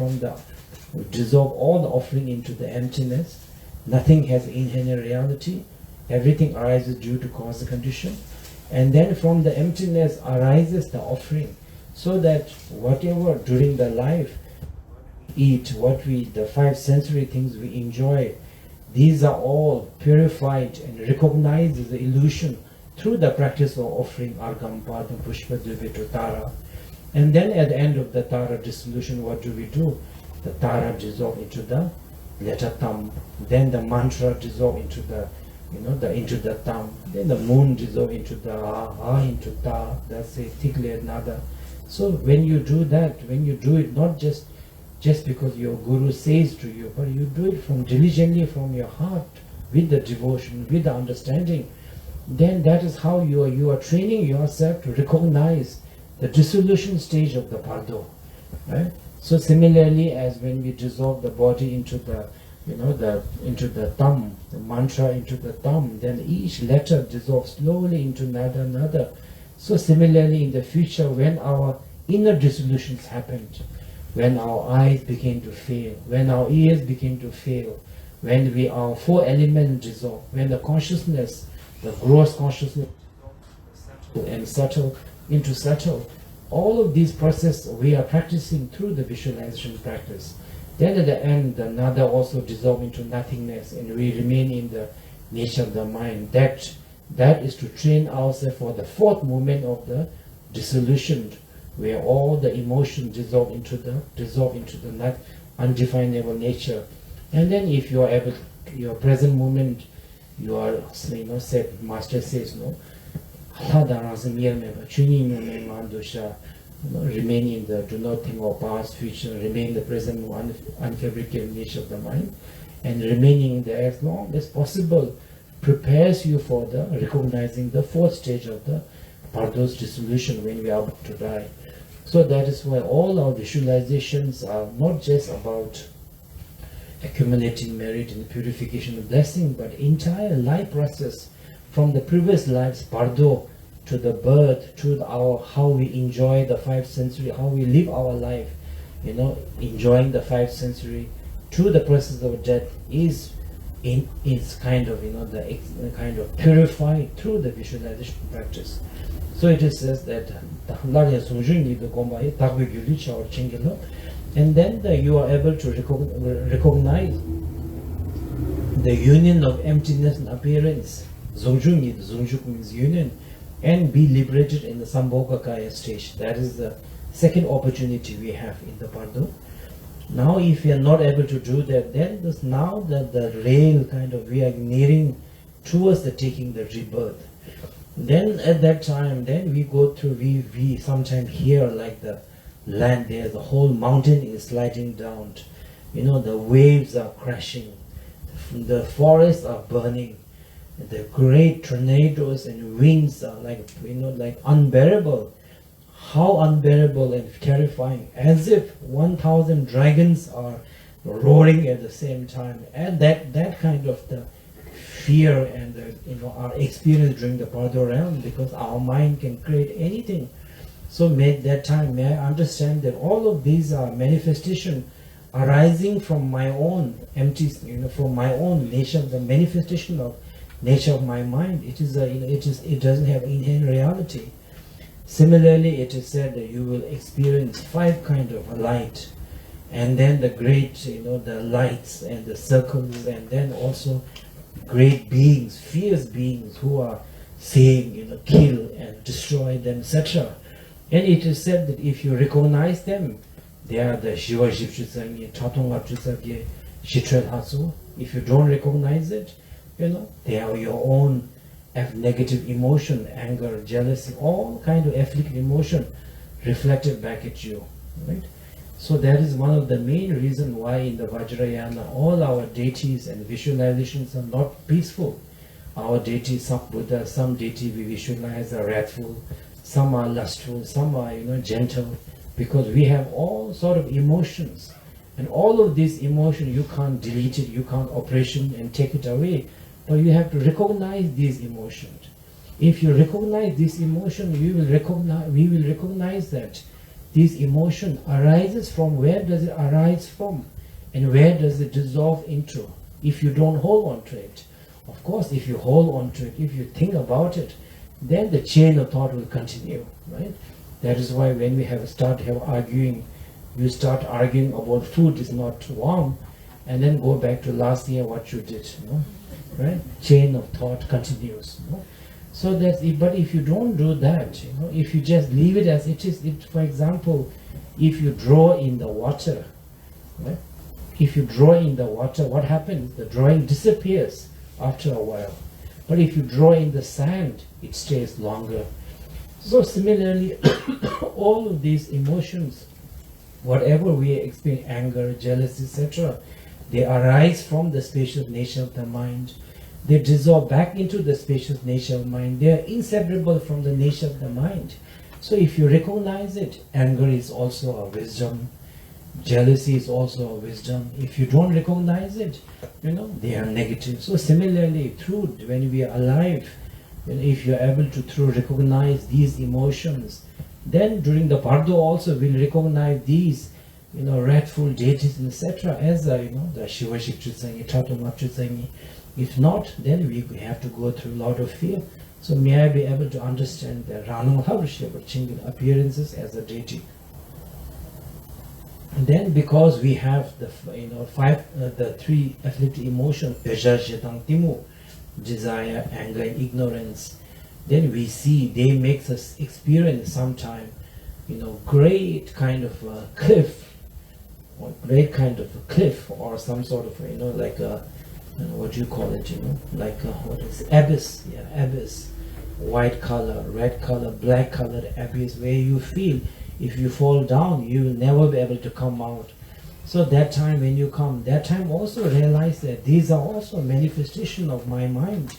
we dissolve all the offering into the emptiness. Nothing has inherent reality. Everything arises due to cause and condition. And then from the emptiness arises the offering, so that whatever during the life eat, the five sensory things we enjoy, these are all purified and recognized as the illusion through the practice of offering Argam, Padam, Pushpa, Dvita, Tara. And then at the end of the Tara dissolution, what do we do? The Tara dissolve into the letter Tam. Then the mantra dissolve into the Tam. Then the moon dissolve into the into Ta. That's a thick layered nada. So when you do that, when you do it not just because your guru says to you, but you do it diligently from your heart, with the devotion, with the understanding, then that is how you are training yourself to recognize the dissolution stage of the Bardo, right? So similarly, as when we dissolve the body into the into the Tam, the mantra into the Tam, then each letter dissolves slowly into nada. So similarly, in the future, when our inner dissolutions happened, when our eyes became to fail, when our ears became to fail, when our four elements dissolve, when the consciousness, the gross consciousness, and subtle into subtle, all of these processes we are practicing through the visualization practice. Then at the end, the nada also dissolve into nothingness, and we remain in the nature of the mind. That is to train ourselves for the fourth movement of the dissolution, where all the emotions dissolve into the not undefinable nature. And then if you are able, your present moment, you are, said, Master says, remain in the, do not think of past, future, remain in the present, unfabricated nature of the mind, and remaining there as long as possible prepares you for the recognizing the fourth stage of the Bardo's dissolution, when we are about to die. So that is why all our visualizations are not just about accumulating merit and purification and blessing, but entire life process, from the previous lives, Bardo, to the birth, to how we enjoy the five sensory, how we live our life, enjoying the five sensory, to the process of death is kind of, the kind of purified through the visualization practice. So it says that and then you are able to recognize the union of emptiness and appearance. Zongjuk means union, and be liberated in the Sambhogakaya stage. That is the second opportunity we have in the Bardo. Now if we are not able to do that, then now that the rail we are nearing towards the taking the rebirth. Then at that time, then we go through, we sometimes hear like the land there, the whole mountain is sliding down, the waves are crashing, the forests are burning, the great tornadoes and winds are like unbearable. How unbearable and terrifying, as if 1,000 dragons are roaring at the same time. And that kind of the fear and our experience during the Bardo realm, because our mind can create anything. So may I understand that all of these are manifestation arising from my own empty, from my own nature, the manifestation of nature of my mind. It doesn't have inherent reality. Similarly, it is said that you will experience 5 kind of light, and then the great, the lights and the circles, and then also great beings, fierce beings who are saying, kill and destroy them, etc. And it is said that if you recognize them, they are the Shiva Shivchutsangi, Tatonga Chutsagi, Shitral Hatsu. If you don't recognize it, they are your own negative emotion, anger, jealousy, all kind of afflicted emotion reflected back at you, right? So that is one of the main reasons why in the Vajrayana all our deities and visualizations are not peaceful. Our deities, some Buddha, some deity we visualize are wrathful, some are lustful, some are gentle, because we have all sort of emotions, and all of these emotions you can't delete it, you can't operation and take it away, but you have to recognize these emotions. If you recognize this emotion, we will recognize that this emotion arises from, where does it arise from, and where does it dissolve into, if you don't hold on to it. Of course, if you hold on to it, if you think about it, then the chain of thought will continue, right? That is why when we start arguing, you start arguing about food is not warm, and then go back to last year what you did, right? Chain of thought continues. So that's it. But if you don't do that, if you just leave it as it is, for example, if you draw in the water, right? If you draw in the water, what happens? The drawing disappears after a while. But if you draw in the sand, it stays longer. So similarly, all of these emotions, whatever we experience, anger, jealousy, etc., they arise from the spacious nature of the mind. They dissolve back into the spacious nature of mind. They are inseparable from the nature of the mind. So if you recognize it, anger is also a wisdom. Jealousy is also a wisdom. If you don't recognize it, they are negative. So similarly, when we are alive, if you are able to recognize these emotions, then during the Bardo also we'll recognize these, wrathful deities, etc., as the Shiva Shikchutsangi, Tatonga Chutsangi. If not, then we have to go through a lot of fear. So may I be able to understand the Rano Havrishya appearances as a deity. And then because we have the the 3 afflicted emotions, desire, anger, and ignorance, then we see they make us experience sometime, great kind of a cliff, or some sort of, like a, what do you call it, like a, what is it? Abyss, abyss, white color, red color, black colored abyss, where you feel if you fall down, you will never be able to come out. So that time when you come, that time also realize that these are also manifestation of my mind.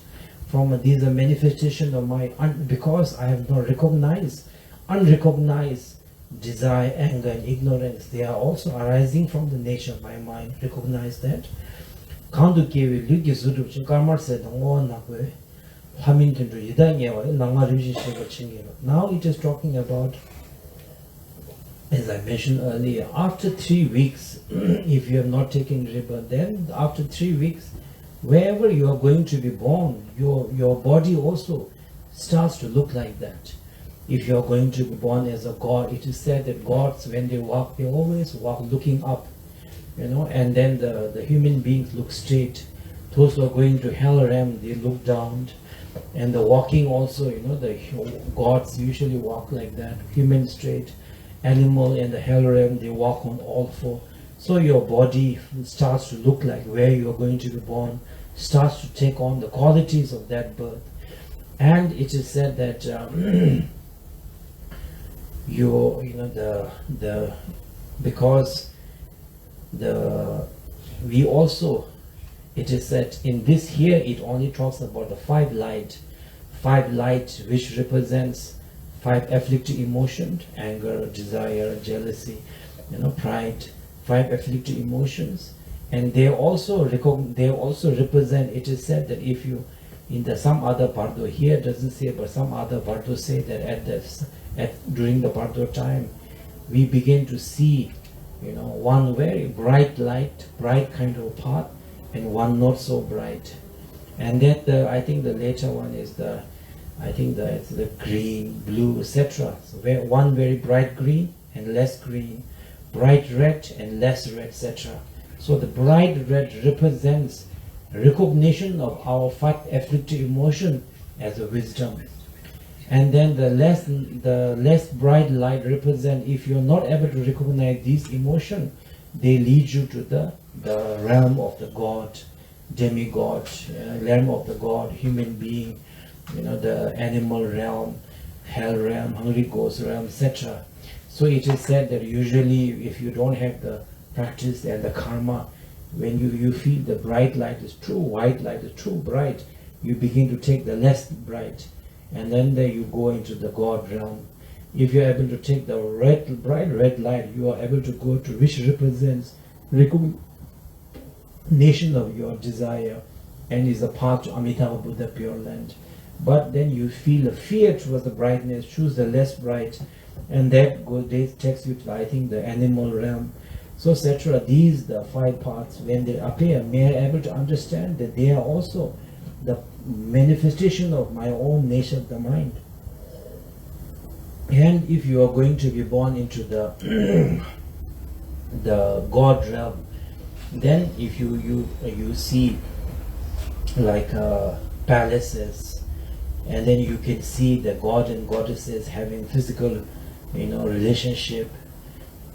These are manifestation of my, because I have not recognized, unrecognized desire, anger, and ignorance. They are also arising from the nature of my mind. Recognize that. Now it is talking about, as I mentioned earlier, after 3 weeks, if you have not taken rebirth, then after 3 weeks, wherever you are going to be born, your body also starts to look like that. If you are going to be born as a god, it is said that gods, when they walk, they always walk looking up, and then the human beings look straight. Those who are going to hell realm, they look down. And the walking also, the gods usually walk like that, human straight. Animal and the hell realm, they walk on all 4. So your body starts to look like where you are going to be born, starts to take on the qualities of that birth. And it is said that it is said in this here, it only talks about the 5 light, which represents 5 afflicted emotions: anger, desire, jealousy, pride. 5 afflicted emotions, and they also represent. It is said that if you, some other Bardo here doesn't say, but some other Bardo say that during the Bardo time, we begin to see, one very bright light, bright kind of path, and one not so bright, and that I think the later one is I think that it's the green, blue, etc. So one very bright green and less green, bright red and less red, etc. So the bright red represents recognition of our afflictive emotion as a wisdom. And then the less bright light represent, if you're not able to recognize these emotions, they lead you to the realm of the God, demigod, realm of the God, human being, the animal realm, hell realm, hungry ghost realm, etc. So it is said that usually if you don't have the practice and the karma, when you feel the bright light is too white light is too bright, you begin to take the less bright, and then there you go into the God realm. If you are able to take the bright red light, you are able to go to which represents recognition of your desire and is a path to Amitabha Buddha Pure Land. But then you feel a fear towards the brightness, choose the less bright, and that takes you to, I think, the animal realm. So, etc. These, the 5 paths, when they appear, may I able to understand that they are also the manifestation of my own nature of the mind. And if you are going to be born into the the God realm, then if you see like palaces, and then you can see the god and goddesses having physical relationship,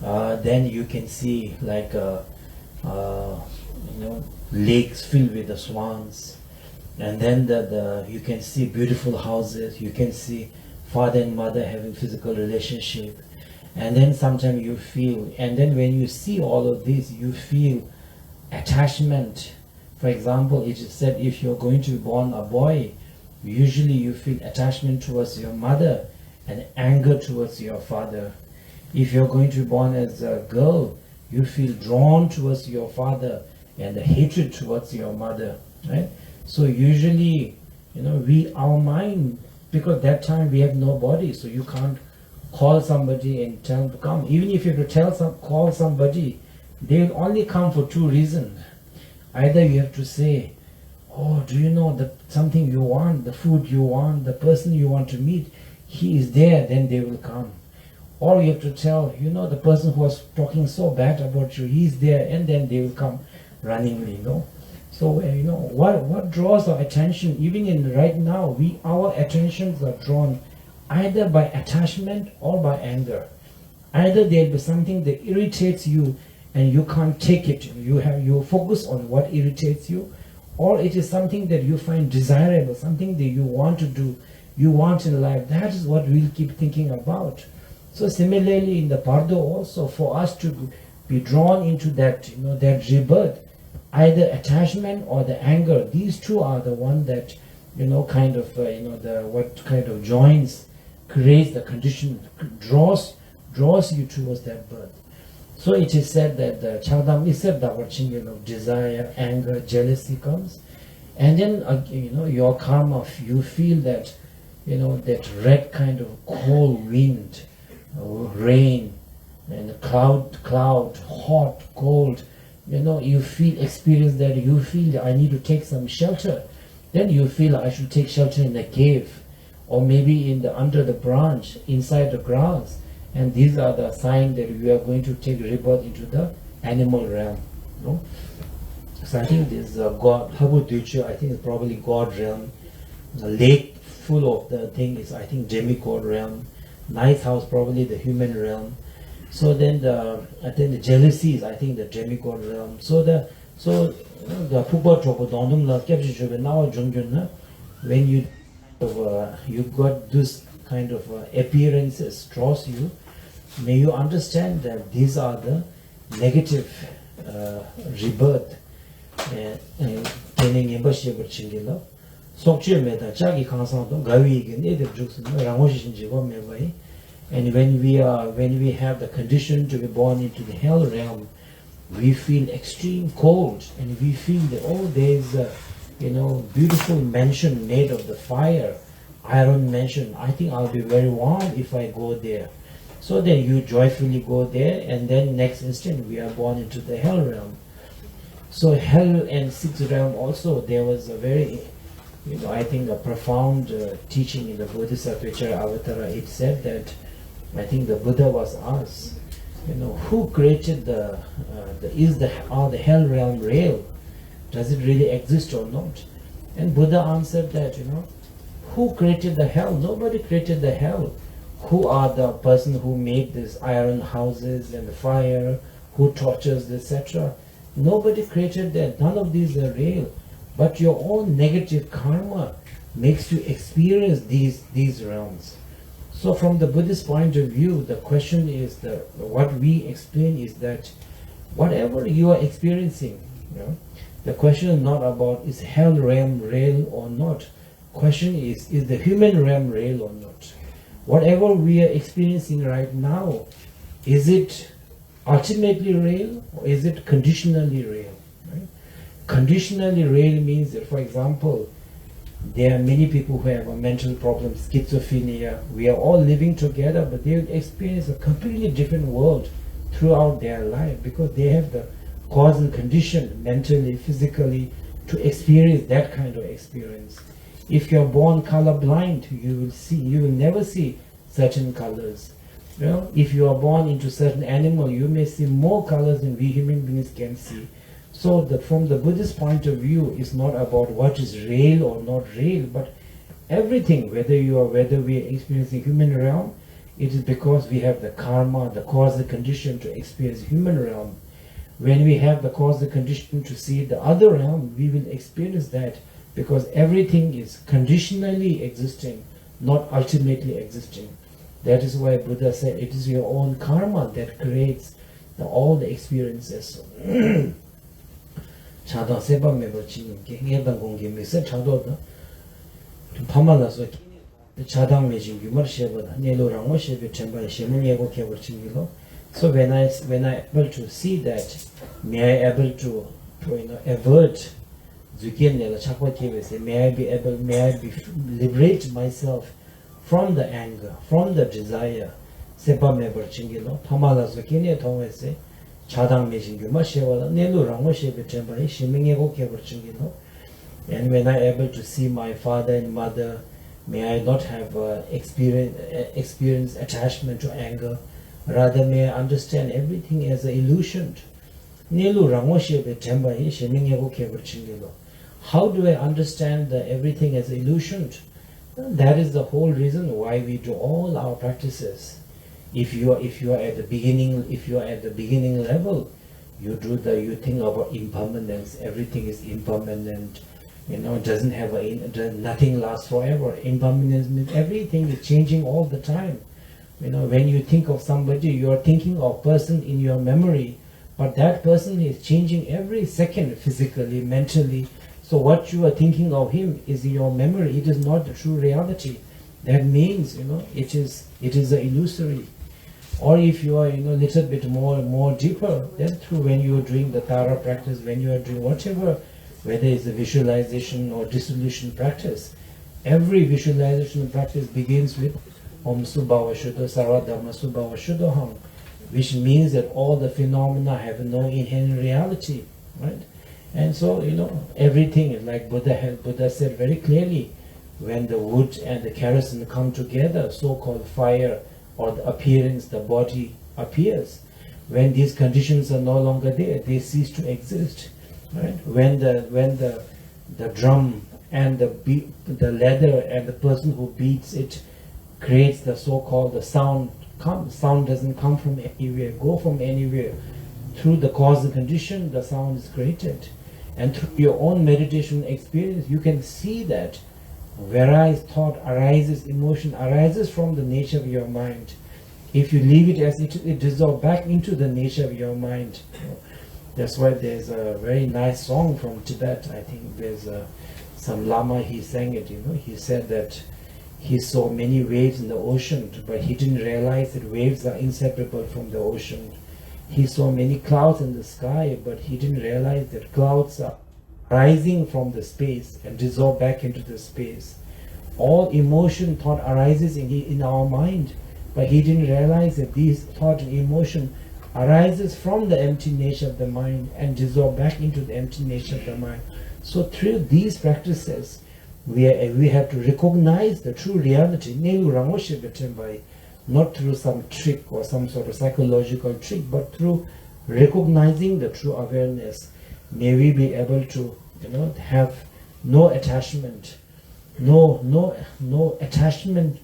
then you can see like lakes filled with the swans, and then you can see beautiful houses, you can see father and mother having physical relationship, and then sometimes you feel, and then when you see all of this, you feel attachment. For example, it is said if you're going to be born a boy, usually you feel attachment towards your mother and anger towards your father. If you're going to be born as a girl, you feel drawn towards your father and the hatred towards your mother, right? So usually, our mind, because that time we have no body, so you can't call somebody and tell them to come. Even if you have to call somebody, they will only come for 2 reasons. Either you have to say, oh, do you know that something you want, the food you want, the person you want to meet, he is there, then they will come. Or you have to tell, the person who was talking so bad about you, he's there, and then they will come running, So, what draws our attention, even in right now, our attentions are drawn either by attachment or by anger. Either there'll be something that irritates you and you can't take it. You focus on what irritates you, or it is something that you find desirable, something that you want to do, you want in life. That is what we'll keep thinking about. So similarly in the Bardo also, for us to be drawn into that, that rebirth, either attachment or the anger, these 2 are the one that, what kind of joins, creates the condition, draws you towards that birth. So it is said that the Chagdam Isab Davarching, desire, anger, jealousy comes, and then your karma, you feel that, that red kind of cold wind, rain, and cloud, hot, cold, experience that, you feel that I need to take some shelter. Then you feel I should take shelter in a cave, or maybe under the branch, inside the grass. And these are the signs that we are going to take rebirth into the animal realm. So I think this God, Habuduchu, I think it's probably God realm. The lake full of the thing is, I think, demigod realm. Nice house, probably the human realm. So then the jealousy is, I think, the demigod realm. So the Pupa Chopo Dondum La Kepsi now when you got this kind of appearances draws you, may you understand that these are the negative rebirth. And when we have the condition to be born into the hell realm, we feel extreme cold, and we feel that, oh, there's a beautiful mansion made of the fire, iron mansion. I think I'll be very warm if I go there. So then you joyfully go there, and then next instant we are born into the hell realm. So hell and 6th realm also, there was a very I think a profound teaching in the Bodhisattva Avatara. It said that I think the Buddha was asked, who created are the hell realm real? Does it really exist or not? And Buddha answered that, who created the hell? Nobody created the hell. Who are the person who made these iron houses and the fire, who tortures, etc.? Nobody created that. None of these are real. But your own negative karma makes you experience these realms. So from the Buddhist point of view, the question is what we explain is that whatever you are experiencing, the question is not about is hell realm real or not. Question is the human realm real or not? Whatever we are experiencing right now, is it ultimately real or is it conditionally real? Right? Conditionally real means that, for example, there are many people who have a mental problem, schizophrenia. We are all living together, but they will experience a completely different world throughout their life because they have the cause and condition mentally, physically to experience that kind of experience. If you're born colorblind, you will never see certain colors. If you are born into certain animal, you may see more colors than we human beings can see. So from the Buddhist point of view, it's not about what is real or not real, but everything, whether we are experiencing human realm, it is because we have the karma, the cause, the condition to experience human realm. When we have the cause, the condition to see the other realm, we will experience that because everything is conditionally existing, not ultimately existing. That is why Buddha said it is your own karma that creates all the experiences. Chadang seba meba chingim ke ngedang gongge me se chado da pamala so chadang me jing yumar sheba da nelo rangwa shebe temba shemu nyego kebar chingilo. So when I able to see that, may I able to avert may I be liberate myself from the anger, from the desire. Sepa mebar chingilo, pamala zukine tongwese, chadang mejinguma shewala, nelu rango shebe tembai, shimingego kebar chingilo. And when I able to see my father and mother, may I not have experience attachment to anger. Rather, may I understand everything as an illusion. How do I understand everything as an illusion? That is the whole reason why we do all our practices. If you are at the beginning level, you think about impermanence. Everything is impermanent. Doesn't have nothing lasts forever. Impermanence means everything is changing all the time. When you think of somebody, you are thinking of person in your memory, but that person is changing every second, physically, mentally. So what you are thinking of him is in your memory. It is not the true reality. That means, it is an illusory. Or if you are, little bit more deeper, then through when you are doing the Tara practice, when you are doing whatever, whether it's a visualization or dissolution practice, every visualization practice begins with Om Subhava Shuddha Sarva Dhamma Subhava Shuddhaham, which means that all the phenomena have no inherent reality, right? And so, everything, like Buddha said very clearly, when the wood and the kerosene come together, so-called fire or the appearance, the body appears. When these conditions are no longer there, they cease to exist, right? When the drum and the leather and the person who beats it creates the so-called the sound. Sound doesn't come from anywhere, go from anywhere. Through the cause and condition, the sound is created. And through your own meditation experience, you can see that whereas thought arises, emotion arises from the nature of your mind. If you leave it as it dissolves back into the nature of your mind. That's why there's a very nice song from Tibet. I think there's some Lama, he sang it, he said that he saw many waves in the ocean, but he didn't realize that waves are inseparable from the ocean. He saw many clouds in the sky, but he didn't realize that clouds are rising from the space and dissolve back into the space. All emotion, thought arises in our mind, but he didn't realize that these thought and emotion arises from the empty nature of the mind and dissolve back into the empty nature of the mind. So through these practices, we have to recognize the true reality, not through some trick or some sort of psychological trick, but through recognizing the true awareness. May we be able to, have no attachment, no attachment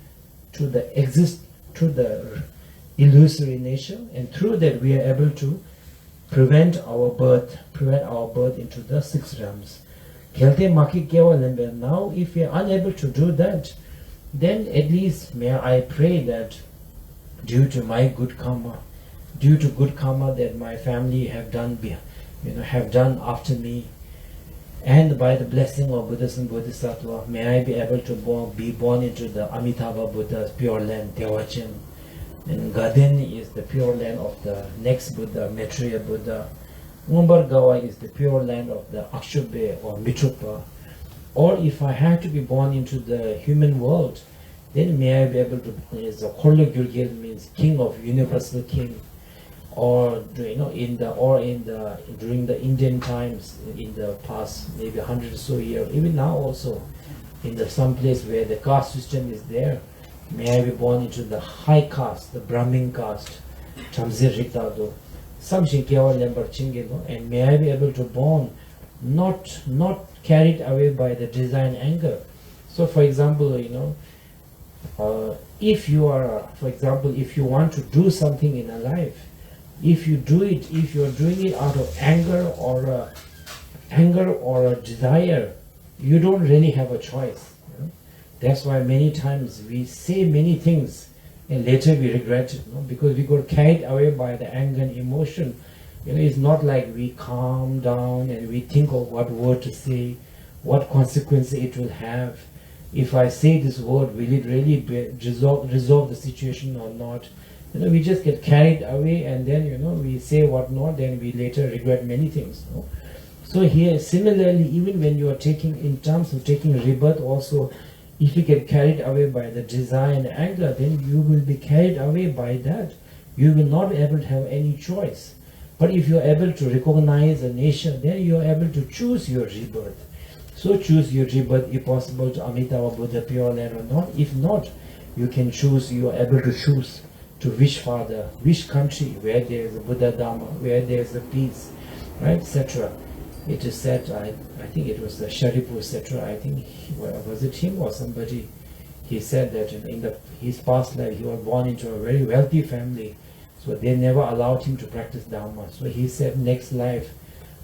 to the illusory nature, and through that we are able to prevent our birth into the six realms. Now, if we are unable to do that, then at least may I pray that due to my good karma, that my family have done after me, and by the blessing of Buddhas and Bodhisattva, may I be able to be born into the Amitabha Buddha's pure land, Tewachin. And Gaden is the pure land of the next Buddha, Maitreya Buddha. Umbargawa is the pure land of the Akshubhe or Mitrupa. Or if I have to be born into the human world, then may I be able to, as a Khorlo Gyurgel means king of universal king, or during the Indian times in the past, maybe 100 or so years, even now also, in some place where the caste system is there, may I be born into the high caste, the Brahmin caste, Chamzir Ritado, and may I be able to born not carried away by the desire and anger. So for example, if you want to do something in a life, if you're doing it out of anger or a desire, you don't really have a choice. That's why many times we say many things and later we regret it, because we got carried away by the anger and emotion. It's not like we calm down and we think of what word to say, what consequences it will have. If I say this word, will it really resolve the situation or not? We just get carried away, and then we say what not, then we later regret many things. So here, similarly, even when you are in terms of taking rebirth also, if you get carried away by the desire and anger, then you will be carried away by that. You will not be able to have any choice. But if you are able to recognize the nature, then you are able to choose your rebirth. So choose your rebirth if possible to Amitabha Buddha Pure Land or not. If not, you can choose, you are able to choose to which father, which country, where there is a Buddha Dharma, where there is a peace, right, etc. It is said, I think it was the Sharipu, etc. I think, was it him or somebody? He said that in his past life, he was born into a very wealthy family, so they never allowed him to practice Dharma. So he said, next life,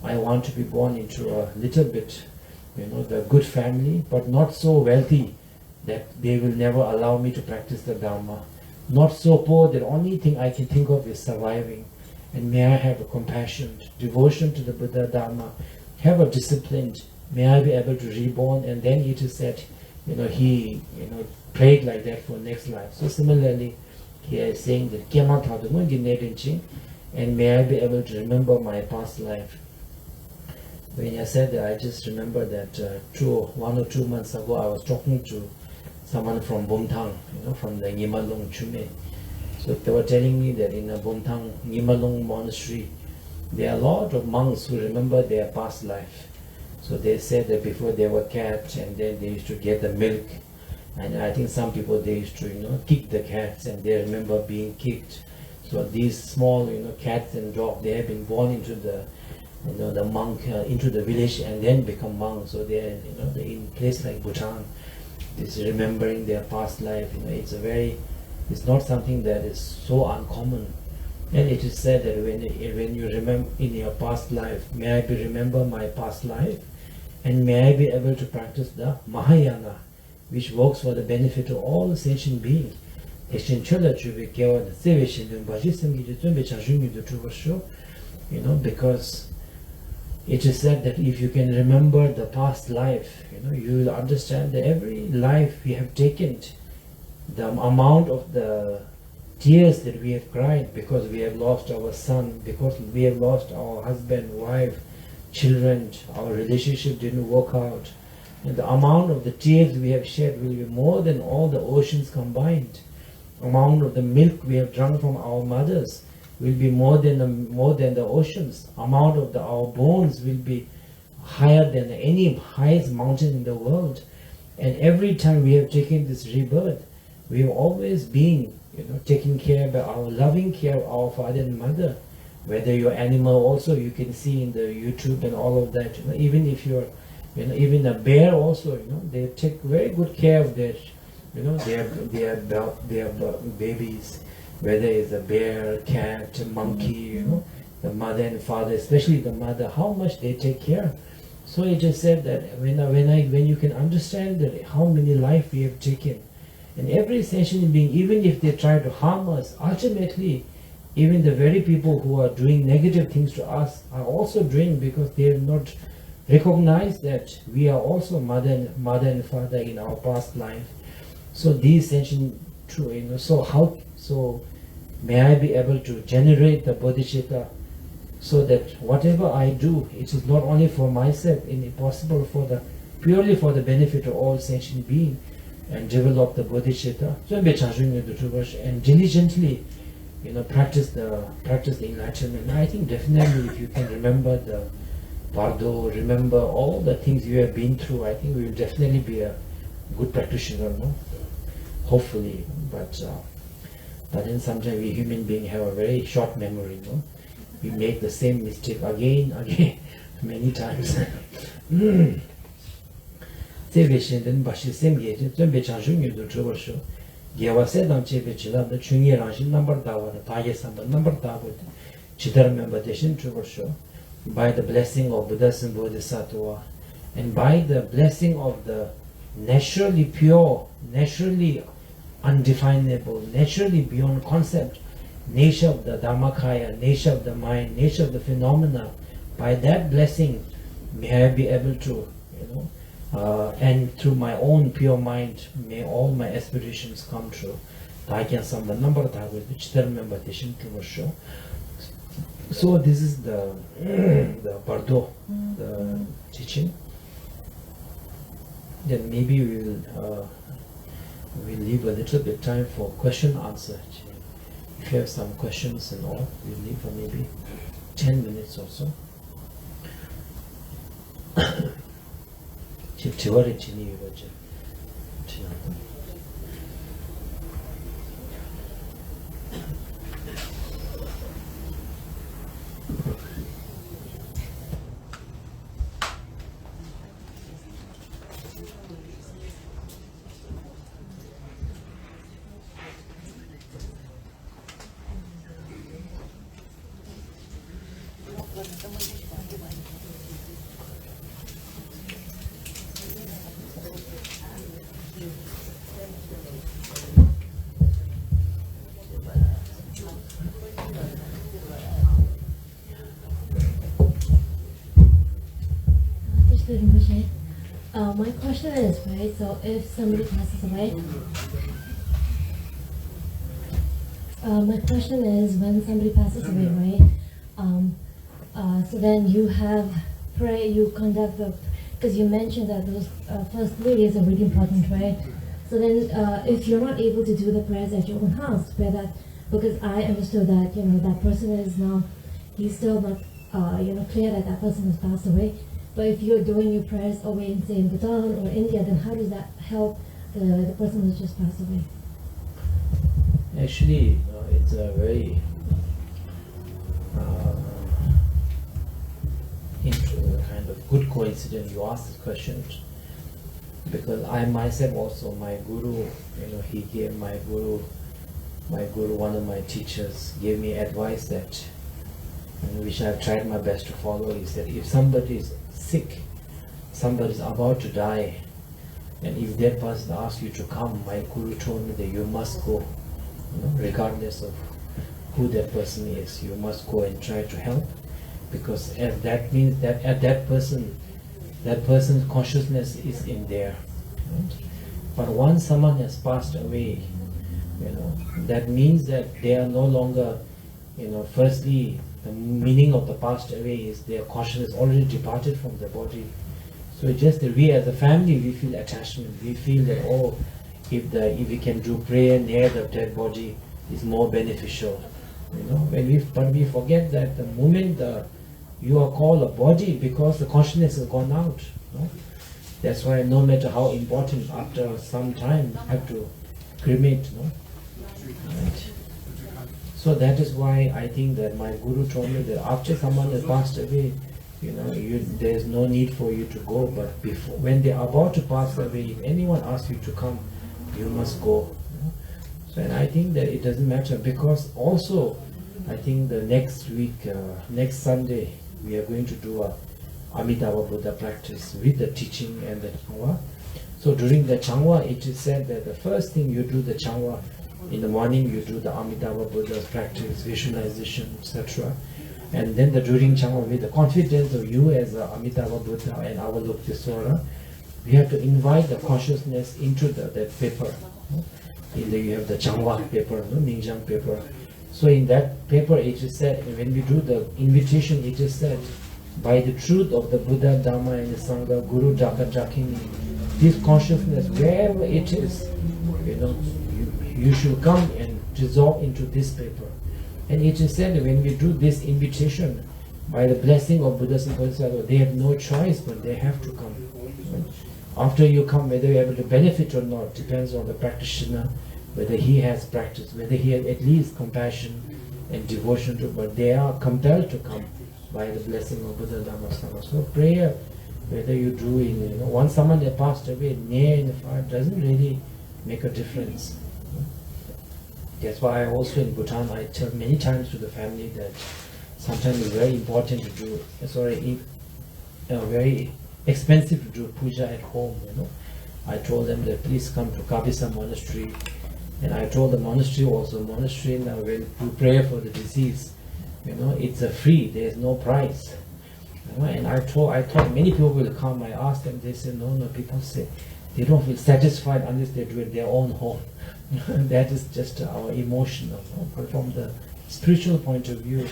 I want to be born into a little bit, the good family, but not so wealthy that they will never allow me to practice the Dharma. Not so poor that the only thing I can think of is surviving. And may I have a compassion, devotion to the Buddha Dharma, have a discipline, may I be able to reborn. And then it is said, he prayed like that for next life. So similarly, here is saying that and may I be able to remember my past life. When I said that, I just remember that 1 or 2 months ago, I was talking to someone from Bumthang, from the Ngimalung Chume. So they were telling me that in a Bumthang Ngimalung monastery, there are a lot of monks who remember their past life. So they said that before they were cats, and then they used to get the milk. And I think some people, they used to, kick the cats, and they remember being kicked. So these small, cats and dogs, they have been born into the, the monk, into the village and then become monks. So they're, they're in a place like Bhutan. This remembering their past life, it's not something that is so uncommon. And it is said that when you remember in your past life, may I remember my past life, and may I be able to practice the Mahayana, which works for the benefit of all the sentient beings. Because it is said that if you can remember the past life, you will understand that every life we have taken, the amount of the tears that we have cried because we have lost our son, because we have lost our husband, wife, children, our relationship didn't work out. And the amount of the tears we have shed will be more than all the oceans combined. The amount of the milk we have drunk from our mothers will be more than the oceans. Amount of our bones will be higher than any highest mountain in the world. And every time we have taken this rebirth, we have always been, taking care of our loving care of our father and mother. Whether you're animal also, you can see in the YouTube and all of that. Even if you're, even a bear also, they take very good care of their, their babies. Whether it's a bear, cat, monkey, the mother and father, especially the mother, how much they take care. So it just said that when you can understand that how many life we have taken, and every sentient being, even if they try to harm us, ultimately, even the very people who are doing negative things to us are also doing, because they have not recognized that we are also mother and father in our past life. So these sentient, so may I be able to generate the bodhicitta, so that whatever I do, it is not only for myself, it is possible purely for the benefit of all sentient beings, and develop the bodhicitta, and diligently, practice the enlightenment. I think definitely, if you can remember the Bardo, remember all the things you have been through, I think we will definitely be a good practitioner, no? Hopefully, but then sometimes we human beings have a very short memory, no? We make the same mistake again, many times. By the blessing of Buddhas and Bodhisattva, and by the blessing of the naturally pure, naturally undefinable, naturally beyond concept, nature of the Dharmakaya, nature of the mind, nature of the phenomena, by that blessing, may I be able to, and through my own pure mind, may all my aspirations come true. So this is the Bardo, the teaching. Then maybe we'll leave a little bit time for question answer. If you have some questions and all, we'll leave for maybe 10 minutes or so. My question is, right, so if somebody passes away, my question is, when somebody passes away, right, so then you conduct the, because you mentioned that those first 3 days are really important, right? So then if you're not able to do the prayers at your own house, because I understood that, that person is now, he's still not, clear that person has passed away. But if you're doing your prayers away in, say, in Bhutan or India, then how does that help the person who's just passed away? Actually, it's a very kind of good coincidence you asked this question, because I myself also, my guru, he gave my guru, one of my teachers gave me advice that, which I've tried my best to follow, is that if somebody is sick, somebody is about to die, and if that person asks you to come, my guru told me that you must go, regardless of who that person is, you must go and try to help, because that means that at that person's consciousness is in there. Right? But once someone has passed away, that means that they are no longer, firstly, the meaning of the passed away is their consciousness already departed from the body. So it's just that we as a family, we feel attachment. We feel that, if we can do prayer near the dead body, is more beneficial. But we forget that the moment you are called a body, because the consciousness has gone out. That's why no matter how important, after some time have to cremate, no? Right. So that is why I think that my guru told me that after someone has passed away, there's no need for you to go, but before, when they're about to pass away, if anyone asks you to come, you must go. So, and I think that it doesn't matter, because also I think the next week, next Sunday, we are going to do a Amitabha Buddha practice with the teaching and the Changwa. So during the Changwa, it is said that the first thing you do the Changwa, in the morning you do the Amitabha Buddha practice, visualization, etc. And then during Changwa, with the confidence of you as Amitabha Buddha and our Loktiswara, we have to invite the consciousness into that paper. You have the Changwa paper, Ningjang paper. So in that paper it is said, when we do the invitation, it is said, by the truth of the Buddha, Dhamma and the Sangha, Guru, Jaka, Jakini, this consciousness, wherever it is, you should come and dissolve into this paper. And it is said when we do this invitation, by the blessing of Buddha and Bodhisattva, they have no choice, but they have to come. After you come, whether you're able to benefit or not, depends on the practitioner, whether he has practice, whether he has at least compassion and devotion to, but they are compelled to come by the blessing of Buddha, Dhamma, Sangha. So prayer, whether you do once someone has passed away, near and far, doesn't really make a difference. That's why I also in Bhutan, I tell many times to the family that sometimes it's very important to do, very expensive to do puja at home. I told them that please come to Kabisa monastery, and I told the monastery also, now when you pray for the deceased, it's a free, there's no price. And I thought many people will come. I asked them, they said no, people say they don't feel satisfied unless they do it in their own home. That is just our emotional. But from the spiritual point of view,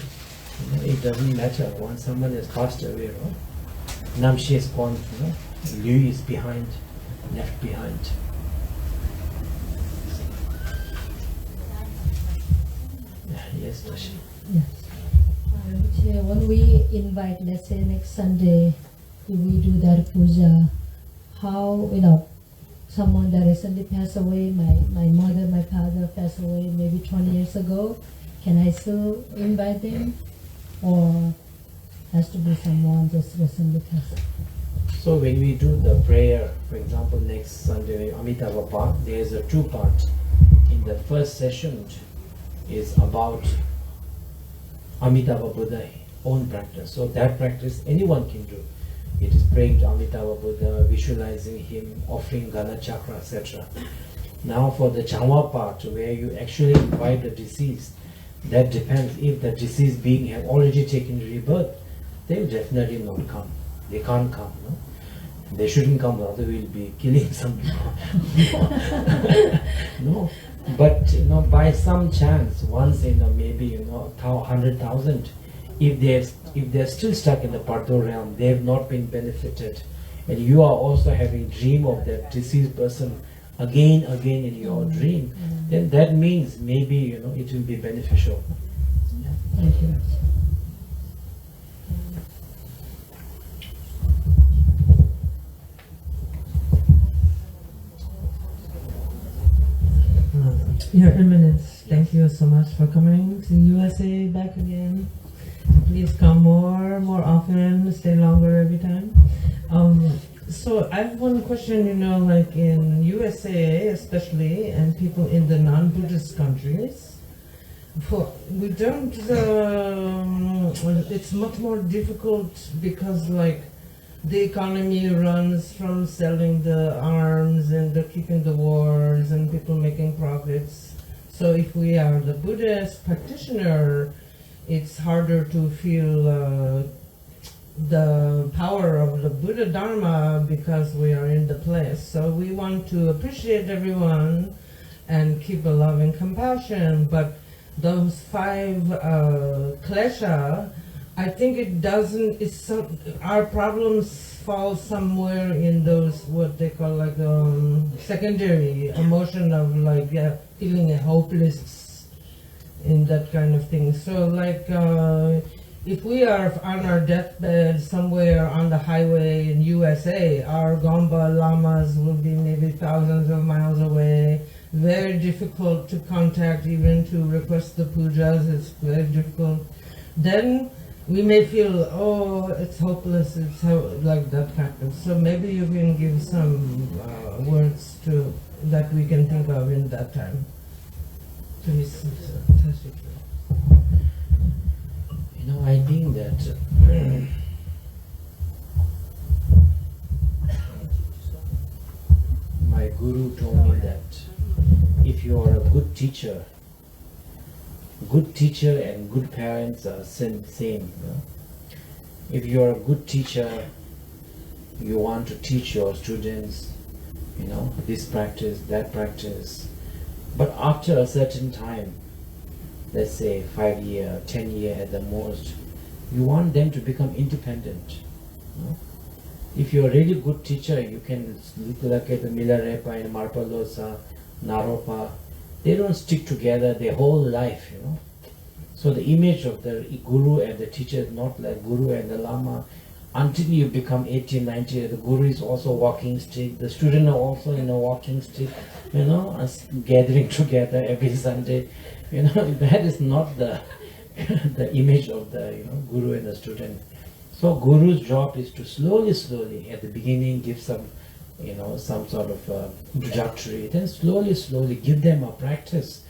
it doesn't matter. Once someone has passed away, Namshi is gone, Liu is behind, left behind. Yes, Tashi. Yes. When we invite, let's say next Sunday, if we do that puja, how, someone that recently passed away, my mother, my father passed away maybe 20 years ago, can I still invite them? Or has to be someone just recently passed away? So when we do the prayer, for example, next Sunday, Amitabha part, there's a two parts. In the first session is about Amitabha Buddha own practice. So that practice anyone can do. It is praying to Amitabha Buddha, visualizing him, offering Gana Chakra, etc. Now for the Changwa part, where you actually invite the deceased, that depends. If the deceased being have already taken rebirth, they will definitely not come. They can't come. They shouldn't come, otherwise we'll be killing some people. No. But by some chance, once in maybe 100,000, if they're still stuck in the Bardo realm, they have not been benefited, and you are also having dream of that deceased person again in your dream, then that means maybe it will be beneficial. Yeah. Thank you. Your Eminence, thank you so much for coming to USA back again. Please come more often, stay longer every time. So I have one question, like in USA especially, and people in the non-Buddhist countries, we don't, it's much more difficult because the economy runs from selling the arms and keeping the wars and people making profits. So if we are the Buddhist practitioner, it's harder to feel the power of the Buddha Dharma because we are in the place. So we want to appreciate everyone and keep a love and compassion, but those 5 klesha, I think it doesn't, our problems fall somewhere in those, what they call secondary emotion of feeling hopeless in that kind of thing. So if we are on our deathbed somewhere on the highway in USA, our Gompa lamas will be maybe thousands of miles away. Very difficult to contact, even to request the pujas. It's very difficult. Then we may feel, oh, it's hopeless. It's like that kind of. So maybe you can give some words to that we can think of in that time. Please, You know, I think that my guru told me that if you are a good teacher and good parents are same. You know? If you are a good teacher, you want to teach your students, you know, this practice, that practice. But after a certain time, let's say 5 years, 10 years at the most, you want them to become independent. You know? If you're a really good teacher, you can look at the Milarepa and Marpalosa, Naropa. They don't stick together their whole life, you know. So the image of the guru and the teacher is not like guru and the lama. Until you become 18, 19, the guru is also walking stick, the student are also in a walking stick, you know, gathering together every Sunday. You know, that is not the the image of the, you know, guru and the student. So guru's job is to slowly at the beginning give some, you know, some sort of introductory, then slowly give them a practice,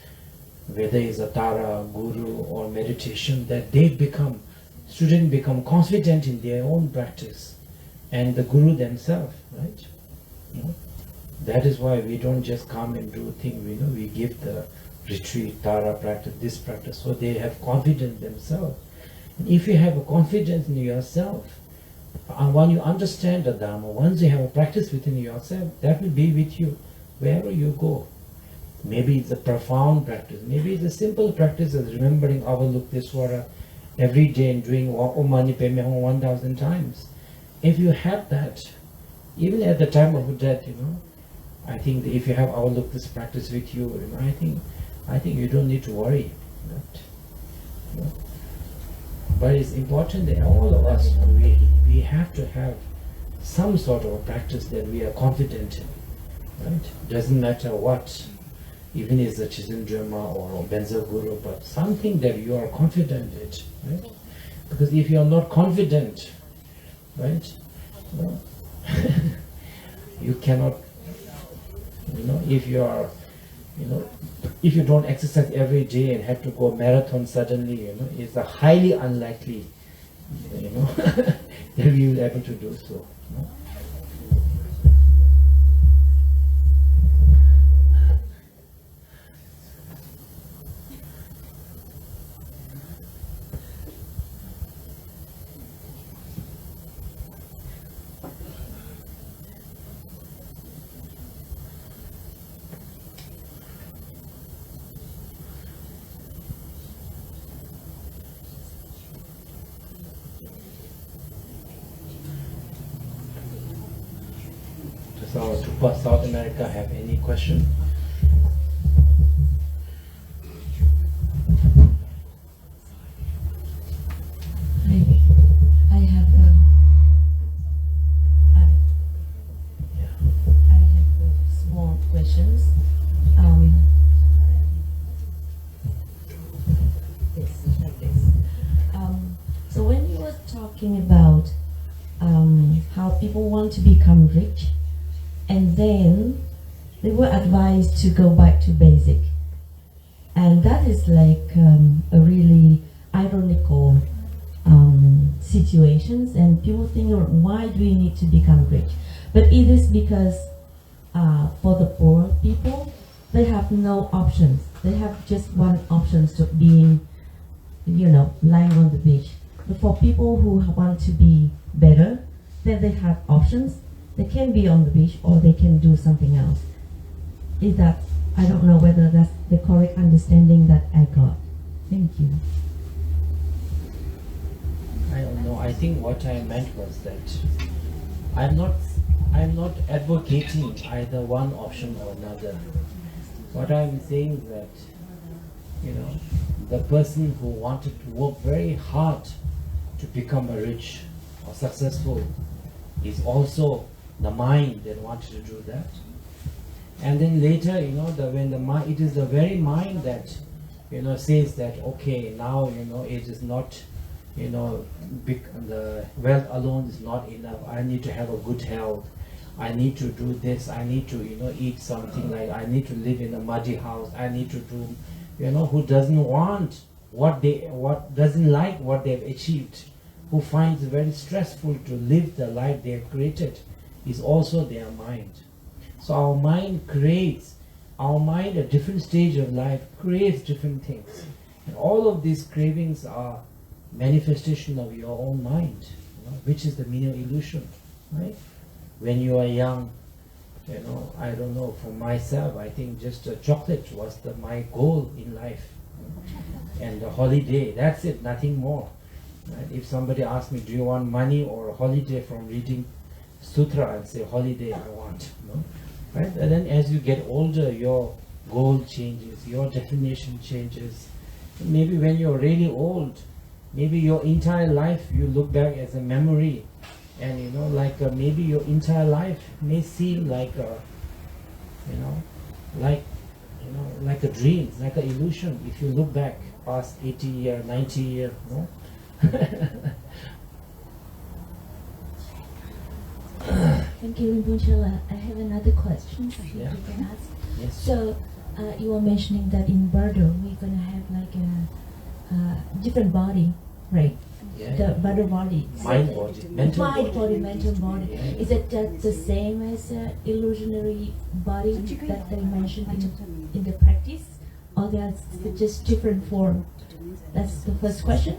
whether it's a Tara, Guru or meditation, that they become, students become confident in their own practice and the Guru themselves, right? You know? That is why we don't just come and do things, you know, we give the retreat, Tara practice, this practice, so they have confidence themselves. And if you have a confidence in yourself, and when you understand the Dharma, once you have a practice within yourself, that will be with you wherever you go. Maybe it's a profound practice, maybe it's a simple practice as remembering Avalokiteswara every day and doing Om Mani Padme Hum 1,000 times. If you have that, even at the time of death, you know, I think that if you have Avalokiteswara practice with you, you know, I think you don't need to worry. Right? You know? But it's important that all of us, we have to have some sort of a practice that we are confident in. Right? Doesn't matter what, even if it's a Chizindrima or Benzo Guru, but something that you are confident in. Right? Because if you are not confident, right, well, you cannot, you know, if you are, you know, if you don't exercise every day and have to go marathon suddenly, you know, it's a highly unlikely, you know, that we will be able to do so. You know? So, to South America, have any question? I have small questions. So when you were talking about how people want to become rich, and then they were advised to go back to basic. And that is like a really ironical situations, and people think, why do we need to become rich? But it is because for the poor people, they have no options. They have just one option, to being, you know, lying on the beach. But for people who want to be better, then they have options. They can be on the beach or they can do something else. Is that, I don't know whether that's the correct understanding that I got. Thank you. I don't know. I think what I meant was that I'm not advocating either one option or another. What I'm saying is that, you know, the person who wanted to work very hard to become a rich or successful is also the mind that wanted to do that. And then later, when the mind, it is the very mind that, says that, okay, now, it is not, the wealth alone is not enough. I need to have a good health. I need to do this. I need to, eat something like, I need to live in a muddy house. I need to do, who doesn't want what doesn't like what they've achieved, who finds it very stressful to live the life they have created, is also their mind. So our mind at different stage of life craves different things. And all of these cravings are manifestation of your own mind, which is the meaning of illusion, right? When you are young, I don't know, for myself, I think just a chocolate was my goal in life. And a holiday, that's it, nothing more. Right? If somebody asks me, do you want money or a holiday from reading sutra, and say holiday I want. Right? And then as you get older, your goal changes, your definition changes. Maybe when you're really old, maybe your entire life you look back as a memory, and maybe your entire life may seem like a like a dream, like an illusion. If you look back past 80 years, 90 years, Thank you, Rinpoche. I have another question if you can ask. Yes. So, you were mentioning that in Bardo we're going to have like a different body, right? Yeah. The Bardo body. Mind body, mental body. Mental body. Yeah. Is it just the same as illusionary body that they mentioned in the practice? Or that's just different form? That's the first question.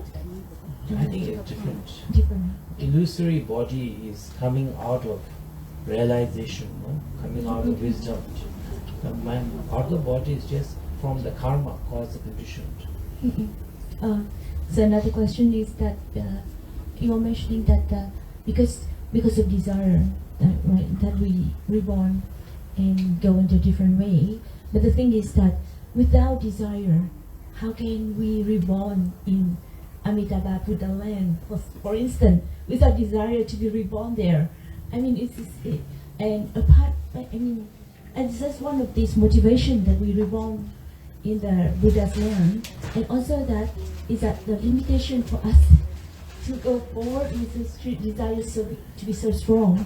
I think it's different. Different. Illusory body is coming out of realization, coming out of wisdom. The other body is just from the karma caused the conditioned. So another question is that you were mentioning that because of desire that we reborn and go into a different way. But the thing is that without desire, how can we reborn in Amitabha Buddha land, for instance, without desire to be reborn there? I mean, and that's one of these motivation that we reborn in the Buddha's land, and also that is that the limitation for us to go forward with this desire to be so strong.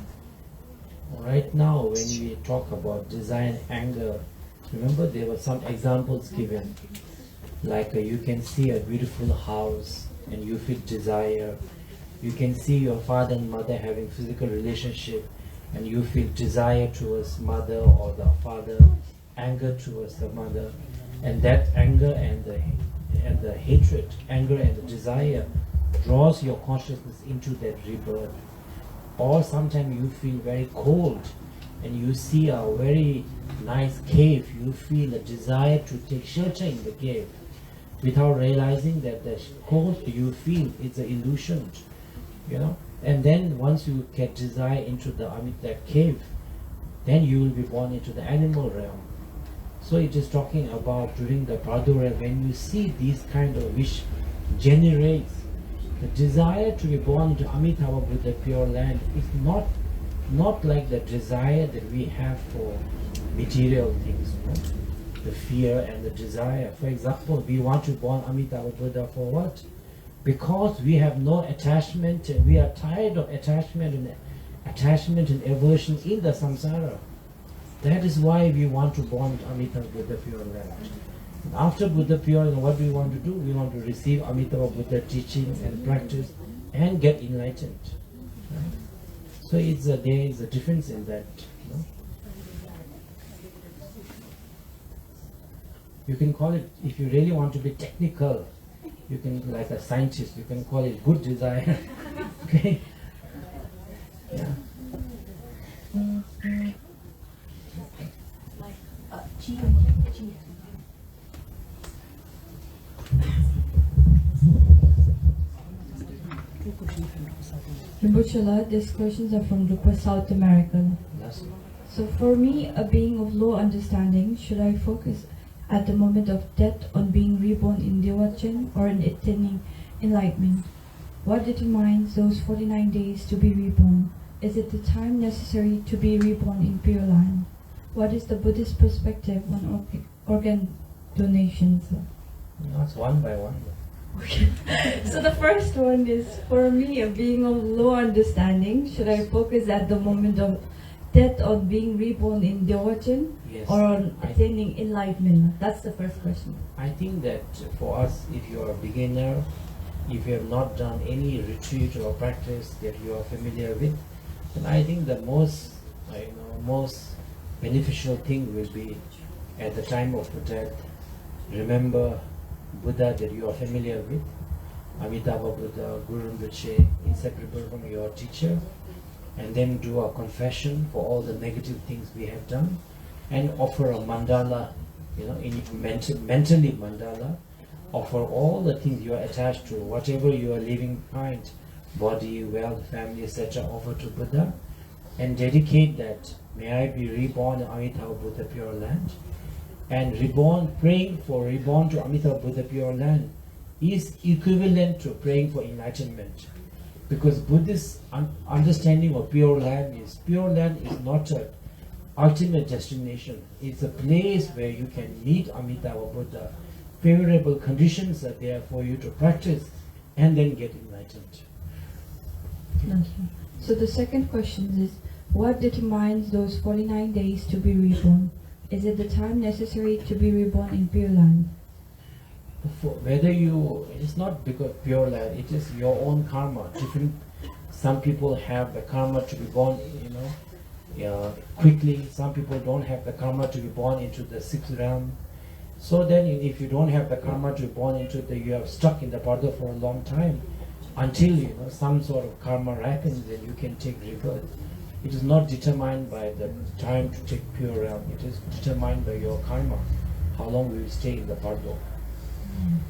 Right now, when we talk about desire and anger, remember there were some examples given, like you can see a beautiful house and you feel desire. You can see your father and mother having physical relationship and you feel desire towards mother or the father, anger towards the mother, and that anger and the hatred, anger and the desire draws your consciousness into that rebirth. Or sometimes you feel very cold and you see a very nice cave, you feel a desire to take shelter in the cave without realizing that the cold you feel is an illusion, And then once you get desire into that cave, then you will be born into the animal realm. So it is talking about during the Bardo realm, when you see these kind of wish generates the desire to be born into Amitabha Buddha pure land is not like the desire that we have for material things, the fear and the desire. For example, we want to born Amitabha Buddha for what? Because we have no attachment and we are tired of attachment and aversion in the samsara. That is why we want to born Amitabha Buddha pure land. After Buddha pure, what we want to do? We want to receive Amitabha Buddha teaching and practice and get enlightened. Right? So there is a difference in that. You can call it, if you really want to be technical, you can, like a scientist, you can call it good desire. Okay? Yeah. Rinpoche, these questions are from Rupa South American. Yes. So for me, a being of low understanding, should I focus at the moment of death on being reborn in Dewachen or in attaining enlightenment? what determines those 49 days to be reborn? Is it the time necessary to be reborn in Pure Land? What is the Buddhist perspective on organ donations? That's one by one. Okay. So the first one is, for me, a being of low understanding, should I focus at the moment of death on being reborn in devotion, Yes. or on attaining enlightenment? That's the first question. I think that for us, if you are a beginner, if you have not done any retreat or practice that you are familiar with, then I think the most beneficial thing will be at the time of death, remember Buddha that you are familiar with, Amitabha Buddha, Guru Rinpoche, inseparable from your teacher, and then do a confession for all the negative things we have done, and offer a mandala, mentally mandala, offer all the things you are attached to, whatever you are leaving behind, body, wealth, family, etc., offer to Buddha, and dedicate that, may I be reborn in Amitabha Buddha Pure Land. And praying for reborn to Amitabha Buddha Pure Land is equivalent to praying for enlightenment. Because Buddhist understanding of Pure Land is not an ultimate destination. It's a place where you can meet Amitabha Buddha. Favorable conditions are there for you to practice and then get enlightened. So the second question is, what determines those 49 days to be reborn? Is it the time necessary to be reborn in Pure Land? It's not because Pure Land, it is your own karma. Some people have the karma to be born, quickly. Some people don't have the karma to be born into the sixth realm. So then, if you don't have the karma to be born into you have stuck in the Bardo for a long time, until some sort of karma ripens, then you can take rebirth. It is not determined by the time to take pure realm. It is determined by your karma, how long you will stay in the Bardo.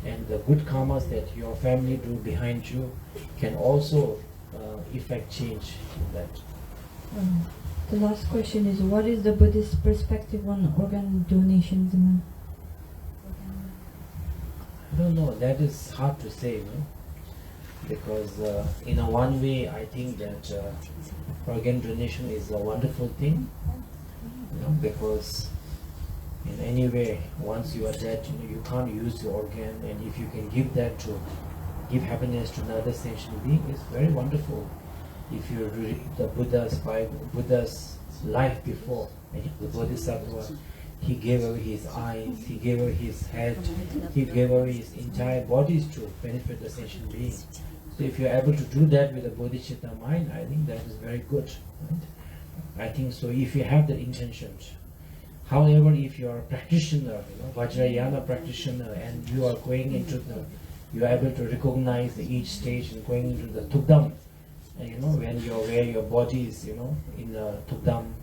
And the good karmas that your family do behind you can also effect change in that. The last question is, what is the Buddhist perspective on organ donations? I don't know, that is hard to say, because in a one way I think that organ donation is a wonderful thing, because in any way, once you are dead, you can't use your organ, and if you can give that to give happiness to another sentient being, it's very wonderful. If you read the Buddha's life before, the Bodhisattva, he gave away his eyes, he gave away his head, he gave away his entire bodies to benefit the sentient being. So if you're able to do that with a bodhicitta mind, I think that is very good. Right? I think so, if you have the intentions. However, if you are a practitioner, Vajrayana practitioner, and you are going into you are able to recognize each stage and going into the Tukdam, and when you're where your body is, in the Tukdam,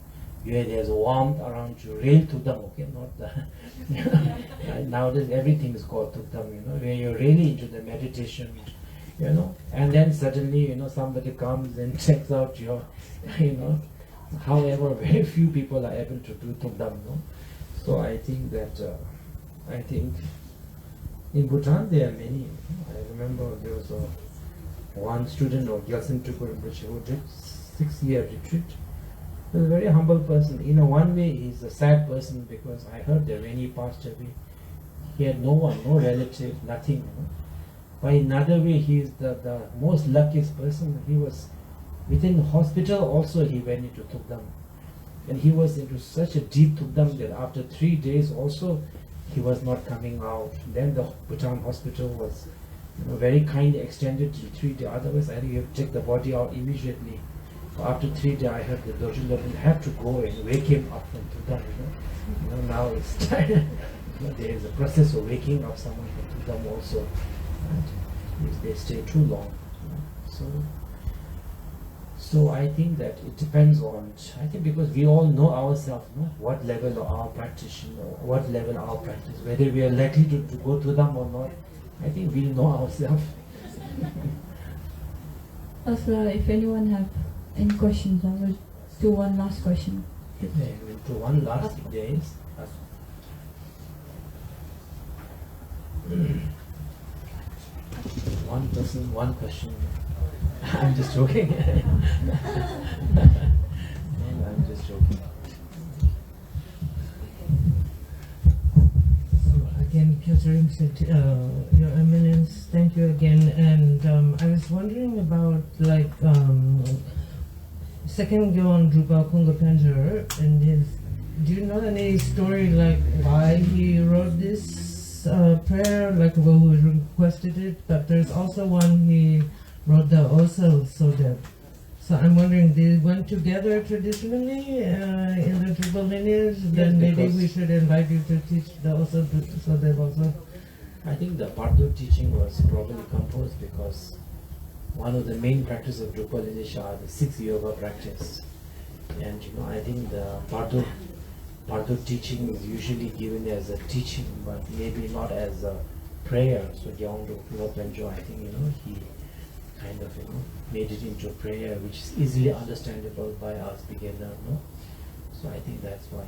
where there's warmth around you, real Tukdam, okay, not the nowadays everything is called Tukdam, where you're really into the meditation, and then suddenly, somebody comes and checks out your, however, very few people are able to do Tukdam, So I think that, in Bhutan there are many. I remember there was one student of Gyaltsen Tukur Rinpoche who did 6-year retreat. He was a very humble person. In one way, he's a sad person because I heard that when he passed away, he had no one, no relative, nothing. But in another way, he is the most luckiest person. He was within the hospital also, he went into Tukdam. And he was into such a deep Tukdam that after 3 days also, he was not coming out. Then the Bhutan hospital was very kindly extended to 3 days. Otherwise, I think you have to take the body out immediately. After 3 days, I heard the Dojo Lobin had to go and wake him up from Tukdam. Now it's time. There is a process of waking up someone from Tukdam also. Right? If they stay too long. So I think that it depends on, because we all know ourselves, what level of our practice, whether we are likely to go to them or not. I think we know ourselves. Also, if anyone have any questions, I will do one last question. To one last days. one person, one question. I'm just joking. I'm just joking. Again, Kyotrim said, Your Eminence, thank you again. And I was wondering about second Gyeon Drupal Kungapanjar and his. Do you know any story like why he wrote this prayer, like who requested it? But there's also one he wrote the Osel Soldeb. So I'm wondering, they went together traditionally in the Drupal lineage? Then maybe we should invite you to teach the Osel Soldeb also. I think the Bardo teaching was probably composed because one of the main practices of Drupal lineage are the 6 yoga practice. And I think the Bardo teaching is usually given as a teaching, but maybe not as a prayer. So Gyalwa Dokhampa, I think he kind of made it into a prayer which is easily understandable by us beginner. So I think that's why.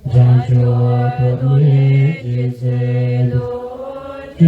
Janjo Kodwe Jise Lord